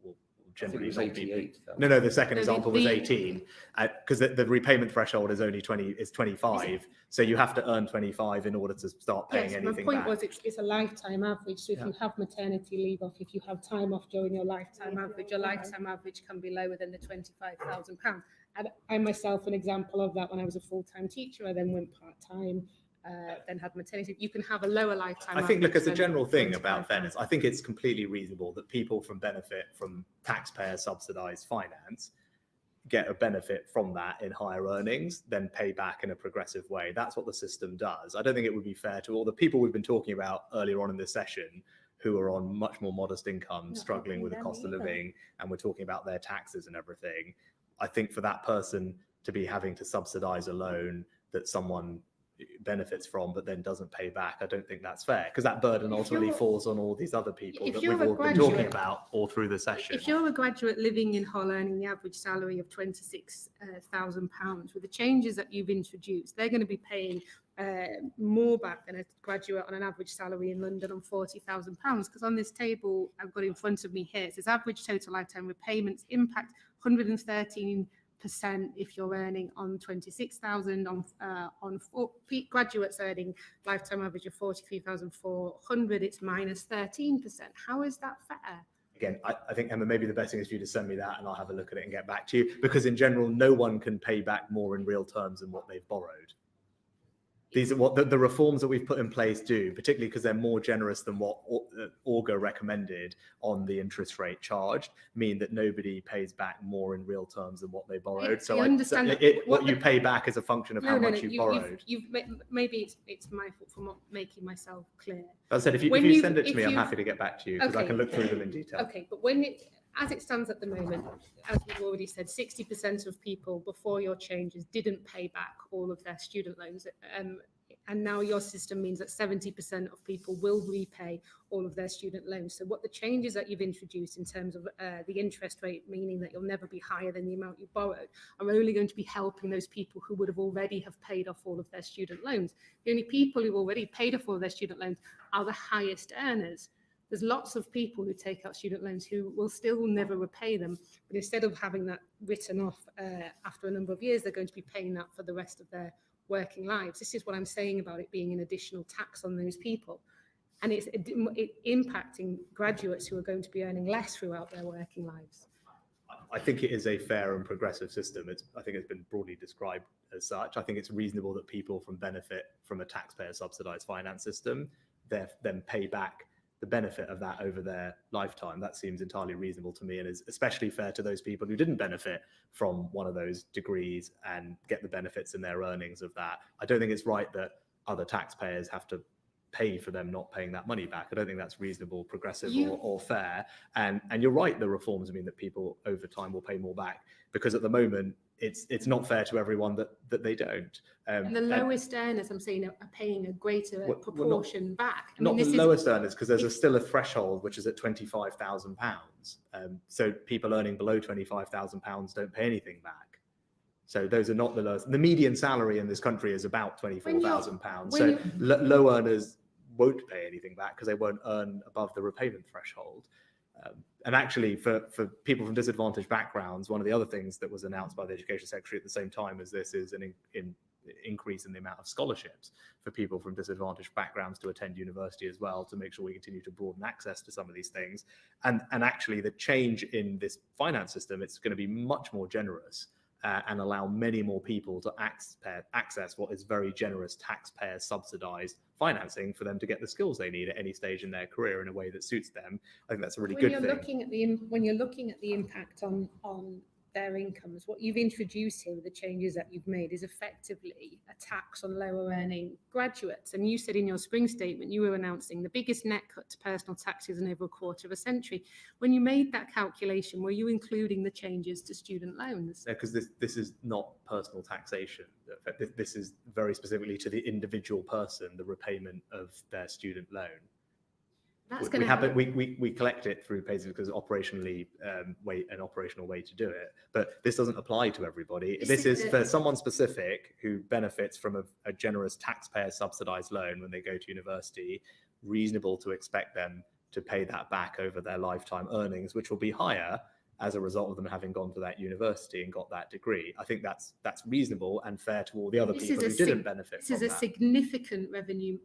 will generally not be. No, the second example was 18, because the repayment threshold is only 25, so you have to earn 25 in order to start paying anything
my point
back.
was it's a lifetime average, so if you have maternity leave off, if you have time off during your lifetime average can be lower than the £25,000. And I myself an example of that. When I was a full-time teacher, I then went part-time, then had maternity. You can have a lower lifetime.
I think, look, as a general thing about fairness, I think it's completely reasonable that people benefit from taxpayer subsidised finance get a benefit from that in higher earnings, then pay back in a progressive way. That's what the system does. I don't think it would be fair to all the people we've been talking about earlier on in this session who are on much more modest incomes, struggling with the cost of living, and we're talking about their taxes and everything. I think for that person to be having to subsidise a loan that someone benefits from but then doesn't pay back, I don't think that's fair, because that burden ultimately falls on all these other people that we've all been talking about all through the session.
If you're a graduate living in Hull earning the average salary of £26,000, with the changes that you've introduced, they're going to be paying more back than a graduate on an average salary in London on £40,000, because on this table I've got in front of me here, it says average total lifetime repayments impact 113 if you're earning on 26,000, graduates earning lifetime average of 43,400, it's minus 13%. How is that fair?
Again, I think, Emma, maybe the best thing is for you to send me that and I'll have a look at it and get back to you, because in general, no one can pay back more in real terms than what they've borrowed. These are what the reforms that we've put in place do, particularly because they're more generous than what Augur recommended on the interest rate charged, mean that nobody pays back more in real terms than what they borrowed. So
I understand
what you pay back is a function of how much you borrowed.
Maybe it's my fault for not making myself clear.
As I said, if you send it to me, I'm happy to get back to you, because I can look through them in detail.
Okay, but as it stands at the moment, as you've already said, 60% of people before your changes didn't pay back all of their student loans. And now your system means that 70% of people will repay all of their student loans. So what the changes that you've introduced in terms of the interest rate, meaning that you'll never be higher than the amount you borrowed, are only going to be helping those people who would have already have paid off all of their student loans. The only people who've already paid off all of their student loans are the highest earners. There's lots of people who take out student loans who will still never repay them, but instead of having that written off after a number of years, they're going to be paying that for the rest of their working lives. This is what I'm saying about it being an additional tax on those people. And it's impacting graduates who are going to be earning less throughout their working lives.
I think it is a fair and progressive system. I think it's been broadly described as such. I think it's reasonable that people benefit from a taxpayer subsidized finance system, then pay back the benefit of that over their lifetime. That seems entirely reasonable to me, and is especially fair to those people who didn't benefit from one of those degrees and get the benefits in their earnings of that. I don't think it's right that other taxpayers have to pay for them not paying that money back. I don't think that's reasonable, progressive, or fair. And you're right, the reforms mean that people over time will pay more back, because at the moment it's not fair to everyone that they don't.
And the lowest earners, I'm saying, are paying a greater proportion back.
Not the lowest earners, because there's still a threshold which is at £25,000. So people earning below £25,000 don't pay anything back. So those are not the lowest. The median salary in this country is about £24,000. So low earners won't pay anything back because they won't earn above the repayment threshold. And actually, for people from disadvantaged backgrounds, one of the other things that was announced by the Education Secretary at the same time as this is an increase in the amount of scholarships for people from disadvantaged backgrounds to attend university as well, to make sure we continue to broaden access to some of these things. And actually, the change in this finance system, it's going to be much more generous and allow many more people to access what is very generous taxpayer subsidized financing for them to get the skills they need at any stage in their career in a way that suits them. I think that's a really good thing.
When you're looking at the impact on their incomes, what you've introduced here with the changes that you've made is effectively a tax on lower earning graduates. And you said in your spring statement, you were announcing the biggest net cut to personal taxes in over a quarter of a century. When you made that calculation, were you including the changes to student loans?
Because this is not personal taxation. This is very specifically to the individual person, the repayment of their student loan.
That's going to happen.
We collect it through basically because operationally an operational way to do it, but this doesn't apply to everybody. This is for someone specific who benefits from a generous taxpayer subsidized loan when they go to university. Reasonable to expect them to pay that back over their lifetime earnings, which will be higher as a result of them having gone to that university and got that degree. I think that's reasonable and fair to all the other people who didn't benefit from that.
This is a significant revenue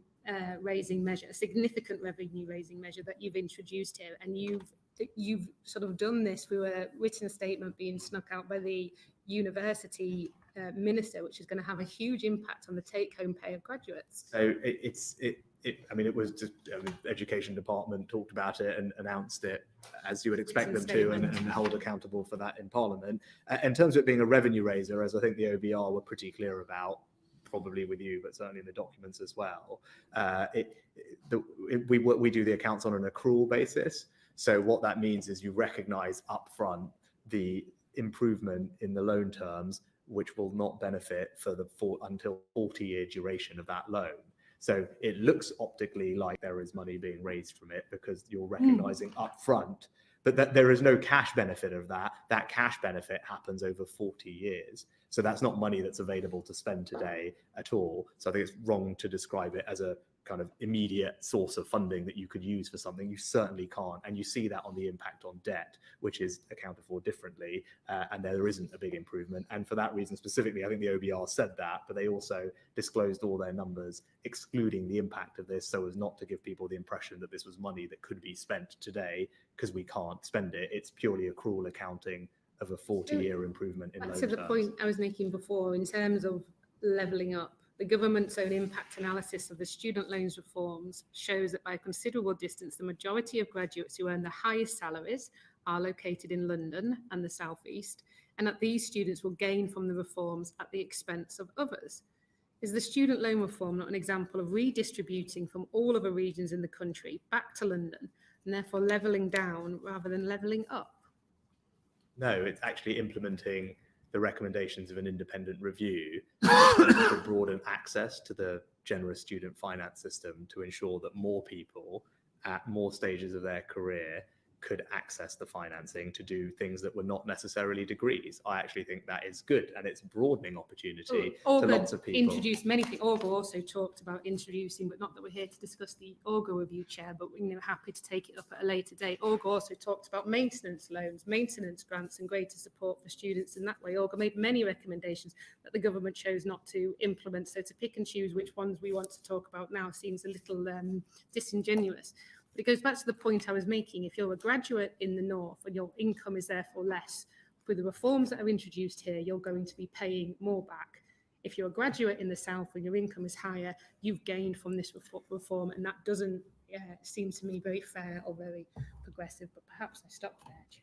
raising measure, a significant revenue raising measure that you've introduced here, and you've sort of done this through a written statement being snuck out by the university minister, which is going to have a huge impact on the take-home pay of graduates.
So it was just the Education Department talked about it and announced it as you would expect them to, and hold accountable for that in Parliament. In terms of it being a revenue raiser, as I think the OBR were pretty clear about, probably with you, but certainly in the documents as well, we do the accounts on an accrual basis. So what that means is you recognise upfront the improvement in the loan terms, which will not benefit until 40-year duration of that loan. So it looks optically like there is money being raised from it because you're recognising upfront, but that there is no cash benefit of that. That cash benefit happens over 40 years. So that's not money that's available to spend today at all. So I think it's wrong to describe it as a kind of immediate source of funding that you could use for something, you certainly can't. And you see that on the impact on debt, which is accounted for differently, and there isn't a big improvement. And for that reason specifically, I think the OBR said that, but they also disclosed all their numbers, excluding the impact of this, so as not to give people the impression that this was money that could be spent today, because we can't spend it. It's purely accrual accounting of a 40-year improvement in loan
Back to the
terms.
point I was making before, in terms of levelling up, the government's own impact analysis of the student loans reforms shows that by a considerable distance, the majority of graduates who earn the highest salaries are located in London and the South East, and that these students will gain from the reforms at the expense of others. Is the student loan reform not an example of redistributing from all other regions in the country back to London, and therefore levelling down rather than levelling up?
No, it's actually implementing the recommendations of an independent review to broaden access to the generous student finance system, to ensure that more people at more stages of their career could access the financing to do things that were not necessarily degrees. I actually think that is good, and it's broadening opportunity to lots of people.
Introduced many things. Olga also talked about introducing, but not that we're here to discuss the Olga review, Chair, but we're happy to take it up at a later date. Olga also talked about maintenance loans, maintenance grants, and greater support for students in that way. Olga made many recommendations that the government chose not to implement, so to pick and choose which ones we want to talk about now seems a little disingenuous. But it goes back to the point I was making. If you're a graduate in the north and your income is therefore less, with the reforms that are introduced here, you're going to be paying more back. If you're a graduate in the south and your income is higher, you've gained from this reform, and that doesn't seem to me very fair or very progressive. But perhaps I stop there, Chair.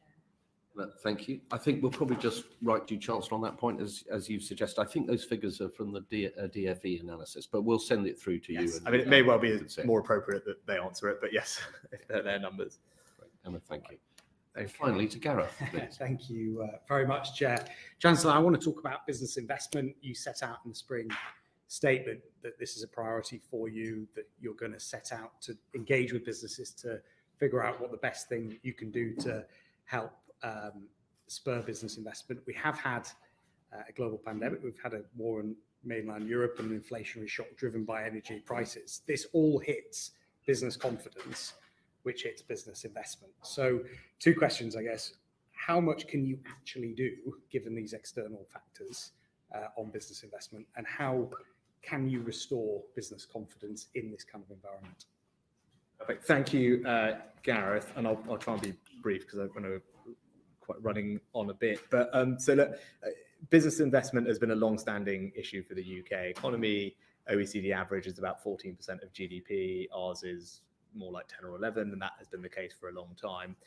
Thank you. I think we'll probably just write to you, Chancellor, on that point, as you've suggested. I think those figures are from the DFE analysis, but we'll send it through to you.
I mean, it may well be more appropriate that they answer it, but yes, if they're their numbers.
Great. Emma, thank you. And finally, to Gareth, please.
Thank you very much, Chair. Chancellor, I want to talk about business investment. You set out in the spring statement that this is a priority for you, that you're going to set out to engage with businesses to figure out what the best thing you can do to help spur business investment. We have had a global pandemic. We've had a war in mainland Europe and an inflationary shock driven by energy prices. This all hits business confidence, which hits business investment. So 2 questions, I guess. How much can you actually do given these external factors on business investment, and how can you restore business confidence in this kind of environment?
Perfect. Thank you, Gareth. And I'll try and be brief because I'm going to quite running on a bit. But so look, business investment has been a long-standing issue for the UK economy. OECD average is about 14% of GDP. Ours is more like 10 or 11, and that has been the case for a long time.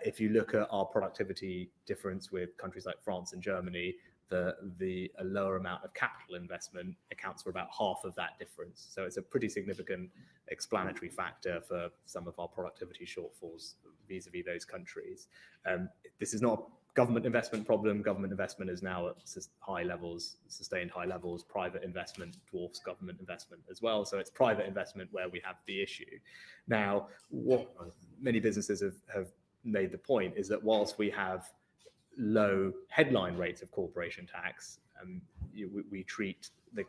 If you look at our productivity difference with countries like France and Germany, the lower amount of capital investment accounts for about half of that difference. So it's a pretty significant explanatory factor for some of our productivity shortfalls vis-a-vis those countries. This is not a government investment problem. Government investment is now at high levels, sustained high levels. Private investment dwarfs government investment as well. So it's private investment where we have the issue. Now, what many businesses have made the point is that whilst we have low headline rates of corporation tax, we treat the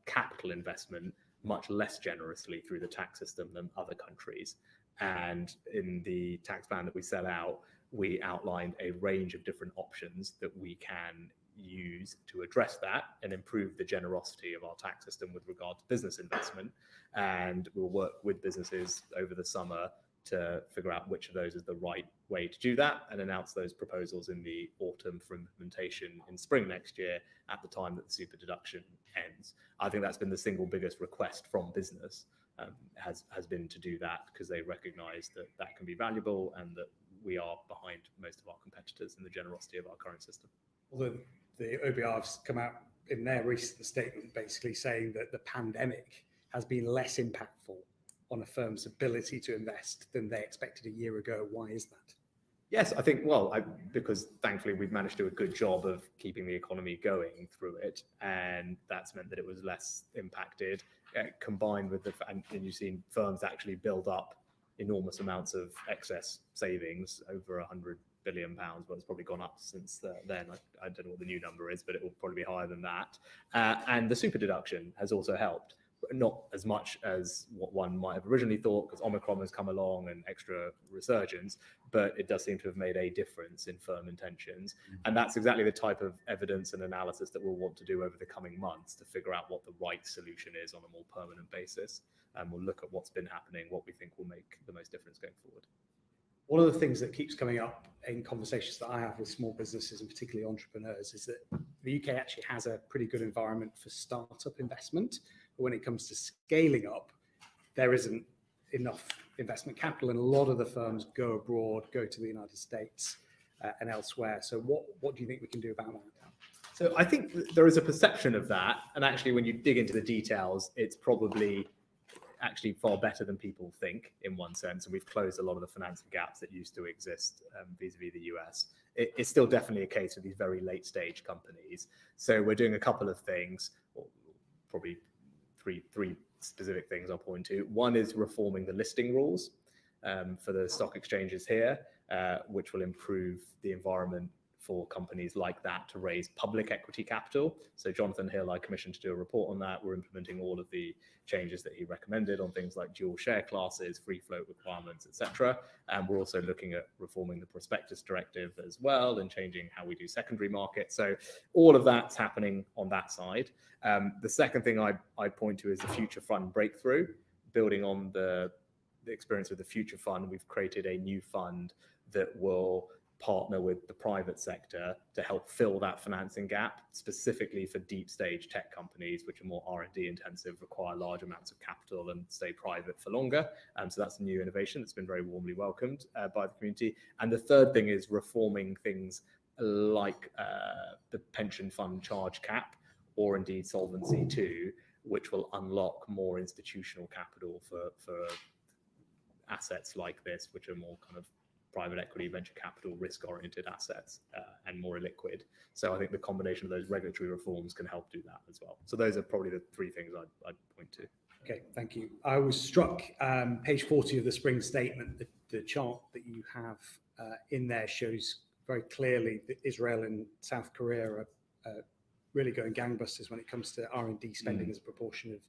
capital investment much less generously through the tax system than other countries. And in the tax plan that we set out, we outlined a range of different options that we can use to address that and improve the generosity of our tax system with regard to business investment. And we'll work with businesses over the summer to figure out which of those is the right way to do that and announce those proposals in the autumn for implementation in spring next year at the time that the super deduction ends. I think that's been the single biggest request from business, has been to do that, because they recognise that that can be valuable and that we are behind most of our competitors in the generosity of our current system.
Although the OBR has come out in their recent statement basically saying that the pandemic has been less impactful on a firm's ability to invest than they expected a year ago. Why is that?
Yes, I think, because thankfully we've managed to do a good job of keeping the economy going through it, and that's meant that it was less impacted, combined with and you've seen firms actually build up enormous amounts of excess savings, over £100 billion, but it's probably gone up since then. I don't know what the new number is, but it will probably be higher than that. And the super deduction has also helped. not as much as what one might have originally thought, because Omicron has come along and extra resurgence, but it does seem to have made a difference in firm intentions. And that's exactly the type of evidence and analysis that we'll want to do over the coming months to figure out what the right solution is on a more permanent basis. And we'll look at what's been happening, what we think will make the most difference going forward.
One of the things that keeps coming up in conversations that I have with small businesses and particularly entrepreneurs is that the UK actually has a pretty good environment for startup investment. But when it comes to scaling up, there isn't enough investment capital, and a lot of the firms go abroad, go to the United States and elsewhere. So what do you think we can do about that?
So I think there is a perception of that. And actually, when you dig into the details, it's probably actually far better than people think in one sense. And we've closed a lot of the financing gaps that used to exist vis-a-vis the US. It's still definitely a case of these very late stage companies. So we're doing a couple of things, or probably three specific things I'll point to. One is reforming the listing rules for the stock exchanges here, which will improve the environment for companies like that to raise public equity capital. So Jonathan Hill, I commissioned to do a report on that. We're implementing all of the changes that he recommended on things like dual share classes, free float requirements, etc. And we're also looking at reforming the prospectus directive as well and changing how we do secondary market. So all of that's happening on that side. The second thing I'd point to is the Future Fund breakthrough. Building on the experience with the Future Fund, we've created a new fund that will partner with the private sector to help fill that financing gap, specifically for deep stage tech companies, which are more R&D intensive, require large amounts of capital and stay private for longer. So that's a new innovation that's been very warmly welcomed by the community. And the third thing is reforming things like the pension fund charge cap, or indeed Solvency II, which will unlock more institutional capital for assets like this, which are more kind of private equity, venture capital, risk-oriented assets and more illiquid. So I think the combination of those regulatory reforms can help do that as well. So those are probably the three things I'd point to.
Okay, thank you. I was struck, page 40 of the spring statement, the chart that you have in there shows very clearly that Israel and South Korea are really going gangbusters when it comes to R&D spending as a proportion of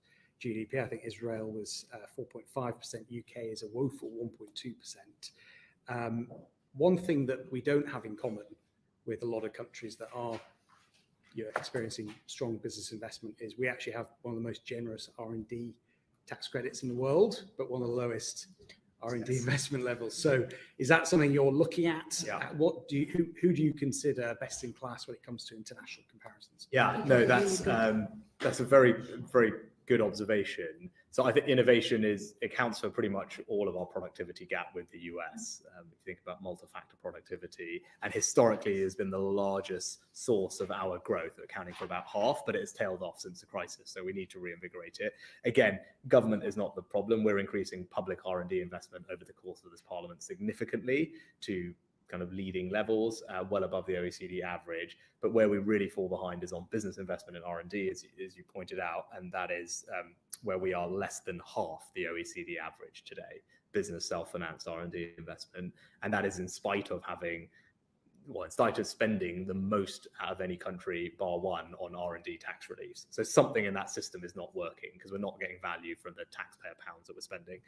GDP. I think Israel was 4.5%, UK is a woeful 1.2%. One thing that we don't have in common with a lot of countries that are experiencing strong business investment is we actually have one of the most generous R&D tax credits in the world, but one of the lowest R&D investment levels. So is that something you're looking at?
Yeah.
Who do you consider best in class when it comes to international comparisons?
Yeah, no, that's a very, very good observation. So I think innovation accounts for pretty much all of our productivity gap with the US. If you think about multi-factor productivity, and historically has been the largest source of our growth, accounting for about half, but it has tailed off since the crisis. So we need to reinvigorate it. Again, government is not the problem. We're increasing public R&D investment over the course of this parliament significantly to kind of leading levels, well above the OECD average. But where we really fall behind is on business investment in R&D, as you pointed out, and that is where we are less than half the OECD average today, business self-financed R&D investment. And that is in spite of spending the most out of any country, bar one, on R&D tax reliefs. So something in that system is not working because we're not getting value from the taxpayer pounds that we're spending.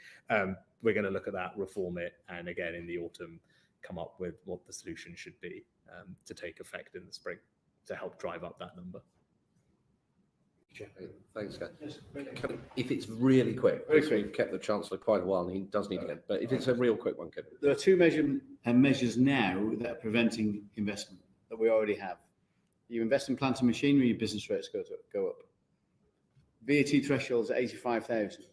We're going to look at that, reform it, and again in the autumn, come up with what the solution should be to take effect in the spring to help drive up that number.
Thanks, guys. If it's really quick, we've kept the Chancellor quite a while and he does need to get, but if it's a real quick one, Kevin.
There are two measures now that are preventing investment that we already have. You invest in plant and machinery, your business rates go up. VAT thresholds at 85,000.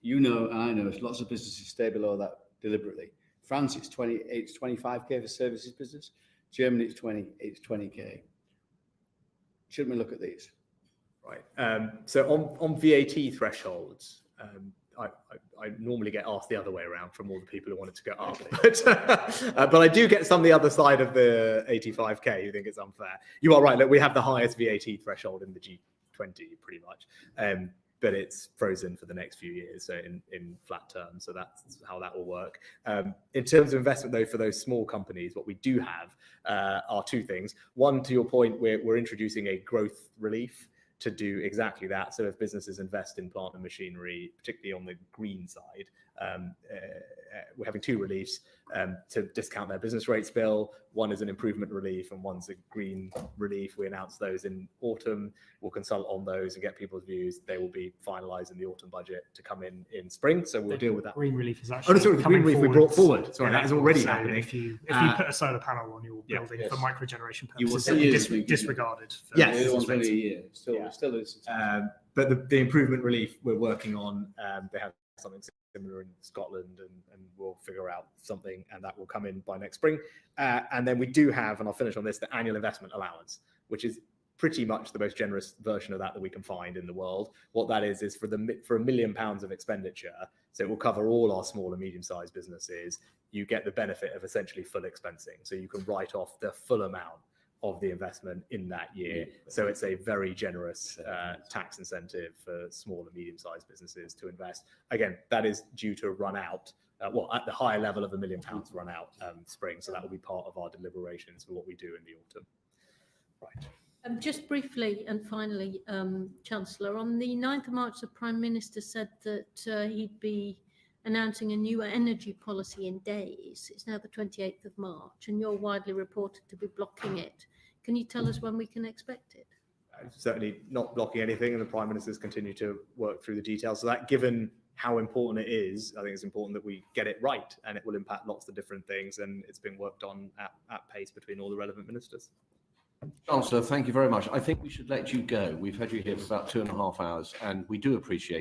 And I know, lots of businesses stay below that deliberately. France, it's 25k for services business. Germany, it's 20k. Shouldn't we look at these?
Right. So on VAT thresholds, I normally get asked the other way around from all the people who wanted to go up. But I do get some the other side of the 85k who think it's unfair. You are right. Look, we have the highest VAT threshold in the G20 pretty much. But it's frozen for the next few years, so in flat terms. So that's how that will work. In terms of investment, though, for those small companies, what we do have are two things. One, to your point, we're introducing a growth relief to do exactly that. So if businesses invest in plant and machinery, particularly on the green side, we're having two reliefs to discount their business rates bill. One is an improvement relief and one's a green relief. We announced those in autumn. We'll consult on those and get people's views. They will be finalised in the autumn budget to come in spring. So we'll deal with that.
Green relief is
Oh,
actually
no, sorry, the green relief we brought forward. Sorry, that is already
So
happening.
If you put a solar panel on your building for microgeneration
You will
purposes,
see
it'll
it.
be disregarded. For
Yes.
The other one's
business
only a
rates.
year. Still is.
But the improvement relief we're working on, they have something similar in Scotland, and we'll figure out something, and that will come in by next spring. And then we do have, and I'll finish on this, the annual investment allowance, which is pretty much the most generous version of that we can find in the world. What that is for £1 million of expenditure, so it will cover all our small and medium-sized businesses. You get the benefit of essentially full expensing, so you can write off the full amount of the investment in that year. So it's a very generous tax incentive for small and medium-sized businesses to invest. Again, that is due to run out, at the higher level of £1 million run out spring. So that will be part of our deliberations for what we do in the autumn. Right.
Just briefly and finally, Chancellor, on the 9th of March, the Prime Minister said that he'd be announcing a new energy policy in days. It's now the 28th of March, and you're widely reported to be blocking it. Can you tell us when we can expect it?
I'm certainly not blocking anything, and the Prime Minister's continue to work through the details. So that, given how important it is, I think it's important that we get it right, and it will impact lots of different things, and it's been worked on at pace between all the relevant ministers.
Chancellor, thank you very much. I think we should let you go. We've had you here for about 2.5 hours, and we do appreciate